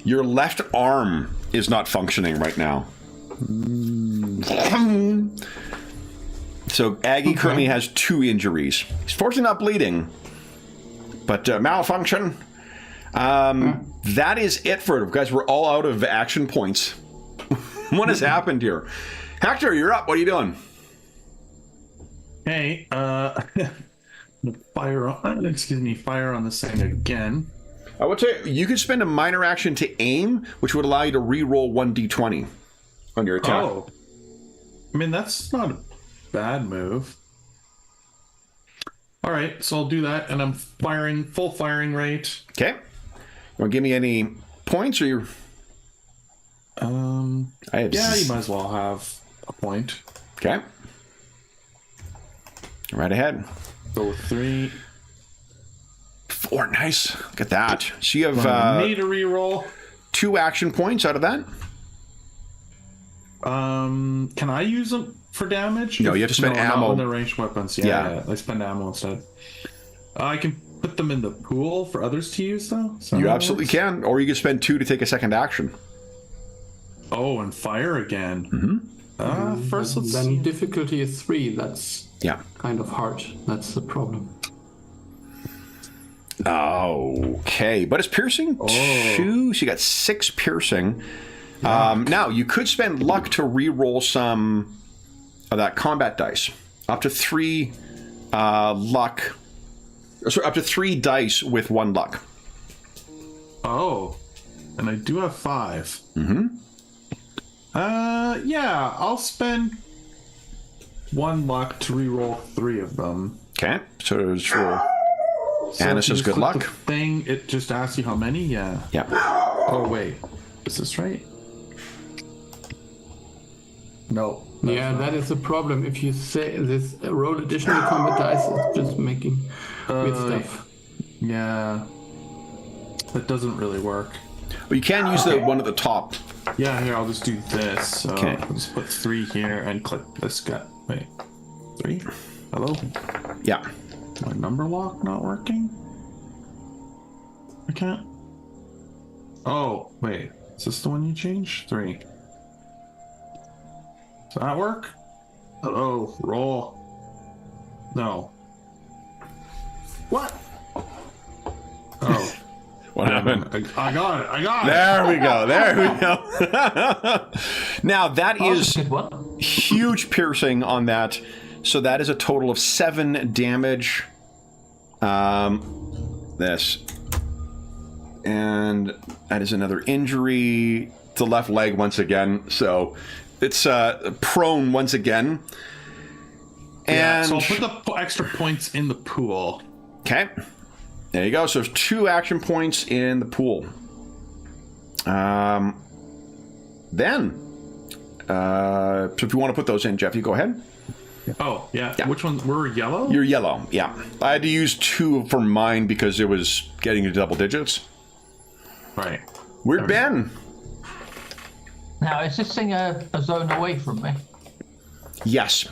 Your left arm is not functioning right now. So Aggie currently has 2 injuries. He's fortunately not bleeding, but malfunction. That is it for it, guys. We're all out of action points. What has happened here? Hector, you're up. What are you doing? Hey, fire on this thing again. I would say you could spend a minor action to aim, which would allow you to re-roll 1d20 on your attack. Oh, I mean, that's not a bad move. All right, so I'll do that, and I'm firing full firing rate. Okay. You want to give me any points, or you? You might as well have a point. Okay. Right ahead. Go 3. 4, nice. Look at that. So you have Need a reroll. 2 action points out of that. Can I use them for damage? No, you have to spend ammo. Not on the ranged weapons. Yeah. I spend ammo instead. I can put them in the pool for others to use, though. You absolutely can, or you can spend 2 to take a second action. Oh, and fire again. First, let's Then see. difficulty is 3. That's Yeah. kind of hard. That's the problem. Okay, but it's piercing 2, so you got 6 piercing. Now you could spend luck to re-roll some of that combat dice. Up to 3 luck. Sorry, up to 3 dice with 1 luck. Oh, and I do have 5. Yeah, I'll spend 1 luck to re-roll 3 of them. Okay, so just roll. So Anna if you says good click luck. the thing, it just asks you how many. Yeah. Yeah. Oh wait, is this right? No. Yeah, that is the problem. If you say this roll additional combat dice, it's just making weird stuff. Yeah. That doesn't really work. Well, you can use the one at the top. Yeah, here, I'll just do this. So Okay. I'll just put 3 here and click this guy. Wait. 3? Hello? Yeah. My number lock not working? I can't. Oh, wait. Is this the one you changed? 3. Does that work? Hello, roll. No. What? Oh. What happened? I got it. I got it. There we go. There we go. Now that is Good one. huge piercing on that. So that is a total of 7 damage. This. And that is another injury. The left leg once again. So it's prone once again. Yeah, And so I'll put the extra points in the pool. okay. There you go. So there's 2 action points in the pool. Then, so if you want to put those in, Jeff, you go ahead. Oh, yeah. Which one? We're yellow? You're yellow, yeah. I had to use 2 for mine because it was getting to double digits. Right. We're Ben. Now, is this thing a zone away from me? Yes.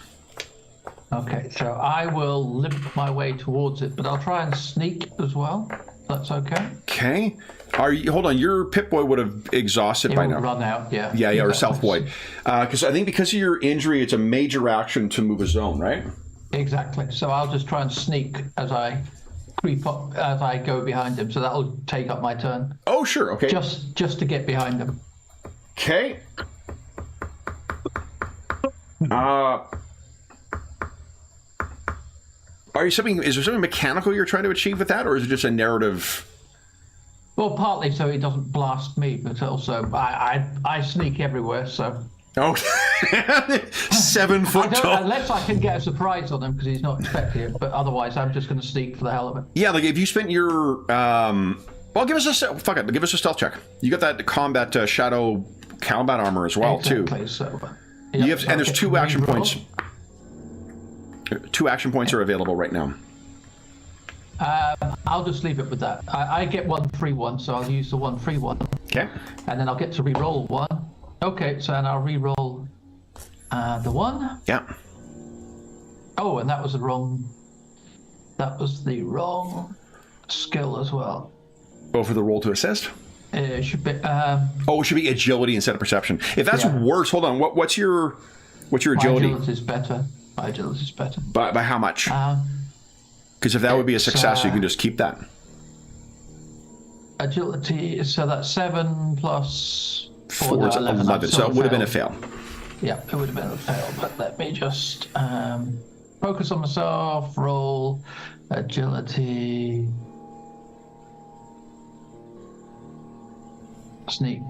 Okay, so I will limp my way towards it, but I'll try and sneak as well. That's okay. Okay. Hold on, your Pip-Boy would have exhausted It by will now. run out, yeah. Yeah, or Exactly. Self-Boy. Because I think because of your injury, it's a major action to move a zone, right? Exactly. So I'll just try and sneak as I creep up, as I go behind him. So that'll take up my turn. Oh, sure. Okay. Just to get behind him. Okay. Is there something mechanical you're trying to achieve with that, or is it just a narrative? Well, partly so he doesn't blast me, but also I sneak everywhere, so. Oh, 7 foot tall. Unless I can get a surprise on him because he's not expecting it, but otherwise I'm just going to sneak for the hell of it. Yeah, like if you spent your well, give us a give us a stealth check. You got that combat shadow combat armor as well Exactly, too. so. You have, and there's 2 action reroll. points. 2 action points are available right now. I'll just leave it with that. I get 1 free one, so I'll use the 1 free one, Okay. and then I'll get to re-roll 1. Okay, so and I'll re-roll The 1. Yeah. Oh, and that was the wrong skill as well. Go for the roll to assist. It should be. It should be agility instead of perception. If that's worse, hold on. What's your agility? My agility is better. By how much? Because if that would be a success, you can just keep that. Agility, so that's 7 plus 4 is 11. So it would have been a fail. Yeah, it would have been a fail. But let me just focus on myself. Roll agility. Sneak.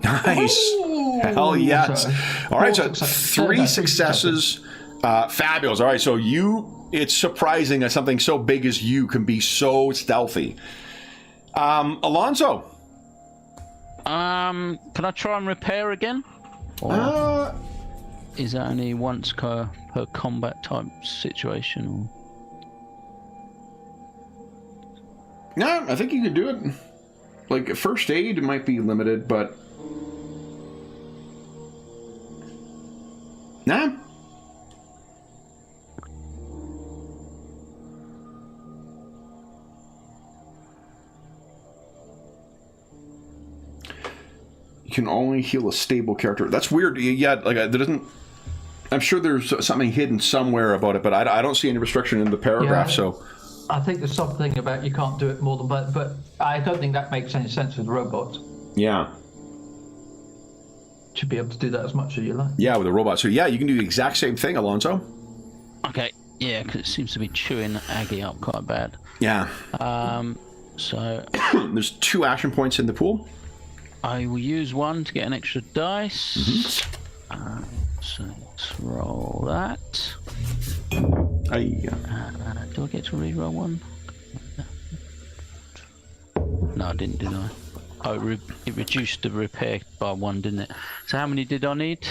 Nice. Ooh, Hell yes. All right, so three successes. Fabulous. All right, so it's surprising that something so big as you can be so stealthy. Alonso. Can I try and repair again? Or is that only once per combat type situation? No, I think you could do it. Like, first aid might be limited, but... Nah. You can only heal a stable character. That's weird. Yeah, like, there doesn't... I'm sure there's something hidden somewhere about it, but I don't see any restriction in the paragraph, so... I think there's something about you can't do it more than, but I don't think that makes any sense with robots. Yeah. Should be able to do that as much as you like. Yeah, with a robot. So yeah, you can do the exact same thing, Alonso. Okay, yeah, because it seems to be chewing Aggie up quite bad. Yeah. So there's 2 action points in the pool. I will use one to get an extra dice. Mm-hmm. So let's roll that. Do I get to re-roll one? No, I didn't, did I? Oh, it reduced the repair by 1, didn't it? So how many did I need?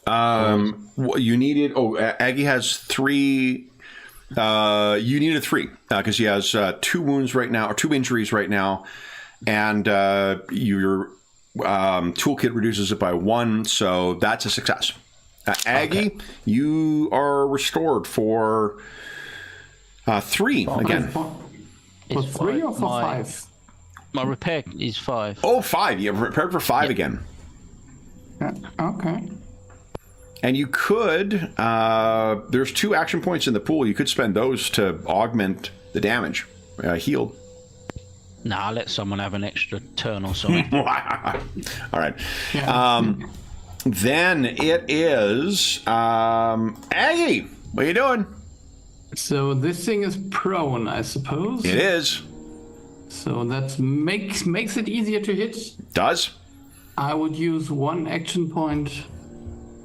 You needed... Aggie has 3... you needed 3 because she has 2 wounds right now, or 2 injuries right now, and your toolkit reduces it by 1, so that's a success. Aggie, you are restored for 3 again. For 3 or for 5? My repair is 5. Oh, 5. You're prepared for 5 again. Yeah, okay. And you could, there's 2 action points in the pool. You could spend those to augment the damage. Healed. Nah, I'll let someone have an extra turn or something. All right. Yeah. Then it is Aggie. What are you doing? So this thing is prone, I suppose. It is. So that makes it easier to hit. Does. I would use 1 action point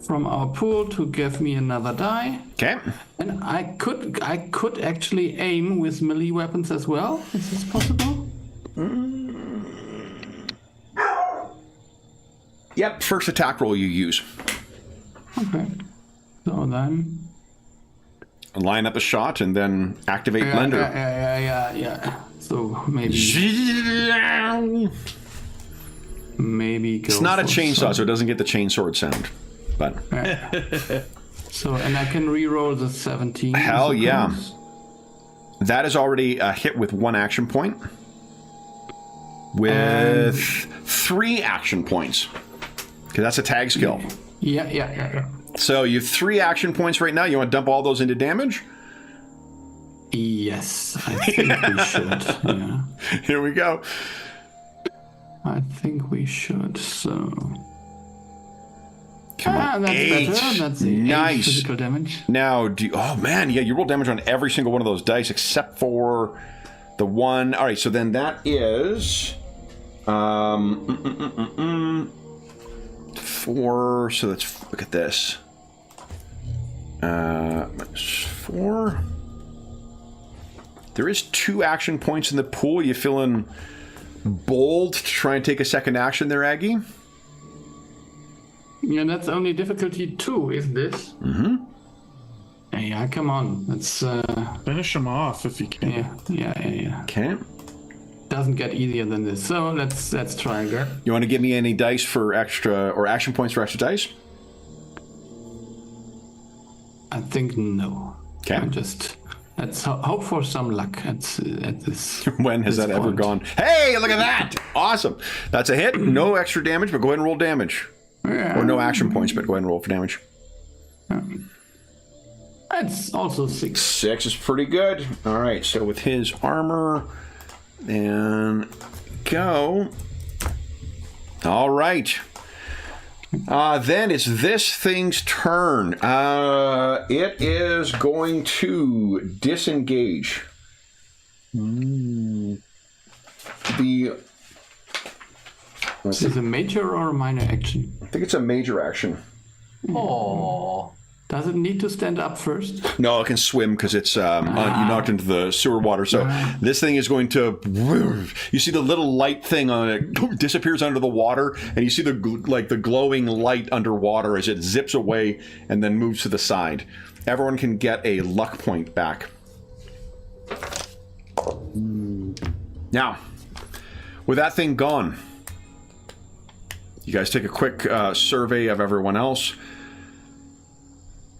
from our pool to give me another die. Okay. And I could actually aim with melee weapons as well. Is this possible? Yep. First attack roll you use. Okay. So then... Line up a shot and then activate blender. Yeah. So maybe go. It's not a chainsaw, so it doesn't get the chainsword sound. But so, and I can re-roll the 17. Hell yeah. That is already a hit with 1 action point. With 3 action points. Because that's a tag skill. Yeah. So you have 3 action points right now. You want to dump all those into damage? Yes, I think we should. Yeah. Here we go. I think we should. So. Come on. That's 8. better. That's nice. 8 physical damage. Now, oh man, yeah, you roll damage on every single one of those dice except for the one. All right, so then that is 4. So let's look at this. 4. There is 2 action points in the pool. You feeling bold to try and take a second action there, Aggie? Yeah, that's only difficulty 2, isn't it? Mm-hmm. Yeah, come on. Let's finish him off if you can. Yeah. Okay. Doesn't get easier than this. So let's try again. You want to give me any dice for extra or action points for extra dice? I think no. Okay. Let's hope for some luck at this. When has that ever gone? Hey, look at that! Awesome. That's a hit. No extra damage, but go ahead and roll damage. Yeah. Or no action points, but go ahead and roll for damage. That's also 6. 6 is pretty good. All right, so with his armor, and go. All right. Then it's this thing's turn. It is going to disengage. Is it a major or a minor action? I think it's a major action. Oh. Does it need to stand up first? No, it can swim because it's you knocked into the sewer water. So this thing is going to. You see the little light thing on it disappears under the water, and you see the glowing light underwater as it zips away and then moves to the side. Everyone can get a luck point back. Now, with that thing gone, you guys take a quick survey of everyone else.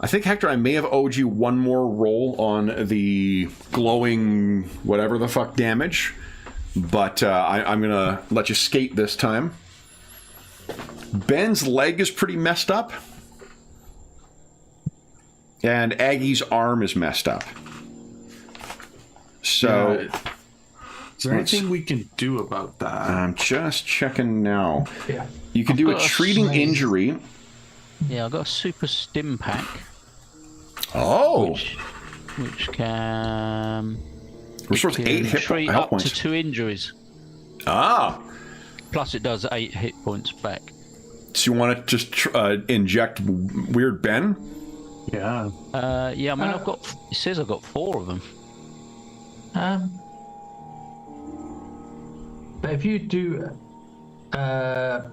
I think, Hector, I may have owed you one more roll on the glowing whatever the fuck damage, but I'm going to let you skate this time. Ben's leg is pretty messed up, and Aggie's arm is messed up. So... Is there anything we can do about that? I'm just checking now. Yeah. You can do a treating injury. Yeah, I've got a super stim pack. Oh! Which can... Restores 8 hit treat health up points. to 2 injuries. Ah! Plus it does 8 hit points back. So you want to just inject Weird Ben? Yeah. Yeah, I mean, I've got... It says I've got 4 of them. But if you do... where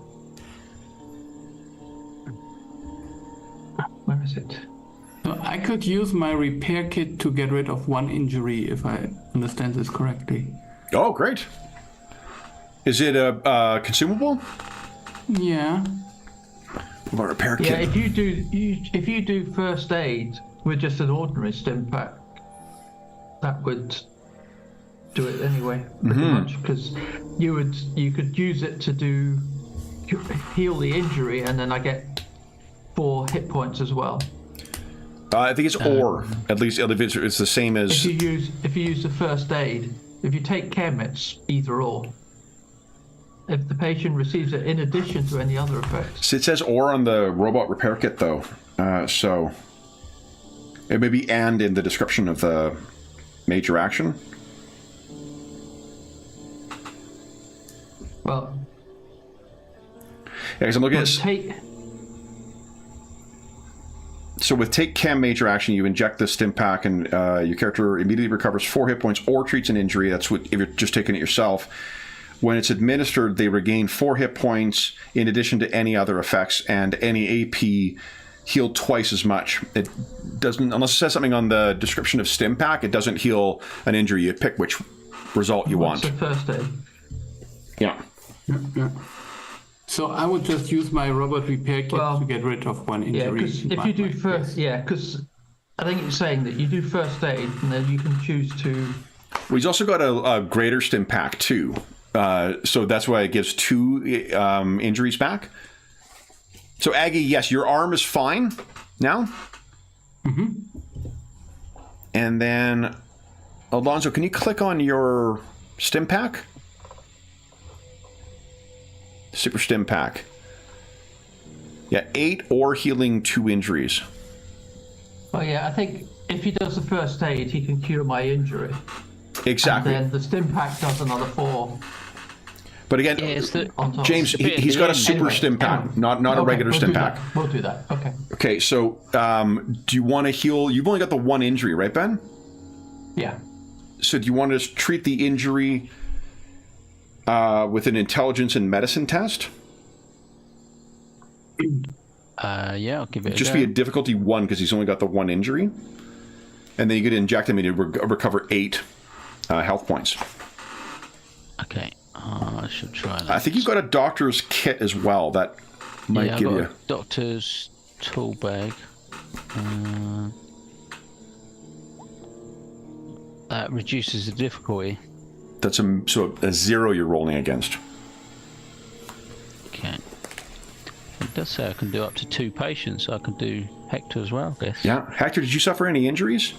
is it? So I could use my repair kit to get rid of 1 injury, if I understand this correctly. Oh, great. Is it a consumable? Yeah. What about repair kit? Yeah, if you do first aid with just an ordinary stim pack, that would do it anyway, pretty much, because you could use it to heal the injury, and then I get 4 hit points as well. I think it's or. At least it's the same as... If you use the first aid, if you take chem, it's either or. If the patient receives it in addition to any other effects. It says or on the robot repair kit, though. So it may be and in the description of the major action. Well... Yeah, because I'm looking at... So with take chem major action, you inject the stim pack, and your character immediately recovers 4 hit points or treats an injury. That's what if you're just taking it yourself. When it's administered, they regain 4 hit points in addition to any other effects, and any AP healed twice as much. It doesn't, unless it says something on the description of stim pack, it doesn't heal an injury. You pick which result you want. What's the first aid? Yeah. Yeah. So I would just use my robot repair kit to get rid of 1 injury. Yeah, because if you do first, because I think it's saying that you do first aid, and then you can choose to. Well, he's also got a greater stim pack too, so that's why it gives 2 injuries back. So Aggie, yes, your arm is fine now. Mm-hmm. And then Alonzo, can you click on your stim pack? Super stim pack. Yeah, 8 or healing 2 injuries. Oh yeah, I think if he does the first aid, he can cure my injury. Exactly. And then the stim pack does another 4. But again, James, he's got a super stim pack, not a regular stim pack. We'll do that. Okay. Okay, so do you want to heal? You've only got the 1 injury, right, Ben? Yeah. So do you want to treat the injury with an intelligence and medicine test? Yeah, I'll give it Just a be a go. difficulty 1 because he's only got the 1 injury. And then you could inject him and he'd recover 8 health points. Okay, I should try that. I think you've got a doctor's kit as well. That might give you... a doctor's tool bag. That reduces the difficulty. That's a 0 you're rolling against. Okay. It does say I can do up to 2 patients, so I can do Hector as well, I guess. Yeah. Hector, did you suffer any injuries?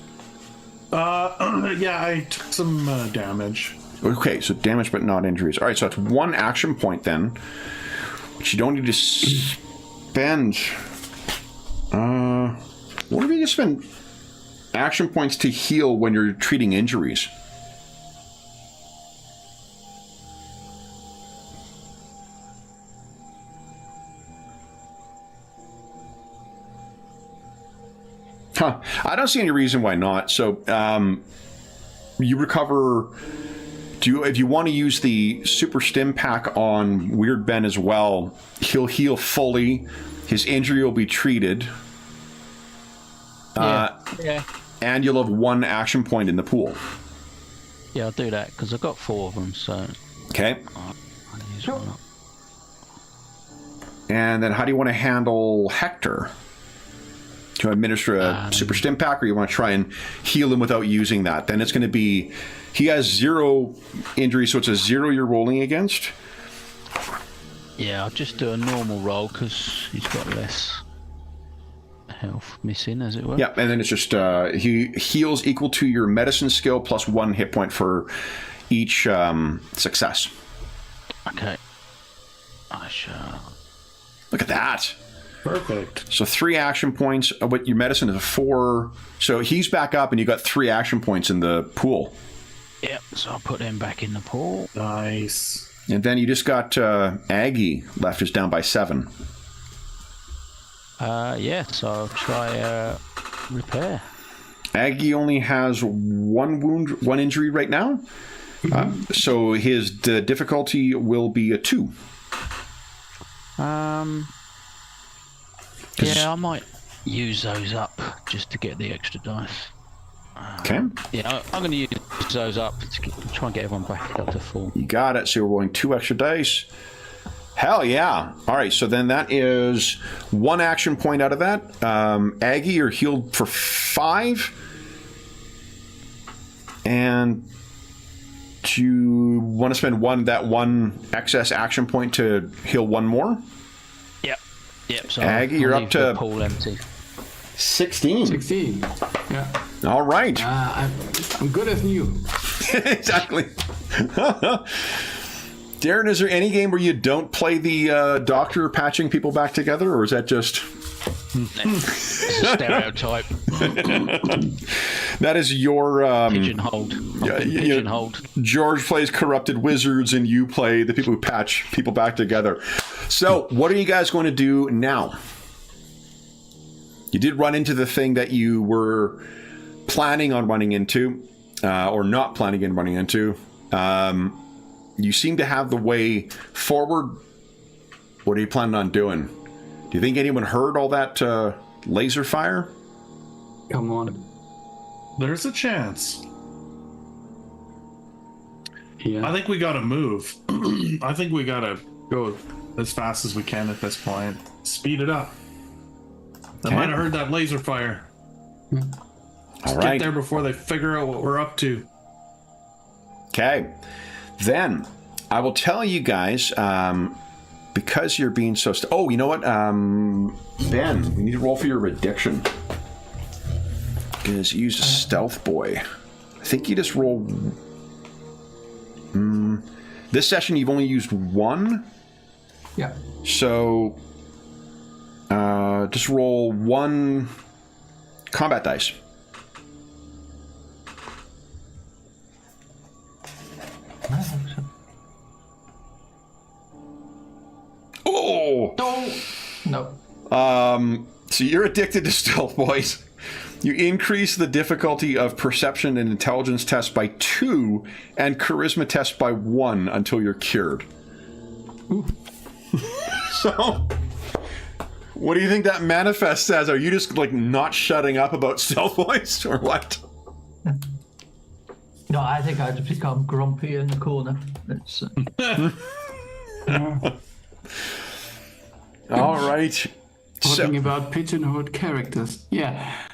Yeah, I took some damage. Okay, so damage but not injuries. All right, so that's 1 action point then, which you don't need to spend. What if you just spend action points to heal when you're treating injuries? Huh. I don't see any reason why not. So, you recover. If you want to use the super stim pack on Weird Ben as well, he'll heal fully. His injury will be treated. Yeah. And you'll have 1 action point in the pool. Yeah, I'll do that because I've got 4 of them. So. Okay. I'll use one up. And then, how do you want to handle Hector? Do you administer a super stim pack, or you want to try and heal him without using that? Then it's going to be, he has 0 injury, so it's a 0 you're rolling against. Yeah, I'll just do a normal roll because he's got less health missing, as it were. Yeah, and then it's just he heals equal to your medicine skill plus 1 hit point for each success. Okay. I shall. Look at that. Perfect. So 3 action points. What your medicine is a 4. So he's back up, and you got 3 action points in the pool. Yep. So I'll put him back in the pool. Nice. And then you just got Aggie left is down by 7. Yeah. So I'll try repair. Aggie only has 1 wound, 1 injury right now. So the difficulty will be a 2. Yeah, I might use those up just to get the extra dice. Okay. Yeah, I'm going to use those up to try and get everyone back up to 4. You got it. So we're rolling 2 extra dice. Hell yeah. All right, so then that is 1 action point out of that. Aggie, you're healed for 5. And do you want to spend that 1 excess action point to heal 1 more? Yep, so Aggie, I'll you're leave up to the pool empty. 16. 16. Yeah. All right. I'm good as new. Exactly. Darren, is there any game where you don't play the doctor patching people back together, or is that just... It's a stereotype. That is your... Pigeonholed. Pigeonholed. George plays corrupted wizards, and you play the people who patch people back together. So, what are you guys going to do now? You did run into the thing that you were planning on running into, or not planning on running into. You seem to have the way forward. What are you planning on doing? Do you think anyone heard all that laser fire? Come on. There's a chance. Yeah. I think we gotta move. I think we gotta go as fast as we can at this point. Speed it up. They might have heard that laser fire. All Get right. there before they figure out what we're up to. Okay. Then I will tell you guys, because you're being so... you know what? Ben, we need to roll for your addiction. Because you used a stealth boy. I think you just roll... this session you've only used 1. Yeah. So... just roll 1 combat dice. Oh! No. So you're addicted to stealth, boys. You increase the difficulty of perception and intelligence tests by 2 and charisma tests by 1 until you're cured. So, what do you think that manifests as? Are you just like not shutting up about stealth, boys, or what? No, I think I just become grumpy in the corner. It's All right. Talking about pigeonholed characters. Yeah.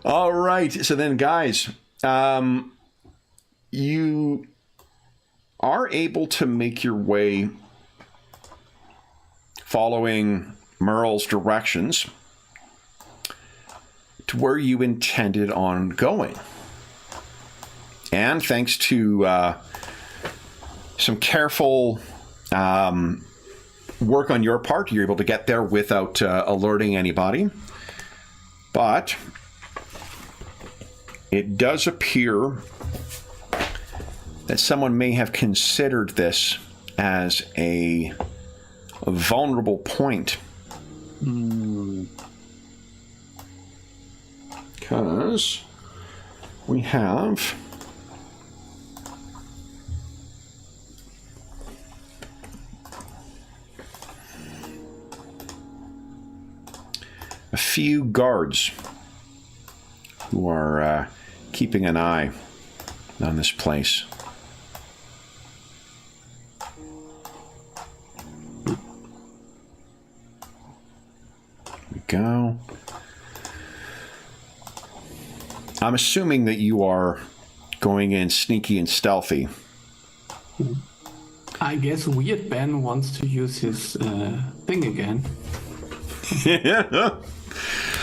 All right. So then, guys, you are able to make your way following Merle's directions to where you intended on going. And thanks to some careful work on your part, you're able to get there without alerting anybody. But it does appear that someone may have considered this as a vulnerable point. Because we have a few guards who are keeping an eye on this place. There we go. I'm assuming that you are going in sneaky and stealthy. I guess Weird Ben wants to use his thing again. Yeah.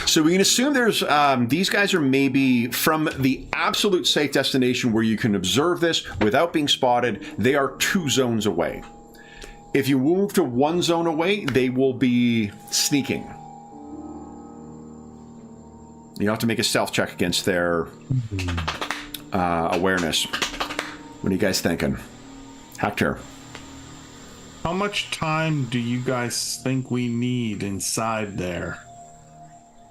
So we can assume there's these guys are maybe from the absolute safe destination where you can observe this without being spotted. They are 2 zones away. If you move to 1 zone away, they will be sneaking. You have to make a stealth check against their awareness. What are you guys thinking? Hector? How much time do you guys think we need inside there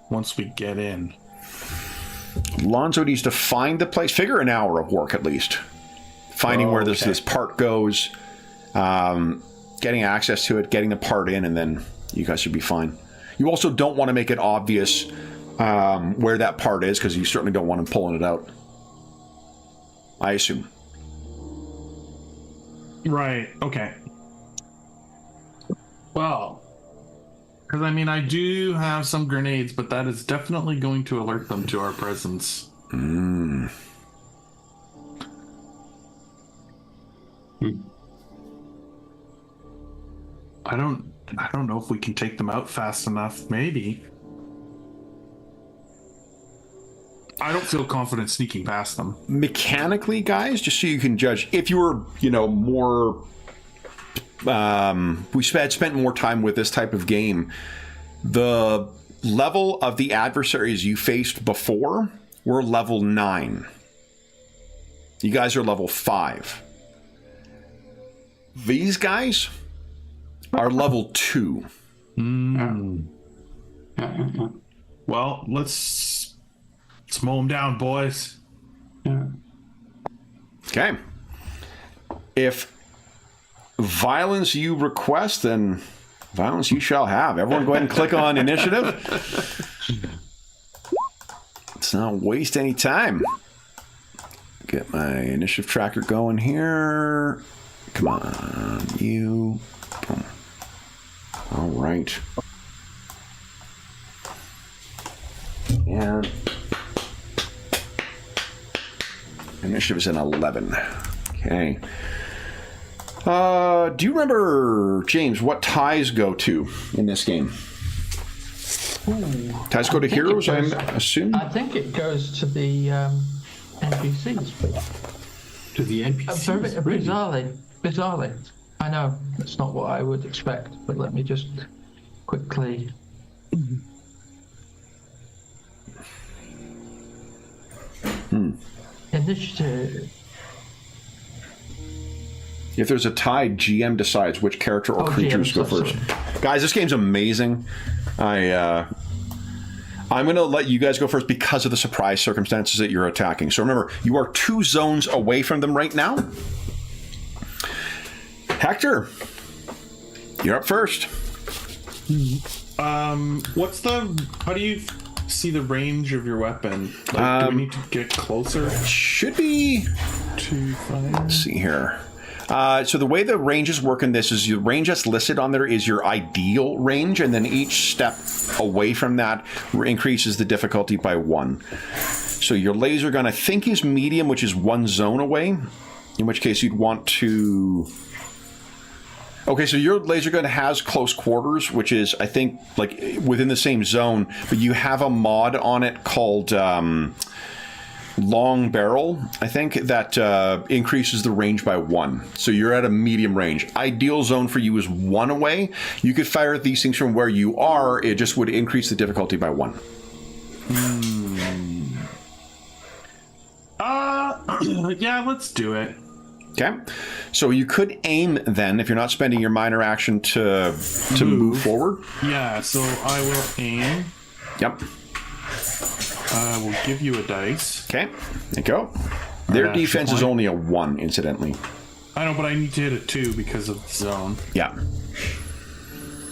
once we get in? Lonzo needs to find the place. Figure an hour of work at least. Finding where this part goes, getting access to it, getting the part in, and then you guys should be fine. You also don't want to make it obvious where that part is, because you certainly don't want him pulling it out. I assume. Right, okay. Well, because I mean, I do have some grenades, but that is definitely going to alert them to our presence. I don't know if we can take them out fast enough. Maybe. I don't feel confident sneaking past them. Mechanically, guys, just so you can judge, if you were, more... we spent more time with this type of game, the level of the adversaries you faced before were level 9. You guys are level 5. These guys are level 2. Well, let's mow them down, boys. Okay. If violence you request, then violence you shall have. Everyone go ahead and click on initiative. Let's not waste any time. Get my initiative tracker going here. Come on, you. Boom. All right. And initiative is an 11. Okay. Do you remember, James, what ties go to in this game? Ties go to heroes, I assume? I think it goes to the NPCs. To the NPCs? Bizarrely. I know, that's not what I would expect, but let me just quickly... Initiative. If there's a tie, GM decides which character or creatures go first. Guys, this game's amazing. I'm going to let you guys go first because of the surprise circumstances that you're attacking. So remember, you are 2 zones away from them right now. Hector, you're up first. How do you see the range of your weapon? Do we need to get closer? Should be... To fire? Let's see here. So the way the ranges work in this is the range that's listed on there is your ideal range, and then each step away from that increases the difficulty by 1. So your laser gun, I think, is medium, which is 1 zone away, in which case you'd want to... Okay, so your laser gun has close quarters, which is, I think, like within the same zone, but you have a mod on it called long barrel, I think, that increases the range by 1. So you're at a medium range. Ideal zone for you is 1 away. You could fire these things from where you are. It just would increase the difficulty by 1. Yeah, let's do it. Okay, so you could aim then if you're not spending your minor action to move forward. Yeah, so I will aim. Yep. I will give you a dice. Okay, there you go. Their defense is only a 1, incidentally. I know, but I need to hit a 2 because of the zone. Yeah.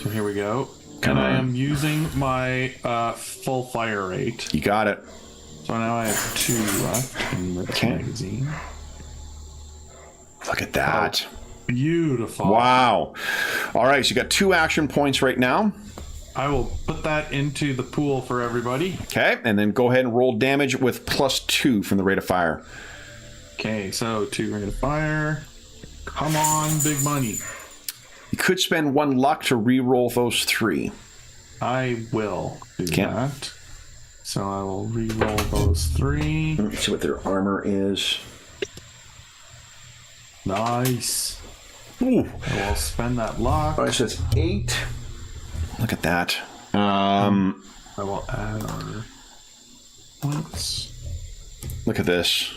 So here we go. Come and on. I am using my full fire rate. You got it. So now I have 2 left in the magazine. Look at that. Beautiful. Wow. All right, so you got 2 action points right now. I will put that into the pool for everybody. Okay, and then go ahead and roll damage with +2 from the rate of fire. Okay, so 2 rate of fire. Come on, big money. You could spend 1 luck to re-roll those 3. I will do Okay. that. So I will re-roll those 3. Let's see what their armor is. Nice. Ooh. I will spend that luck. All right, so it's 8. Look at that. I will add our points. Look at this.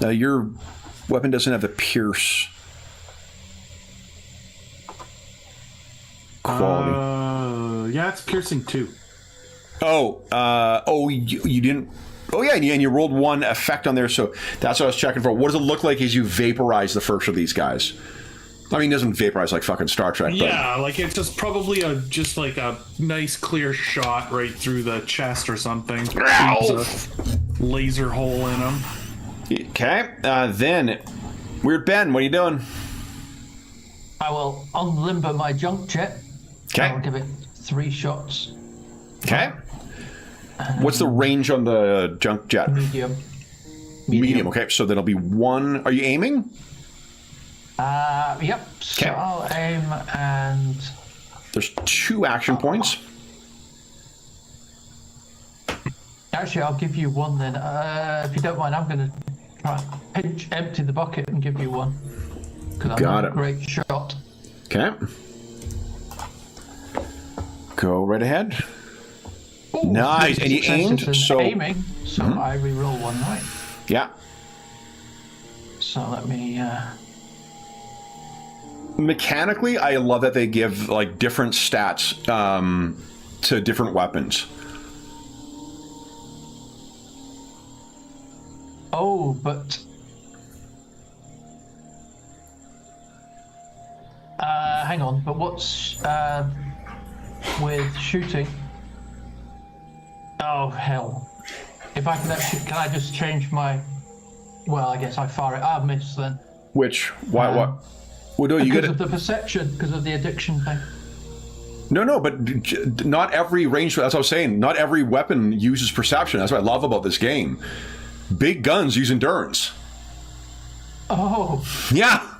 Now your weapon doesn't have the pierce quality. Yeah, it's piercing 2. You didn't. Oh yeah, and you rolled 1 effect on there, so that's what I was checking for. What does it look like as you vaporize the first of these guys? I mean, it doesn't vaporize like fucking Star Trek. But... Yeah, like it's just probably just like a nice clear shot right through the chest or something. Ow! A laser hole in him. Okay, then Weird Ben, what are you doing? I will unlimber my junk jet. Okay. I'll give it 3 shots. Okay. What's the range on the junk jet? Medium. Medium. Okay, so that'll be 1. Are you aiming? Yep. So Okay. I'll aim and... There's 2 action points. Actually, I'll give you 1 then. If you don't mind, I'm going to try and empty the bucket and give you 1. Because I'm Got not it. a great shot. Okay. Go right ahead. Ooh, Nice, and you aimed, successes in so- aiming, so I re-roll 1 right. Yeah. So let me... Mechanically, I love that they give like different stats to different weapons. Oh, but... hang on, but what's with shooting? Oh, hell. If I can actually... Can I just change my... Well, I guess I fire it. I miss then. Which what? Well, no, you Because get of the perception, because of the addiction thing. No, but not every range. That's what I was saying. Not every weapon uses perception. That's what I love about this game. Big guns use endurance. Oh, Yeah.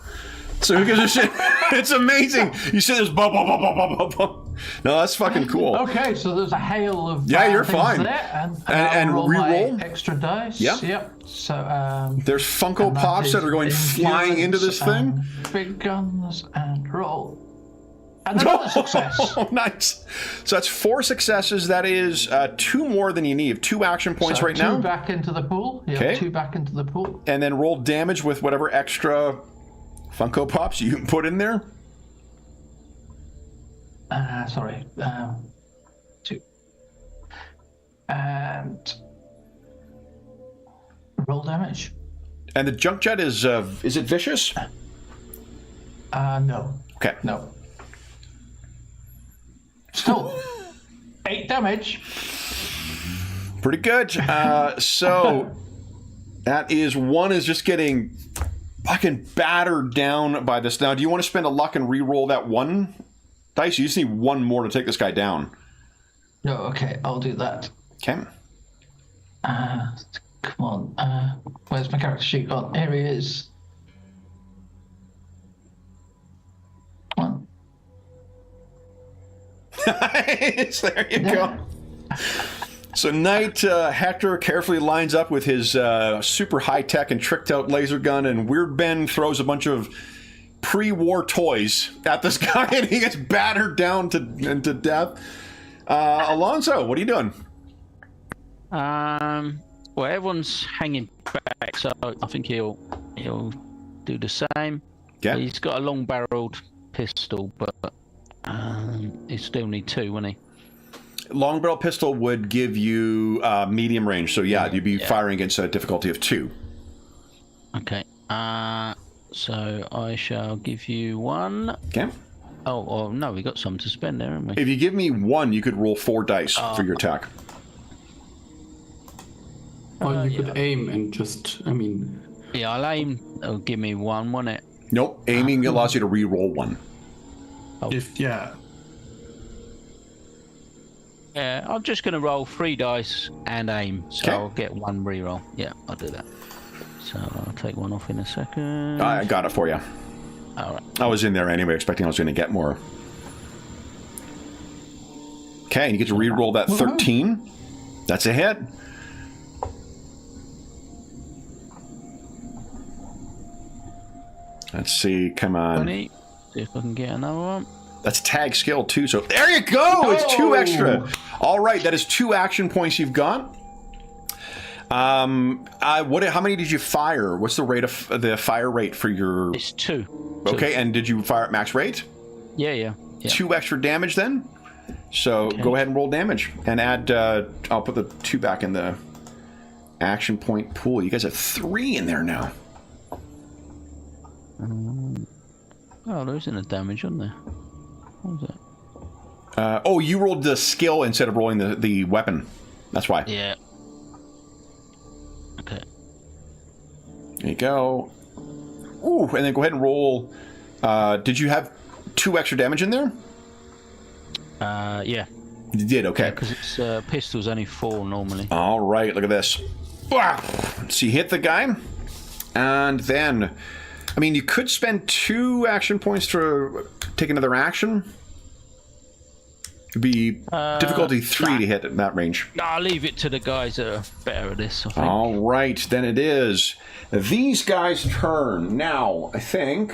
So who gives a shit? It's amazing. You see this bum, bum, bum, bum, bum, bum, bum. No, that's fucking cool. okay. So there's a hail of Yeah, you're things fine. there, and And I'll roll re-roll? my extra dice. Yeah. Yep. So There's Funko Pops that are going flying into this thing. Big guns and roll. And another success. Oh, nice. So that's 4 successes. That is 2 more than you need. 2 action points So right 2 now. back into the pool. Yeah, Okay. 2 back into the pool. And then roll damage with whatever extra Funko Pops you can put in there. Sorry. 2. And roll damage. And the junk jet is it vicious? No. Okay. No. Still, 8 damage. Pretty good. So that is 1 is just getting fucking battered down by this. Now, do you want to spend a luck and re-roll that one dice? You just need one more to take this guy down. No, okay, I'll do that. Okay. Come on. Where's my character sheet? Oh, here he is. Come on. Nice. There you go. So Knight Hector carefully lines up with his super high-tech and tricked-out laser gun, and Weird Ben throws a bunch of pre-war toys at this guy, and he gets battered down to death. Alonso, what are you doing? Well, everyone's hanging back, so I think he'll do the same. Okay. He's got a long-barreled pistol, but he still need 2, wouldn't he? Long barrel pistol would give you medium range, so yeah, you'd be firing against a difficulty of 2. Okay. So I shall give you 1. Okay. Oh, no, we got some to spend there, haven't we? If you give me 1, you could roll 4 dice for your attack. Or you could aim and just, Yeah, I'll aim. It'll give me 1, won't it? Nope. Aiming allows you to re-roll 1. Yeah, I'm just going to roll 3 dice and aim, so I'll get 1 re-roll. Yeah, I'll do that. So I'll take 1 off in a second. I got it for you. All right. I was in there anyway, expecting I was going to get more. Okay, and you get to re-roll that 13. That's a hit. Let's see, come on. 20. See if I can get another one. That's tag skill too, so there you go! It's 2 extra. All right, that is 2 action points you've got. How many did you fire? What's the rate of the fire rate for your... It's 2. Okay, and did you fire at max rate? Yeah. 2 extra damage then. So go ahead and roll damage and add. I'll put the 2 back in the action point pool. You guys have 3 in there now. Oh, there isn't a damage on there. What was that? You rolled the skill instead of rolling the weapon. That's why. Yeah. Okay. There you go. Ooh, and then go ahead and roll. Did you have 2 extra damage in there? Yeah. You did, okay. Because it's pistol's only 4 normally. All right, look at this. So you hit the guy, and then, you could spend 2 action points to take another action. It'd be difficulty 3 to hit at that range. I'll leave it to the guys that are better at this, I think. All right, then it is these guys' turn. Now, I think...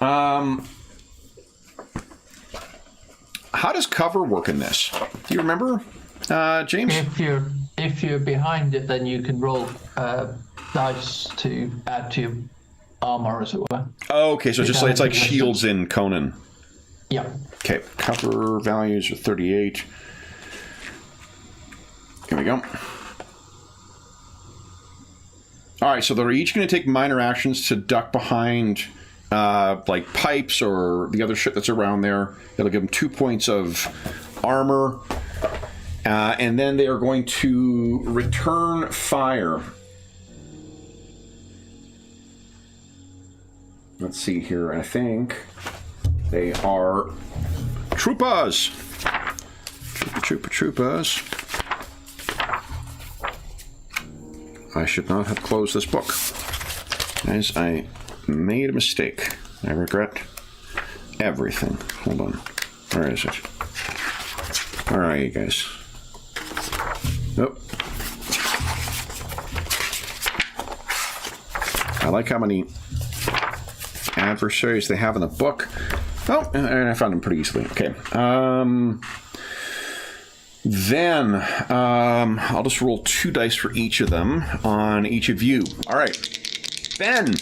how does cover work in this? Do you remember, James? If you're behind it, then you can roll dice to add to your armor, as it were. Okay, so it's like shields in Conan. Yeah. Okay, cover values are 38. Here we go. All right, so they're each going to take minor actions to duck behind like pipes or the other shit that's around there. It'll give them 2 points of armor. And then they are going to return fire. Let's see here. I think they are troopers. Troopers. I should not have closed this book. Guys, I made a mistake. I regret everything. Hold on. Where is it? Where are you guys? Nope. I like how many adversaries they have in the book. Oh, and I found them pretty easily. Okay. Then I'll just roll 2 dice for each of them on each of you. All right. Ben,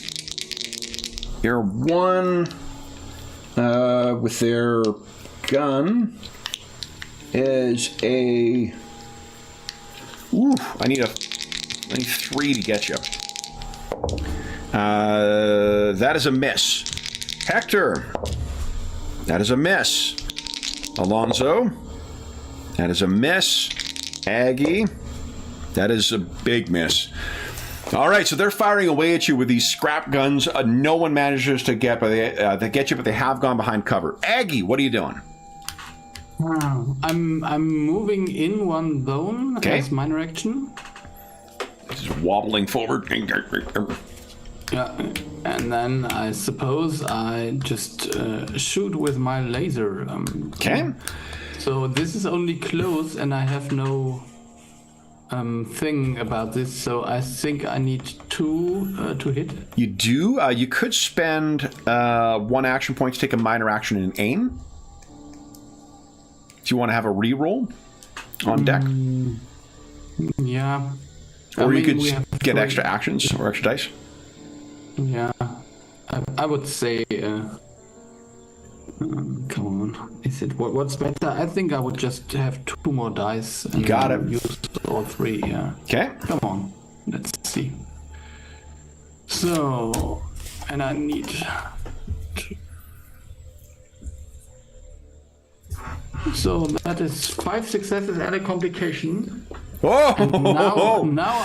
your 1 with their gun is a... Ooh, I need 3 to get you. That is a miss. Hector, that is a miss. Alonso, that is a miss. Aggie, that is a big miss. All right, so they're firing away at you with these scrap guns. No one manages to get, they get you, but they have gone behind cover. Aggie, what are you doing? I'm moving in one zone as minor action. Just wobbling forward. Yeah, and then I suppose I just shoot with my laser. Okay. So this is only close, and I have no thing about this. So I think I need 2 to hit. You do. You could spend 1 action point to take a minor action and aim. Do you want to have a reroll on deck? Yeah. Or you could get extra actions or extra dice. Yeah. I would say... come on. Is it what's better? I think I would just have 2 more dice. And you got it. Use all 3, yeah. Okay. Come on. Let's see. So... And I need... So that is 5 successes and a complication. Oh! And now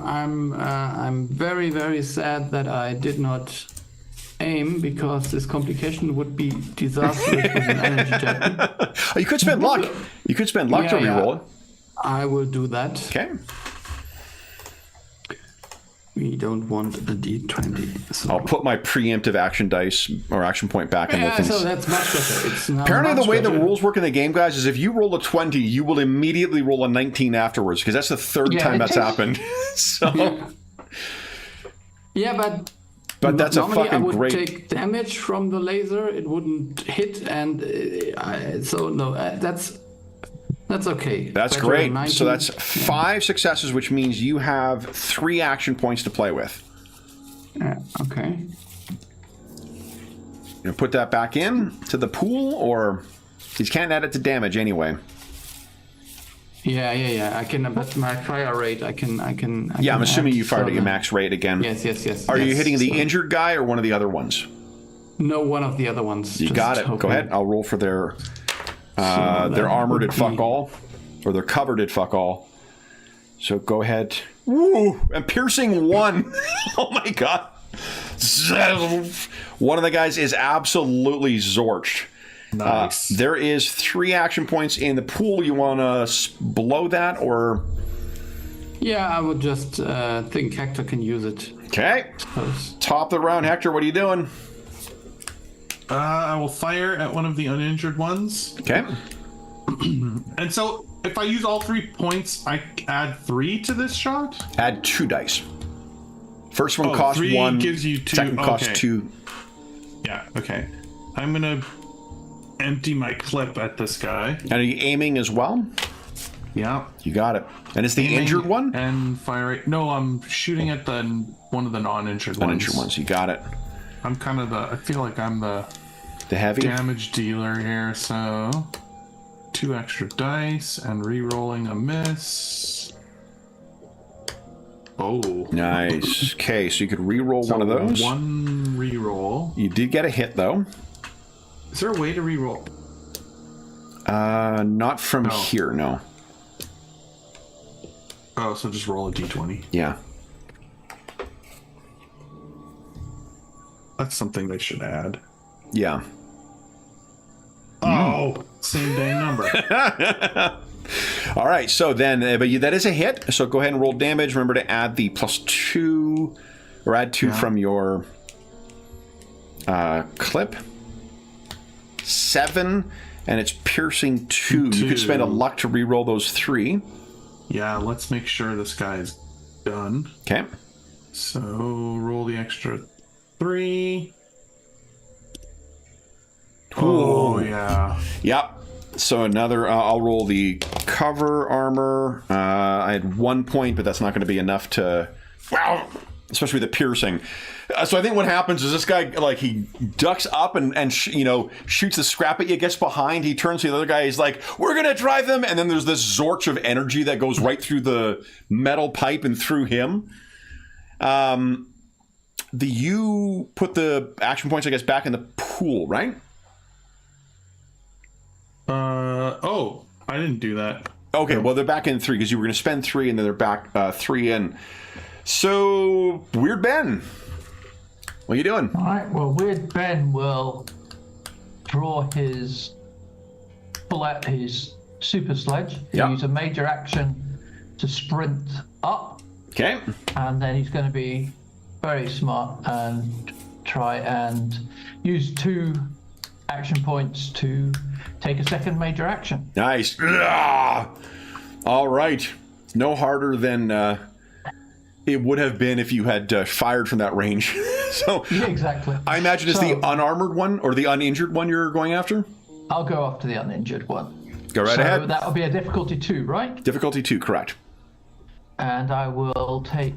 I'm very, very sad that I did not aim, because this complication would be disastrous with an energy check. You could spend luck. You could spend luck to reroll it. I will do that. Okay. We don't want a D20. So. I'll put my preemptive action dice or action point back in the things. So that's much better. It's now Apparently, much the way better. the rules work in the game, guys, is if you roll a 20, you will immediately roll a 19 afterwards, because that's the third time that's happened. So, yeah, but that's a normally fucking I would great. take damage from the laser. It wouldn't hit, and that's okay. That's Better great. than 19. So that's 5 successes, which means you have 3 action points to play with. Yeah, okay. You know, put that back in to the pool, or you can't add it to damage anyway. Yeah. I can, but my fire rate, I can. Yeah, I'm assuming add you fired at some- your max rate again. Yes. Are you hitting the So- injured guy or one of the other ones? No, one of the other ones. You got it. Go ahead. I'll roll for their armor did fuck all, or their cover did fuck all. So go ahead. Woo! And piercing 1. Oh my god. One of the guys is absolutely zorched. Nice. There is 3 action points in the pool. You want to blow that, or? Yeah, I would just think Hector can use it. Okay. Suppose. Top of the round, Hector. What are you doing? I will fire at one of the uninjured ones. Okay. And so, if I use all 3 points, I add 3 to this shot? Add 2 dice. First one Oh, costs 3 1. gives you 2. Second costs Okay. 2. Yeah, okay. I'm gonna empty my clip at this guy. And are you aiming as well? Yeah. You got it. And it's the injured one? And fire it. No, I'm shooting at one of the non-injured ones. Uninjured ones. You got it. I'm kind of I feel like I'm the The heavy? damage dealer here, so 2 extra dice and re-rolling a miss. Oh. Nice. Okay, so you could re-roll one of those. 1 re-roll. You did get a hit, though. Is there a way to re-roll? Not from here, no. Oh, so just roll a d20. Yeah. That's something they should add. Yeah. Oh, same dang number. All right, so then, that is a hit. So go ahead and roll damage. Remember to add the +2, or add 2 from your clip. 7, and it's piercing 2. You could spend a luck to re-roll those 3. Yeah, let's make sure this guy is done. Okay. So roll the extra 3. Oh, yeah. Yep. So another, I'll roll the cover armor. I had 1 point, but that's not going to be enough to, wow, especially the piercing. So I think what happens is this guy, like, he ducks up and shoots the scrap at you, gets behind, he turns to the other guy, he's like, we're going to drive them, and then there's this zorch of energy that goes right through the metal pipe and through him. You put the action points, I guess, back in the pool, right? Oh, I didn't do that. Okay, well, they're back in 3 because you were going to spend 3 and then they're back 3 in. So, Weird Ben, what are you doing? All right. Well, Weird Ben will draw pull out his super sledge. He'll use a major action to sprint up. Okay. And then he's going to be very smart and try and use 2 action points to take a second major action. Nice. All right. No harder than it would have been if you had fired from that range. So Yeah, exactly. I imagine it's the unarmored one or the uninjured one you're going after? I'll go after the uninjured one. Go right ahead. That will be a difficulty 2, right? Difficulty 2, correct. And I will take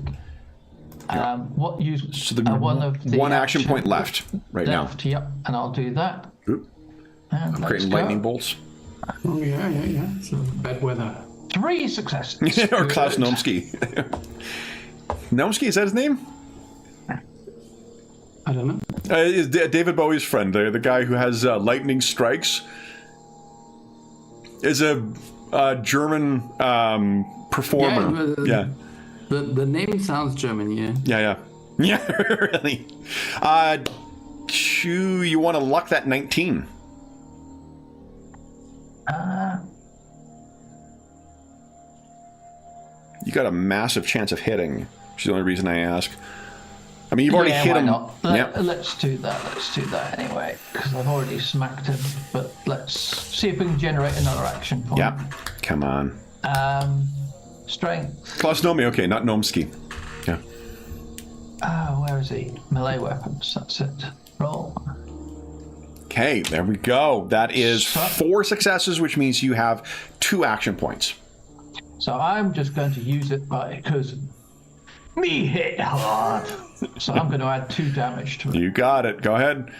So one of the one action point left right now. Yep, and I'll do that. Oop. And I'm let's creating go. lightning bolts. Oh, yeah. So bad weather. 3 successes. Or Klaus Nomsky. Nomsky, is that his name? I don't know. Is David Bowie's friend, the guy who has lightning strikes, is a German performer. Yeah. The name sounds German, yeah. Yeah. Yeah, really. You want to luck that 19? You got a massive chance of hitting, which is the only reason I ask. I mean, you've already hit him. Let's do that anyway, because I've already smacked him. But let's see if we can generate another action point. Yeah, come on. Strength. Klaus Nomi, okay, not Nomsky. Yeah. Where is he? Melee weapons, that's it. Roll. Okay, there we go. That is 4 successes, which means you have 2 action points. So I'm just going to use it because me hit hard. So I'm going to add 2 damage to it. You got it. Go ahead.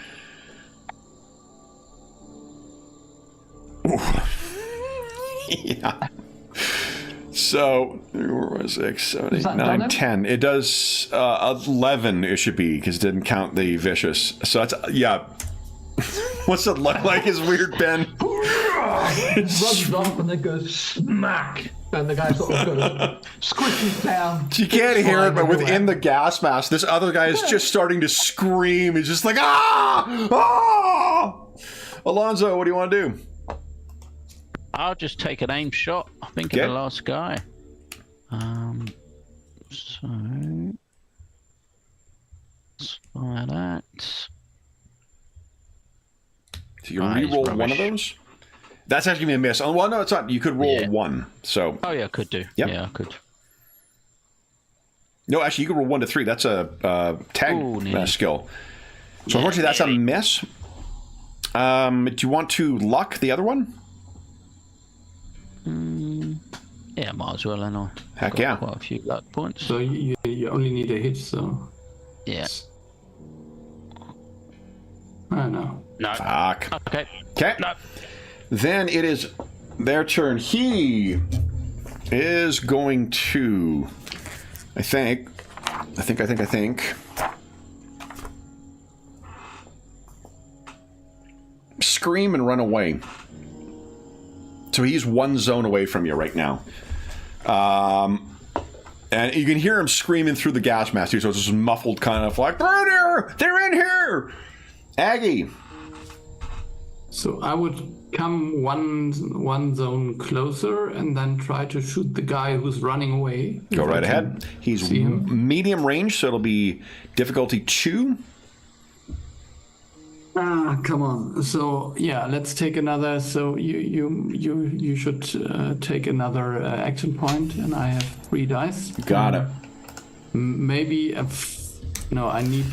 Yeah. So, 6, 7, 8, 9, 10. It does 11, it should be, because it didn't count the vicious. So that's, yeah. What's it look like, his Weird Ben? Runs up and then goes smack. And the guy sort of goes, squishes down. You can't hear it, but within the gas mask, this other guy is just starting to scream. He's just like, ah! Ah! Alonzo, what do you want to do? I'll just take an aim shot. I think of the last guy. So let's fire that. So you re-roll one of those? That's actually going to be a miss. Oh, well, no, it's not. You could roll 1. So. Oh, yeah, I could do. Yep. Yeah, I could. No, actually, you could roll 1 to 3. That's a tag skill. So, unfortunately, that's a miss. Do you want to luck the other one? Yeah, might as well, and I. Heck yeah. Quite a few luck points. So you only need a hit, so. Yeah. I know. No. Fuck. Okay. Okay. No. Then it is their turn. He is going to, I think, scream and run away. So he's 1 zone away from you right now. And you can hear him screaming through the gas mask too, so it's just muffled kind of like, they're in here! They're in here! Aggie. So I would come one zone closer and then try to shoot the guy who's running away. Go right ahead. He's medium range, so it'll be difficulty 2. Come on. So yeah, let's take another. So you should take another action point, and I have 3 dice. Got it. Maybe no. I need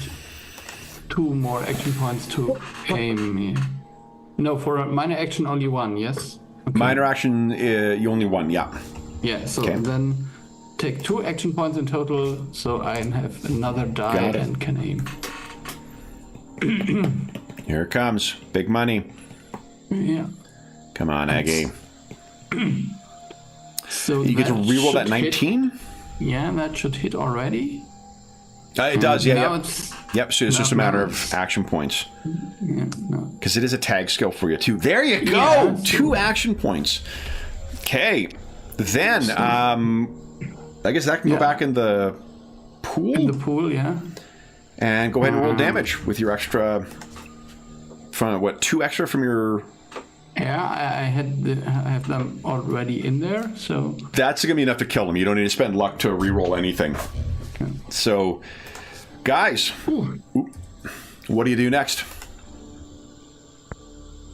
2 more action points to aim here. No, for a minor action, only 1. Yes. Okay. Minor action, you only 1. Yeah. Yeah. So then take 2 action points in total, so I have another die and can aim. Here it comes. Big money. Yeah. Come on, Aggie. So you get to reroll that 19? Yeah, that should hit already. It does, yeah. Yep, so it's just a matter of action points. Yeah, no. Because it is a tag skill for you, too. There you go! Yeah, 2 action points. Okay. Then, I guess that can go back in the pool. In the pool, yeah. And go ahead and roll damage with your extra. From what, 2 extra from your. Yeah, I have them already in there, so. That's gonna be enough to kill them. You don't need to spend luck to reroll anything. Okay. So, guys, what do you do next?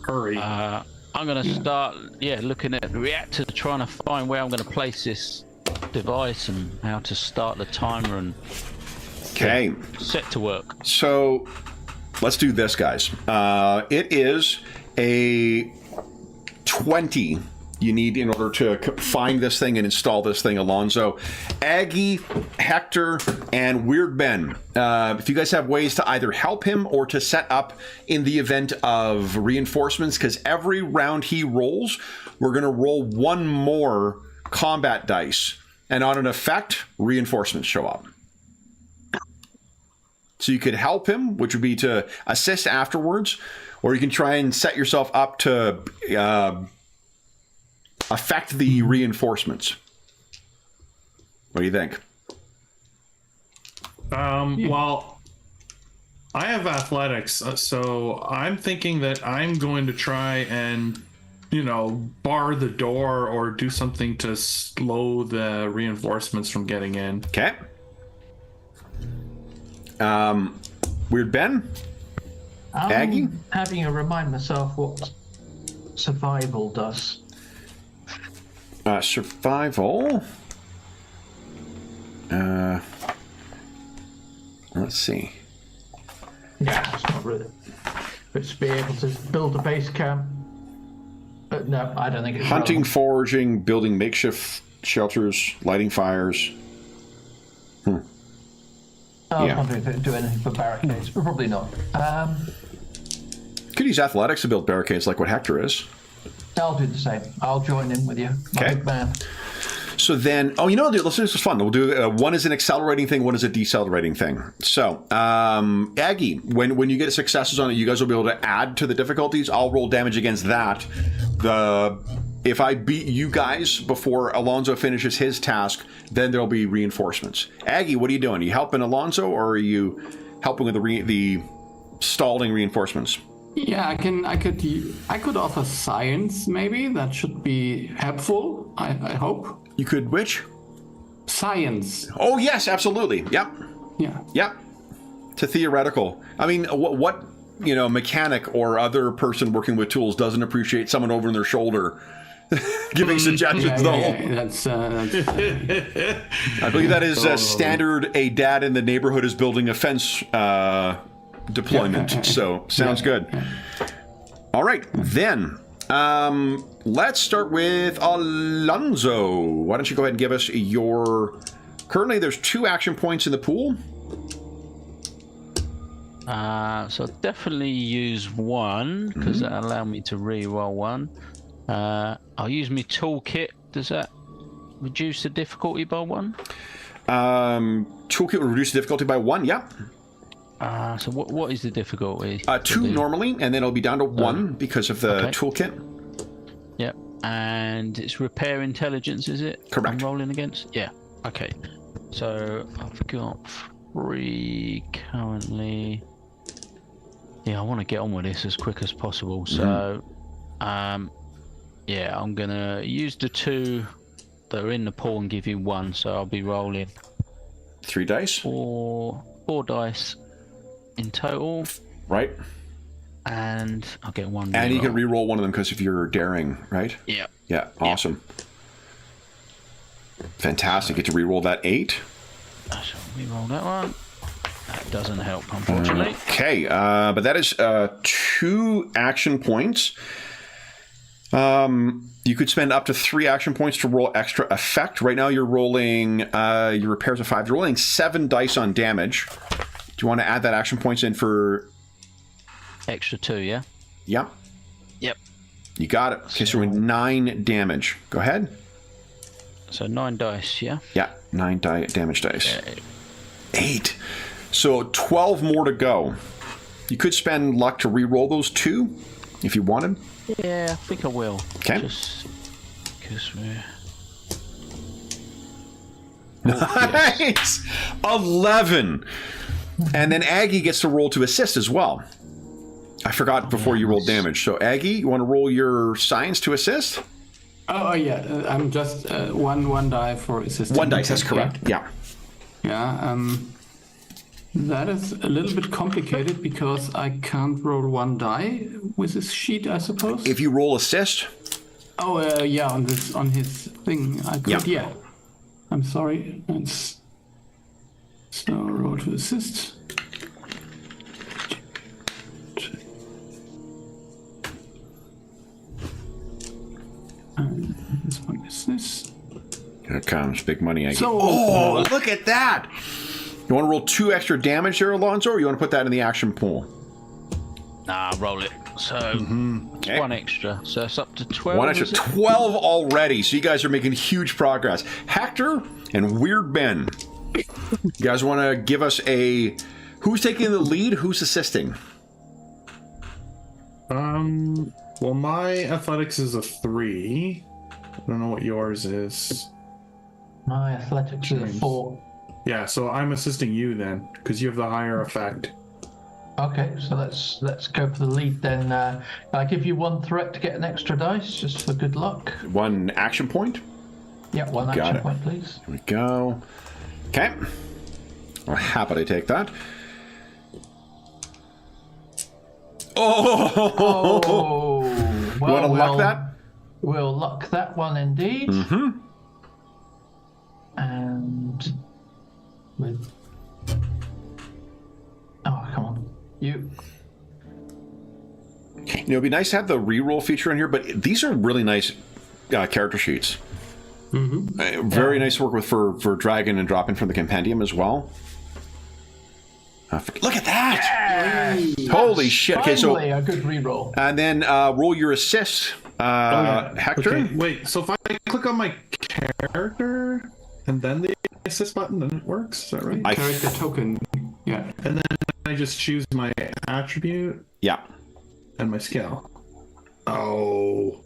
Hurry. I'm going to start, looking at the reactor, trying to find where I'm going to place this device and how to start the timer and Okay. set to work. So, let's do this, guys. It is a 20 you need in order to find this thing and install this thing, Alonzo. Aggie, Hector, and Weird Ben. If you guys have ways to either help him or to set up in the event of reinforcements, because every round he rolls, we're going to roll 1 more combat dice. And on an effect, reinforcements show up. So you could help him, which would be to assist afterwards, or you can try and set yourself up to affect the reinforcements. What do you think? Well, I have athletics, so I'm thinking that I'm going to try and, bar the door or do something to slow the reinforcements from getting in. Okay. Weird Ben? Aggie? I'm having to remind myself what survival does. Survival. Let's see. Yeah, it's not really. It's be able to build a base camp. But no, I don't think it's Hunting, relevant. foraging, building makeshift shelters, lighting fires. I was yeah. wondering if it would do anything for barricades, but probably not. Could use athletics to build barricades like what Hector is. I'll do the same. I'll join in with you, my Okay. big man. So then, let's do this is fun. We'll do one is an accelerating thing, one is a decelerating thing. So, Aggie, when you get successes on it, you guys will be able to add to the difficulties. I'll roll damage against that. If I beat you guys before Alonzo finishes his task, then there'll be reinforcements. Aggie, what are you doing? Are you helping Alonzo, or are you helping with the stalling reinforcements? Yeah, I could offer science, maybe. That should be helpful, I hope. You could which? Science. Oh, yes, absolutely. Yep. Yeah. Yep. To theoretical. I mean, what mechanic or other person working with tools doesn't appreciate someone over their shoulder giving suggestions, though? Yeah, that's I believe that is standard. A dad in the neighborhood is building a fence deployment. So, sounds good. All right, then. Let's start with Alonzo. Why don't you go ahead and give us your... Currently, there's 2 action points in the pool. So I'll definitely use 1, because that'll allow me to re-roll 1. I'll use my toolkit. Does that reduce the difficulty by 1? Toolkit will reduce the difficulty by 1, yeah. So what is the difficulty? 2 normally, and then it'll be down to 1 because of the toolkit. Yep. And it's repair intelligence, is it? Correct. I'm rolling against? Yeah. Okay. So I've got 3 currently. Yeah, I want to get on with this as quick as possible. So, I'm gonna use the 2 that are in the pool and give you 1. So I'll be rolling 3 dice. 4 dice in total. Right. And I'll get 1. And you can re-roll one of them because if you're daring, right? Yeah. Yeah, awesome. Fantastic. Get to re-roll that 8. I shall re-roll that one. That doesn't help, unfortunately. Okay, but that is 2 action points. You could spend up to 3 action points to roll extra effect. Right now you're rolling your repairs of 5. You're rolling 7 dice on damage. Do you want to add that action points in for... Extra 2, yeah? Yeah. Yep. You got it. Okay, so we're 9 damage. Go ahead. So 9 dice, yeah? Yeah, 9 damage dice. Okay. 8. So 12 more to go. You could spend luck to re-roll those 2 if you wanted. Yeah, I think I will. Okay. Just because we're... Nice! 11. And then Aggie gets to roll to assist as well. I forgot before you rolled damage. So Aggie, you want to roll your science to assist? Oh yeah, I'm just one die for assisting. One dice, that's correct. Yeah. Yeah. That is a little bit complicated because I can't roll one die with this sheet, I suppose. If you roll assist. Oh yeah, on his thing, I could. Yeah. I'm sorry. So roll to assist. And this one is this. Here comes big money. Aggie. So, look at that! You want to roll 2 extra damage here, Alonzo, or you want to put that in the action pool? Nah, roll it. So, Okay. 1 extra. So it's up to 12. 1 extra, 12 already. So you guys are making huge progress. Hector and Weird Ben. You guys want to give us a... Who's taking the lead? Who's assisting? Well, my athletics is a 3. I don't know what yours is. My athletics is a 4. Yeah, so I'm assisting you then, because you have the higher effect. Okay, so let's go for the lead then. I give you 1 threat to get an extra dice, just for good luck. 1 action point. Yeah, 1 Got action it. point, please. Here we go. Okay. I'll happily take that. Oh! Oh, You want to luck that? We'll luck that one indeed. Mm-hmm. And with... Oh, come on. You... It'd be nice to have the reroll feature in here, but these are really nice character sheets. Very nice to work with for dragging and dropping from the compendium as well. Look at that! Yes! Holy shit! Okay, so Finally, a good reroll. and then roll your assist, Hector. Okay, wait, so if I click on my character and then the assist button, then it works? Is that right? character token. Yeah. And then I just choose my attribute Yeah. and my skill. Oh.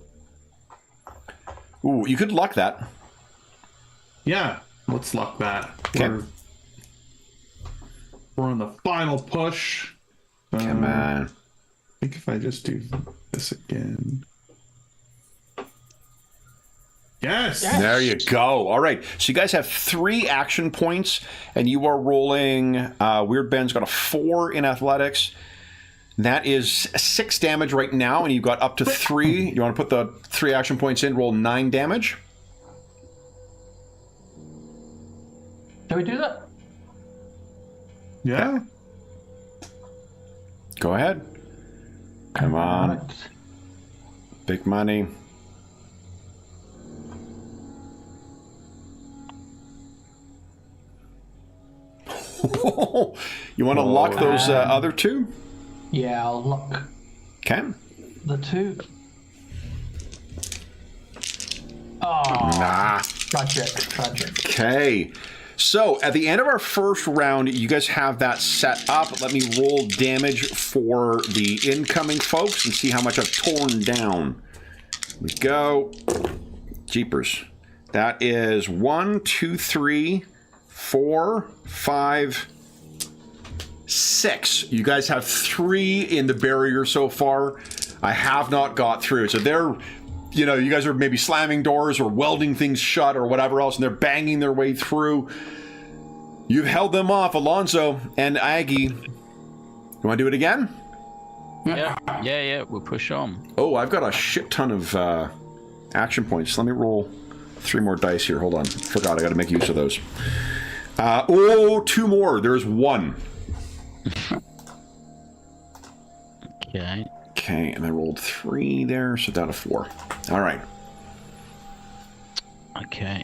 Ooh, you could luck that. Yeah, let's luck that. Okay. We're on the final push. Come on. I think if I just do this again. Yes! There you go. All right. So you guys have 3 action points, and you are rolling. Weird Ben's got a 4 in athletics. That is 6 damage right now, and you've got up to 3. You want to put the 3 action points in, roll 9 damage. Shall we do that? Yeah? Go ahead. Come on. Right. Big money. You want to lock those other 2? Yeah, I'll lock Okay. the 2. Oh, Nah. tragic. Okay. So at the end of our first round, you guys have that set up. Let me roll damage for the incoming folks and see how much I've torn down. Here we go. Jeepers. That is 1, 2, 3, 4, 5, 6. You guys have 3 in the barrier so far. I have not got through. So they're, you guys are maybe slamming doors or welding things shut or whatever else, and they're banging their way through. You've held them off, Alonzo and Aggie. You want to do it again? Yeah, we'll push on. Oh, I've got a shit ton of action points. Let me roll 3 more dice here. Hold on. Forgot. I got to make use of those. 2 more. There's 1. Okay. Okay, and I rolled 3 there, so down to 4. All right. Okay.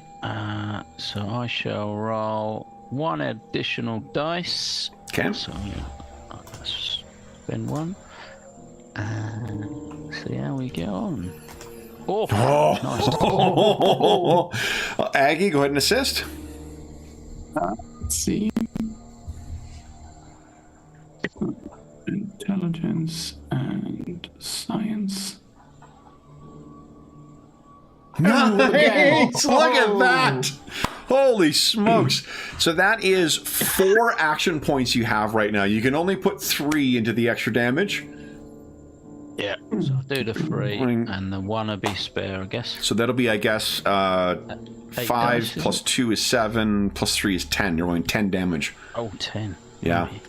So I shall roll 1 additional dice. Okay. So let's spend 1 and see how we get on. Oh, nice. Aggie, go ahead and assist. Let's see. Intelligence and science. Nice! Look at that! Holy smokes. So that is 4 action points you have right now. You can only put 3 into the extra damage. Yeah. So I'll do the 3, and the 1 will be spare, I guess. So that'll be, I guess, 5 dice, plus 2 is 7, plus 3 is 10. You're rolling 10 damage. Oh, 10. Yeah. Maybe.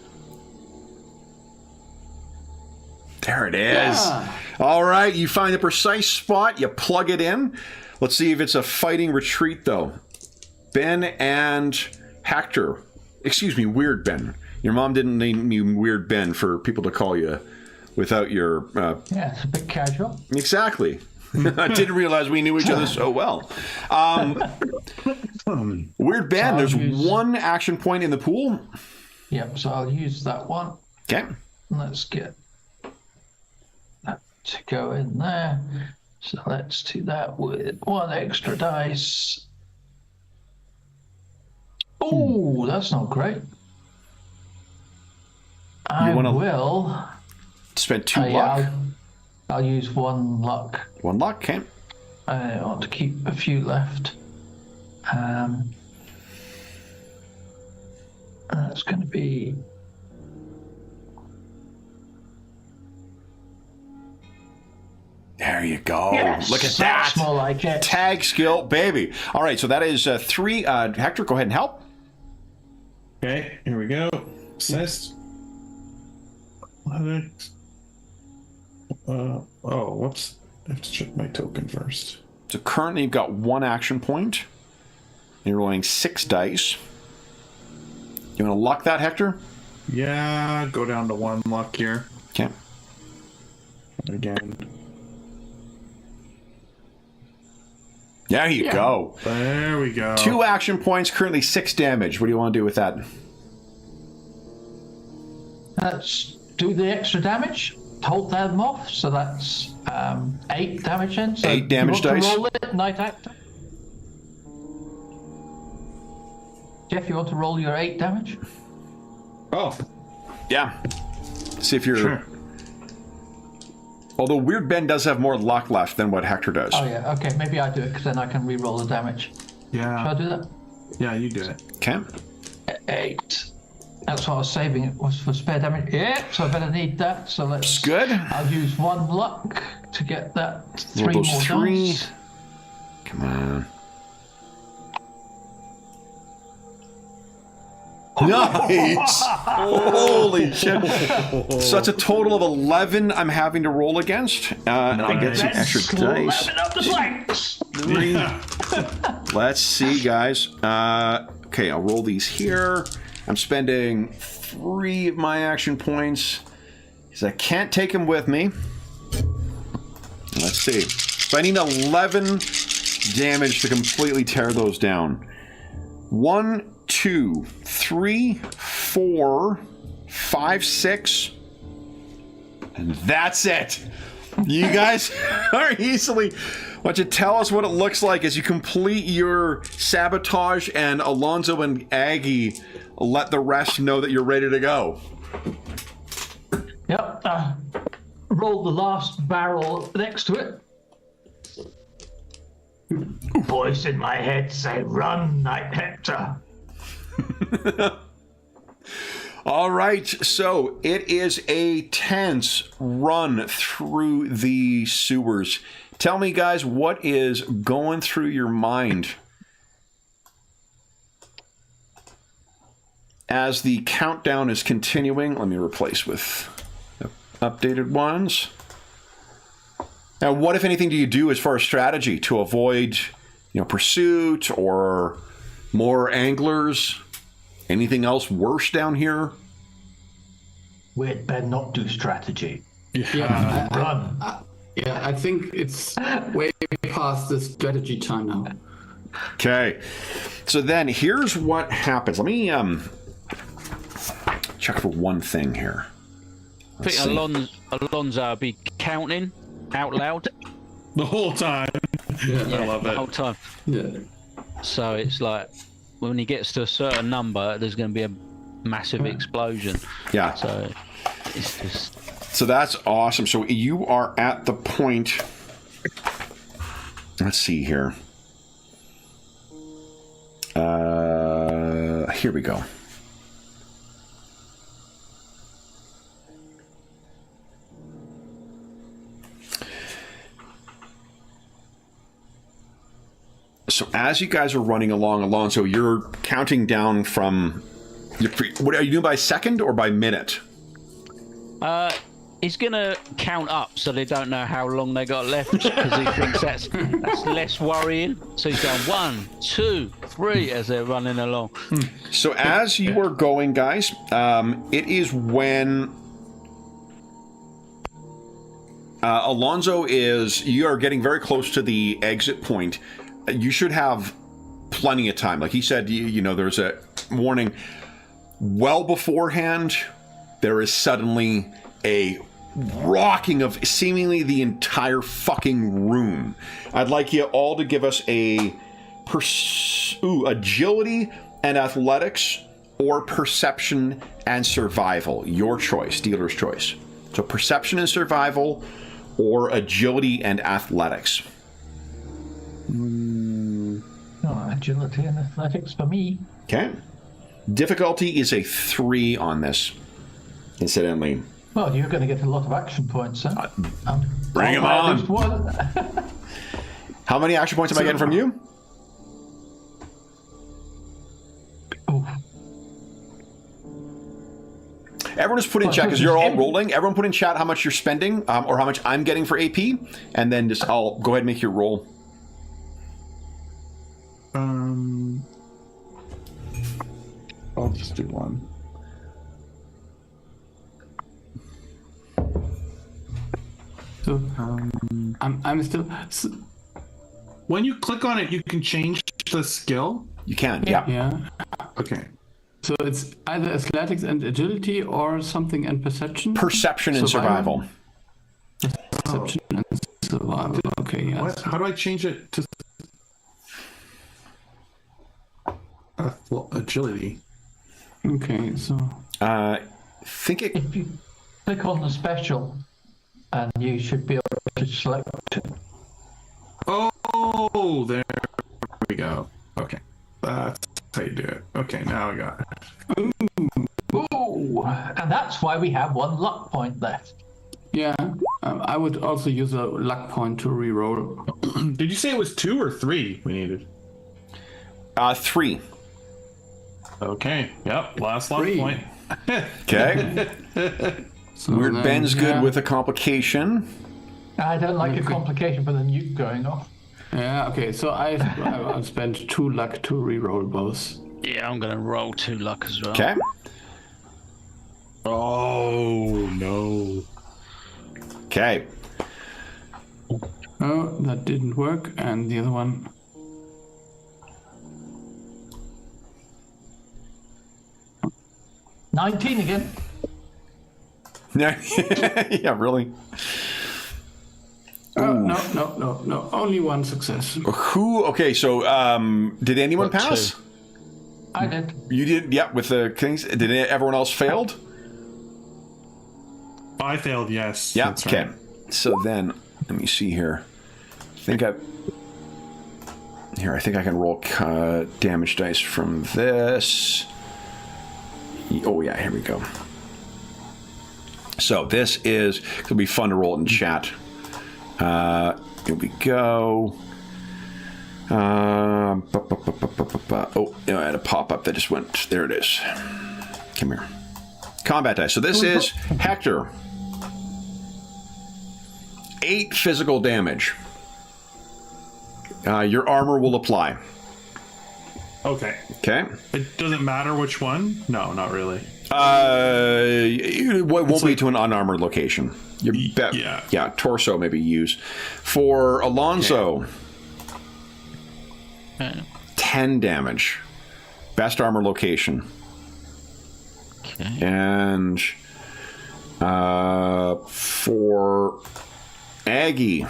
There it is. Yeah. All right, you find the precise spot, you plug it in. Let's see if it's a fighting retreat, though. Ben and Hector. Excuse me, Weird Ben. Your mom didn't name you Weird Ben for people to call you without your... Yeah, it's a bit casual. Exactly. I didn't realize we knew each other so well. Weird Ben, there's 1 action point in the pool. Yep, so I'll use that one. Okay. Let's get that to go in there. So let's do that with 1 extra dice. Oh, that's not great. I will spend 2 luck. Yeah, I'll use 1 luck. 1 luck, okay. I want to keep a few left. That's going to be... There you go. Yes, Look at that's that. more like it. Tag skill, baby. All right, so that is 3. Hector, go ahead and help. Okay, here we go. Assist. Athletics. Oh, whoops. I have to check my token first. So currently you've got 1 action point. You're rolling 6 dice. You want to luck that, Hector? Yeah, go down to 1 luck here. Okay. Again. There you go. There we go. 2 action points, currently 6 damage. What do you want to do with that? Let's do the extra damage. Hold them off. So that's 8 damage in. So 8 damage you want dice. to roll it, Night Actor? Jeff, you want to roll your 8 damage? Oh, Yeah. See if you're... sure. Although Weird Ben does have more luck left than what Hector does. Oh yeah, okay. Maybe I do it because then I can re-roll the damage. Shall I Yeah. do that? Yeah, you do it. Okay. 8. That's what I was saving. It was for spare damage. Yeah, so I better need that. So let's. Good. I'll use 1 luck to get that 3 Roll those more 3. dice. Come on. Nice! Holy shit. So that's a total of 11 I'm having to roll against. And I'll get some extra dice. 11 up the flanks. 3. Let's see, guys. Okay, I'll roll these here. I'm spending 3 of my action points because I can't take them with me. Let's see. So I need 11 damage to completely tear those down. 1, 2, 3, 4, 5, 6. And that's it. You guys are easily... Why don't you tell us what it looks like as you complete your sabotage, and Alonzo and Aggie let the rest know that you're ready to go. Yep. Roll the last barrel next to it. Voice in my head say, "Run, Knight Hector." All right, so it is a tense run through the sewers. Tell me, guys, what is going through your mind as the countdown is continuing? Let me replace with updated ones. Now, what, if anything, do you do as far as strategy to avoid, pursuit or more anglers? Anything else worse down here? We'd better not do strategy. Yeah, Run. I think it's way past the strategy time now. Okay, so then here's what happens. Let me check for one thing here. I think Alonzo will be counting out loud The whole time. I love the it. whole time. Yeah. So it's like when he gets to a certain number, there's going to be a massive explosion. Yeah. So it's just. So that's awesome. So you are at the point. Let's see here. here we go. So as you guys are running along, Alonso, you're counting down from... What are you doing, by second or by minute? He's gonna count up so they don't know how long they got left, because he thinks that's less worrying. So he's going 1, 2, 3 as they're running along. So as you are going, guys, it is when Alonso is... You are getting very close to the exit point. You should have plenty of time. Like he said, you know, there's a warning. Well beforehand, there is suddenly a rocking of seemingly the entire fucking room. I'd like you all to give us a agility and athletics, or perception and survival. Your choice, dealer's choice. So perception and survival, or agility and athletics. Agility and athletics for me. Okay. Difficulty is a 3 on this, incidentally. Well, you're going to get a lot of action points, huh? Bring them on. Just one. How many action points am I getting from you? Oof. Everyone just put in chat, because you're all rolling. Everyone put in chat how much you're spending, or how much I'm getting for AP, and then just I'll go ahead and make your roll. I'll just do one. So I'm still. When you click on it, you can change the skill. You can, yeah. Yeah. Okay. So it's either athletics and agility, or something and perception. Perception and survival. Perception and survival. Okay. Yes. What? How do I change it to agility? Okay. So. Think it. If you click on the special, and you should be able to select it. Oh, there we go. Okay. That's how you do it. Okay, now I got it. Ooh, and that's why we have 1 luck point left. Yeah. I would also use a luck point to reroll. Did you say it was 2 or 3 we needed? 3. Okay. Yep. Last luck 3. point. Okay. So Weird then, Ben's good yeah. with a complication. I don't like a complication for the nuke going off. Yeah. Okay. So I've spent 2 luck to reroll both. Yeah, I'm gonna roll 2 luck as well. Okay. Oh, no. Okay. Oh, that didn't work, and the other one. $19 again. Yeah, really. Oh, no. Only 1 success. Who? Okay, so did anyone Got pass? 2. I did. You did. Yeah, with the things. Did everyone else failed? I failed, yes. Yeah. That's Okay. right. So then, let me see here. I think I can roll damage dice from this. Oh yeah, here we go. So this is, it'll be fun to roll it in chat. Here we go. Oh, I had a pop-up that just went. There it is. Come here. Combat dice. So this is Hector. 8 physical damage. Your armor will apply. Okay. Okay. It doesn't matter which one? No, not really. It won't be to an unarmored location. Yeah, torso maybe use. For Alonso, 10 damage. Best armor location. Okay. And for Aggie,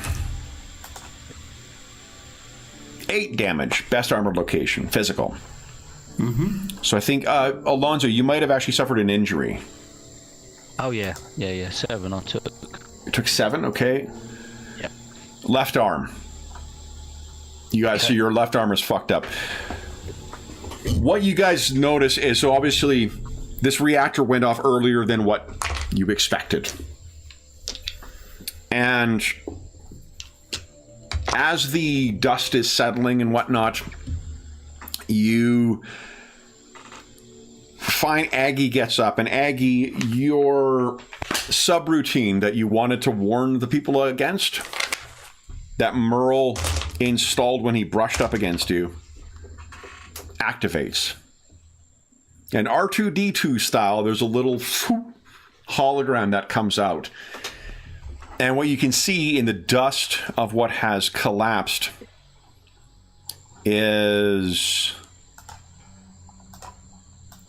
8 damage. Best armored location. Physical. Mm-hmm. So I think, Alonso, you might have actually suffered an injury. Oh, yeah. 7 I took. You took 7, okay. Yep. Left arm. You guys, so your left arm is fucked up. what you guys notice is, so obviously this reactor went off earlier than what you expected. And as the dust is settling and whatnot, you find Aggie gets up. And Aggie, your subroutine that you wanted to warn the people against, that Merle installed when he brushed up against you, activates. And R2-D2 style, there's a little hologram that comes out. And what you can see in the dust of what has collapsed is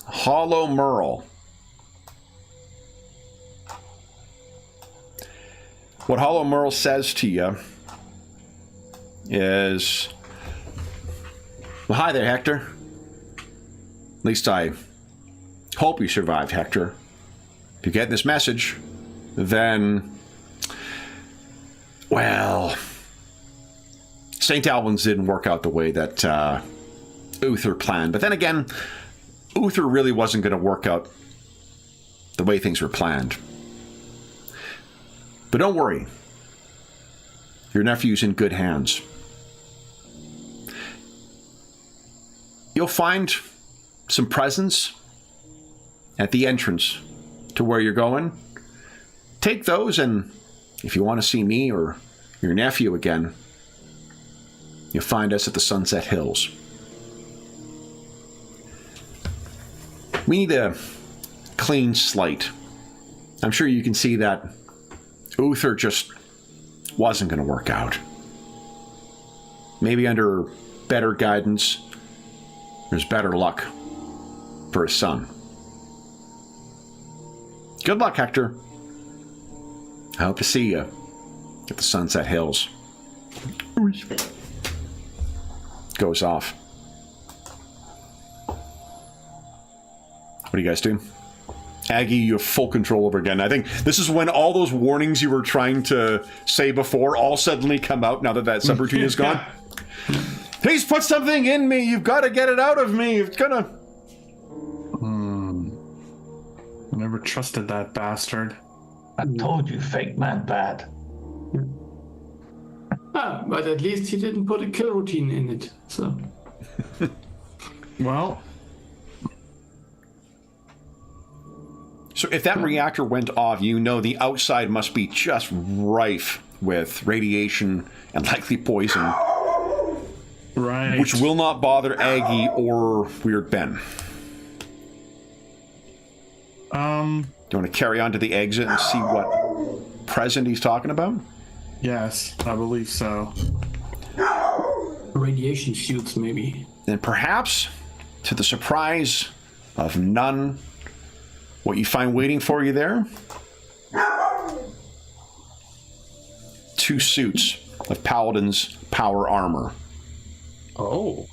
Hollow Merle. What Hollow Merle says to you is, well, hi there, Hector. At least I hope you survived, Hector. If you get this message, then, well, Saint Albans didn't work out the way that Uther planned. But then again, Uther really wasn't going to work out the way things were planned. But don't worry. Your nephew's in good hands. You'll find some presents at the entrance to where you're going. Take those, and if you want to see me or your nephew again, you'll find us at the Sunset Hills. We need a clean slate. I'm sure you can see that Uther just wasn't going to work out. Maybe under better guidance, there's better luck for his son. Good luck, Hector. I hope to see you at the Sunset Hills. Goes off. What do you guys do? Aggie, you have full control over again. I think this is when all those warnings you were trying to say before all suddenly come out now that that subroutine is gone. He's put something in me. You've got to get it out of me. It's gonna... I never trusted that bastard. I told you, fake man bad. But at least he didn't put a kill routine in it, so... Well... So if that reactor went off, you know the outside must be just rife with radiation and likely poison. Right. Which will not bother Aggie or Weird Ben. Do you want to carry on to the exit and see what present he's talking about? Yes, I believe so. Radiation shoots, maybe. And perhaps, to the surprise of none, what you find waiting for you there? 2 suits of Paladin's power armor. Oh.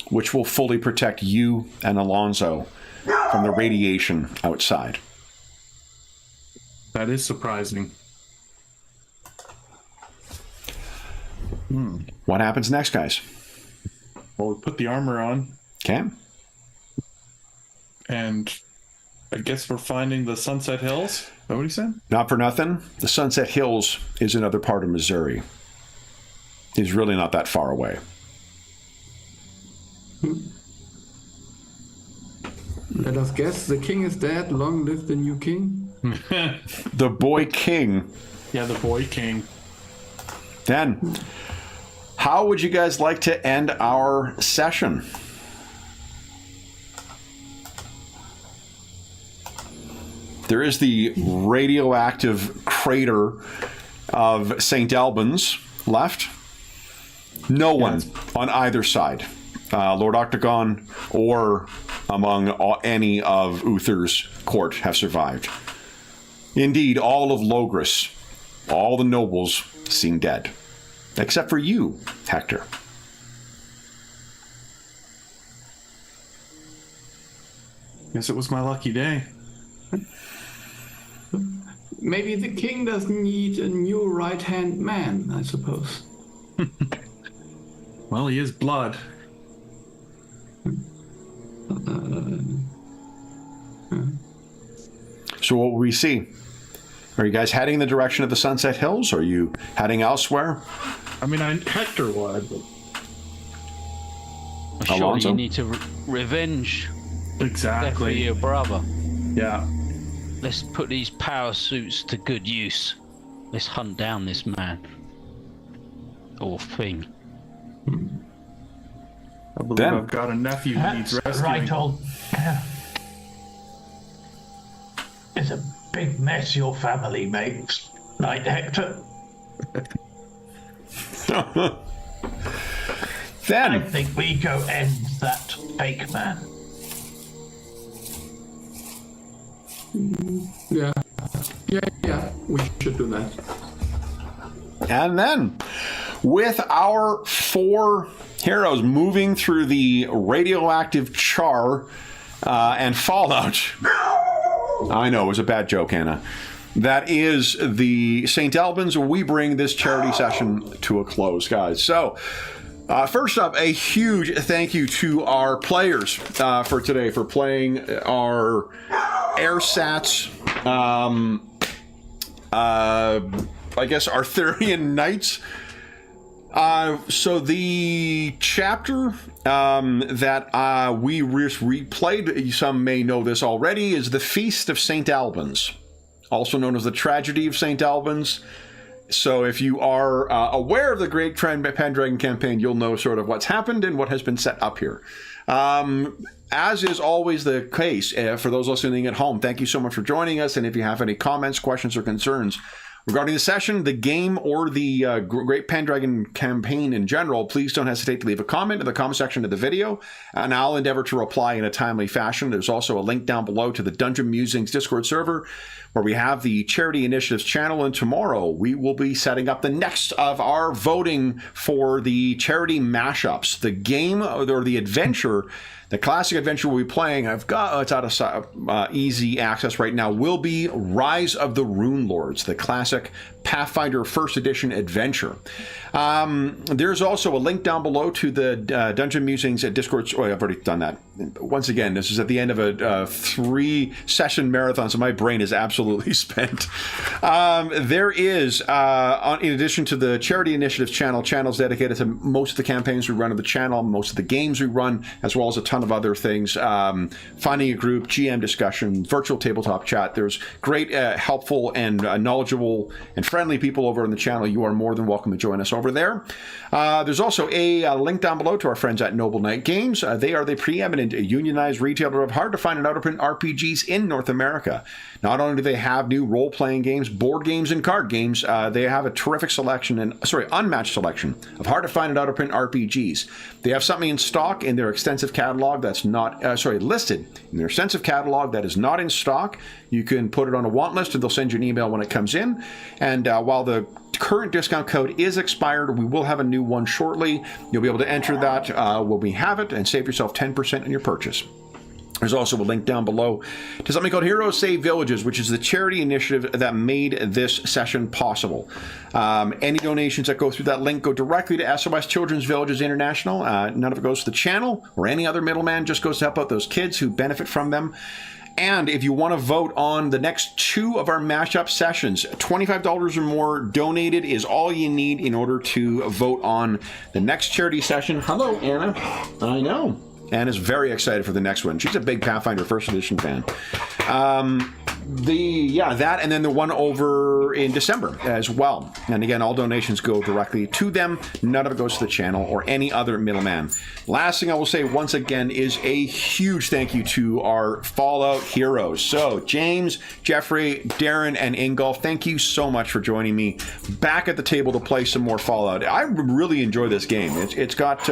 Which will fully protect you and Alonzo from the radiation outside. That is surprising. What happens next, guys? Well, we put the armor on. Okay. And I guess we're finding the Sunset Hills? Is that what he said? Not for nothing, the Sunset Hills is another part of Missouri. It's really not that far away. Let us guess, the king is dead, long live the new king. The boy king. Yeah, the boy king. Then, how would you guys like to end our session? There is the radioactive crater of Saint Albans left. No one on either side, Lord Octagon or among any of Uther's court, have survived. Indeed, all of Logris, all the nobles, seem dead. Except for you, Hector. Guess it was my lucky day. Maybe the king doesn't need a new right-hand man, I suppose. Well, he is blood. So what will we see? Are you guys heading in the direction of the Sunset Hills? Or are you heading elsewhere? I mean, Hector would. But... Surely Alonso? you need to revenge death for Exactly. your brother. Yeah. Let's put these power suits to good use. Let's hunt down this man. Or thing. I believe Then- I've got a nephew who needs That's rescuing. right, old. It's a big mess your family makes, right, Hector? I Then, think we go end that fake man. Yeah. We should do that. and then, with our 4 heroes moving through the radioactive char and fallout. I know, it was a bad joke, Anna. That is the Saint Albans. We bring this charity session to a close, guys. So, first up, a huge thank you to our players for today for playing our AirSats, I guess, Arthurian Knights. So the chapter that we replayed, some may know this already, is the Feast of Saint Albans, also known as the Tragedy of Saint Albans. So if you are aware of the Great Pendragon Campaign, you'll know sort of what's happened and what has been set up here. As is always the case, for those listening at home, thank you so much for joining us. And if you have any comments, questions, or concerns regarding the session, the game, or the Great Pendragon Campaign in general, please don't hesitate to leave a comment in the comment section of the video, and I'll endeavor to reply in a timely fashion. There's also a link down below to the Dungeon Musings Discord server, where we have the Charity Initiatives channel, and tomorrow we will be setting up the next of our voting for the charity mashups. The game, or the adventure, the classic adventure we'll be playing, it's out of easy access right now, will be Rise of the Rune Lords, the classic Pathfinder First Edition adventure. There's also a link down below to the Dungeon Musings Discord. Oh, I've already done that. Once again, this is at the end of a 3-session marathon, so my brain is absolutely spent. There is, in addition to the Charity Initiatives channel, channels dedicated to most of the campaigns we run on the channel, most of the games we run, as well as a ton of other things. Finding a group, GM discussion, virtual tabletop chat. There's great, helpful, and knowledgeable and friendly people over on the channel. You are more than welcome to join us over there. There's also a link down below to our friends at Noble Knight Games. They are the preeminent unionized retailer of hard-to-find and out-of-print RPGs in North America. Not only do they have new role-playing games, board games, and card games, they have a terrific selection, unmatched selection of hard-to-find and out-of-print RPGs. They have something in stock in their extensive catalog that's not, listed in their extensive catalog that is not in stock. You can put it on a want list, and they'll send you an email when it comes in. And while the current discount code is expired, we will have a new one shortly. You'll be able to enter that when we have it and save yourself 10% on your purchase. There's also a link down below to something called Heroes Save Villages, which is the charity initiative that made this session possible. Any donations that go through that link go directly to SOS Children's Villages International. None of it goes to the channel or any other middleman, just goes to help out those kids who benefit from them. And if you want to vote on the next 2 of our mashup sessions, $25 or more donated is all you need in order to vote on the next charity session. Hello, Anna. I know. Anna's very excited for the next one. She's a big Pathfinder First Edition fan. That, and then the one over in December as well. And again, all donations go directly to them. None of it goes to the channel or any other middleman. Last thing I will say once again is a huge thank you to our Fallout heroes. So James, Jeffrey, Darren, and Ingolf, thank you so much for joining me back at the table to play some more Fallout. I really enjoy this game. It's got,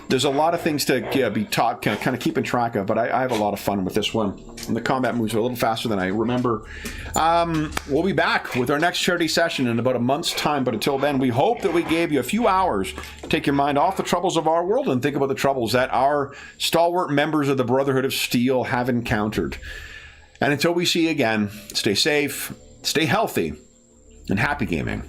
there's a lot of things to be taught, kind of keeping track of, but I have a lot of fun with this one. And the combat moves are a little faster than I remember. We'll be back with our next charity session in about a month's time, but until then, we hope that we gave you a few hours to take your mind off the troubles of our world and think about the troubles that our stalwart members of the Brotherhood of Steel have encountered. And until we see you again, stay safe, stay healthy, and happy gaming.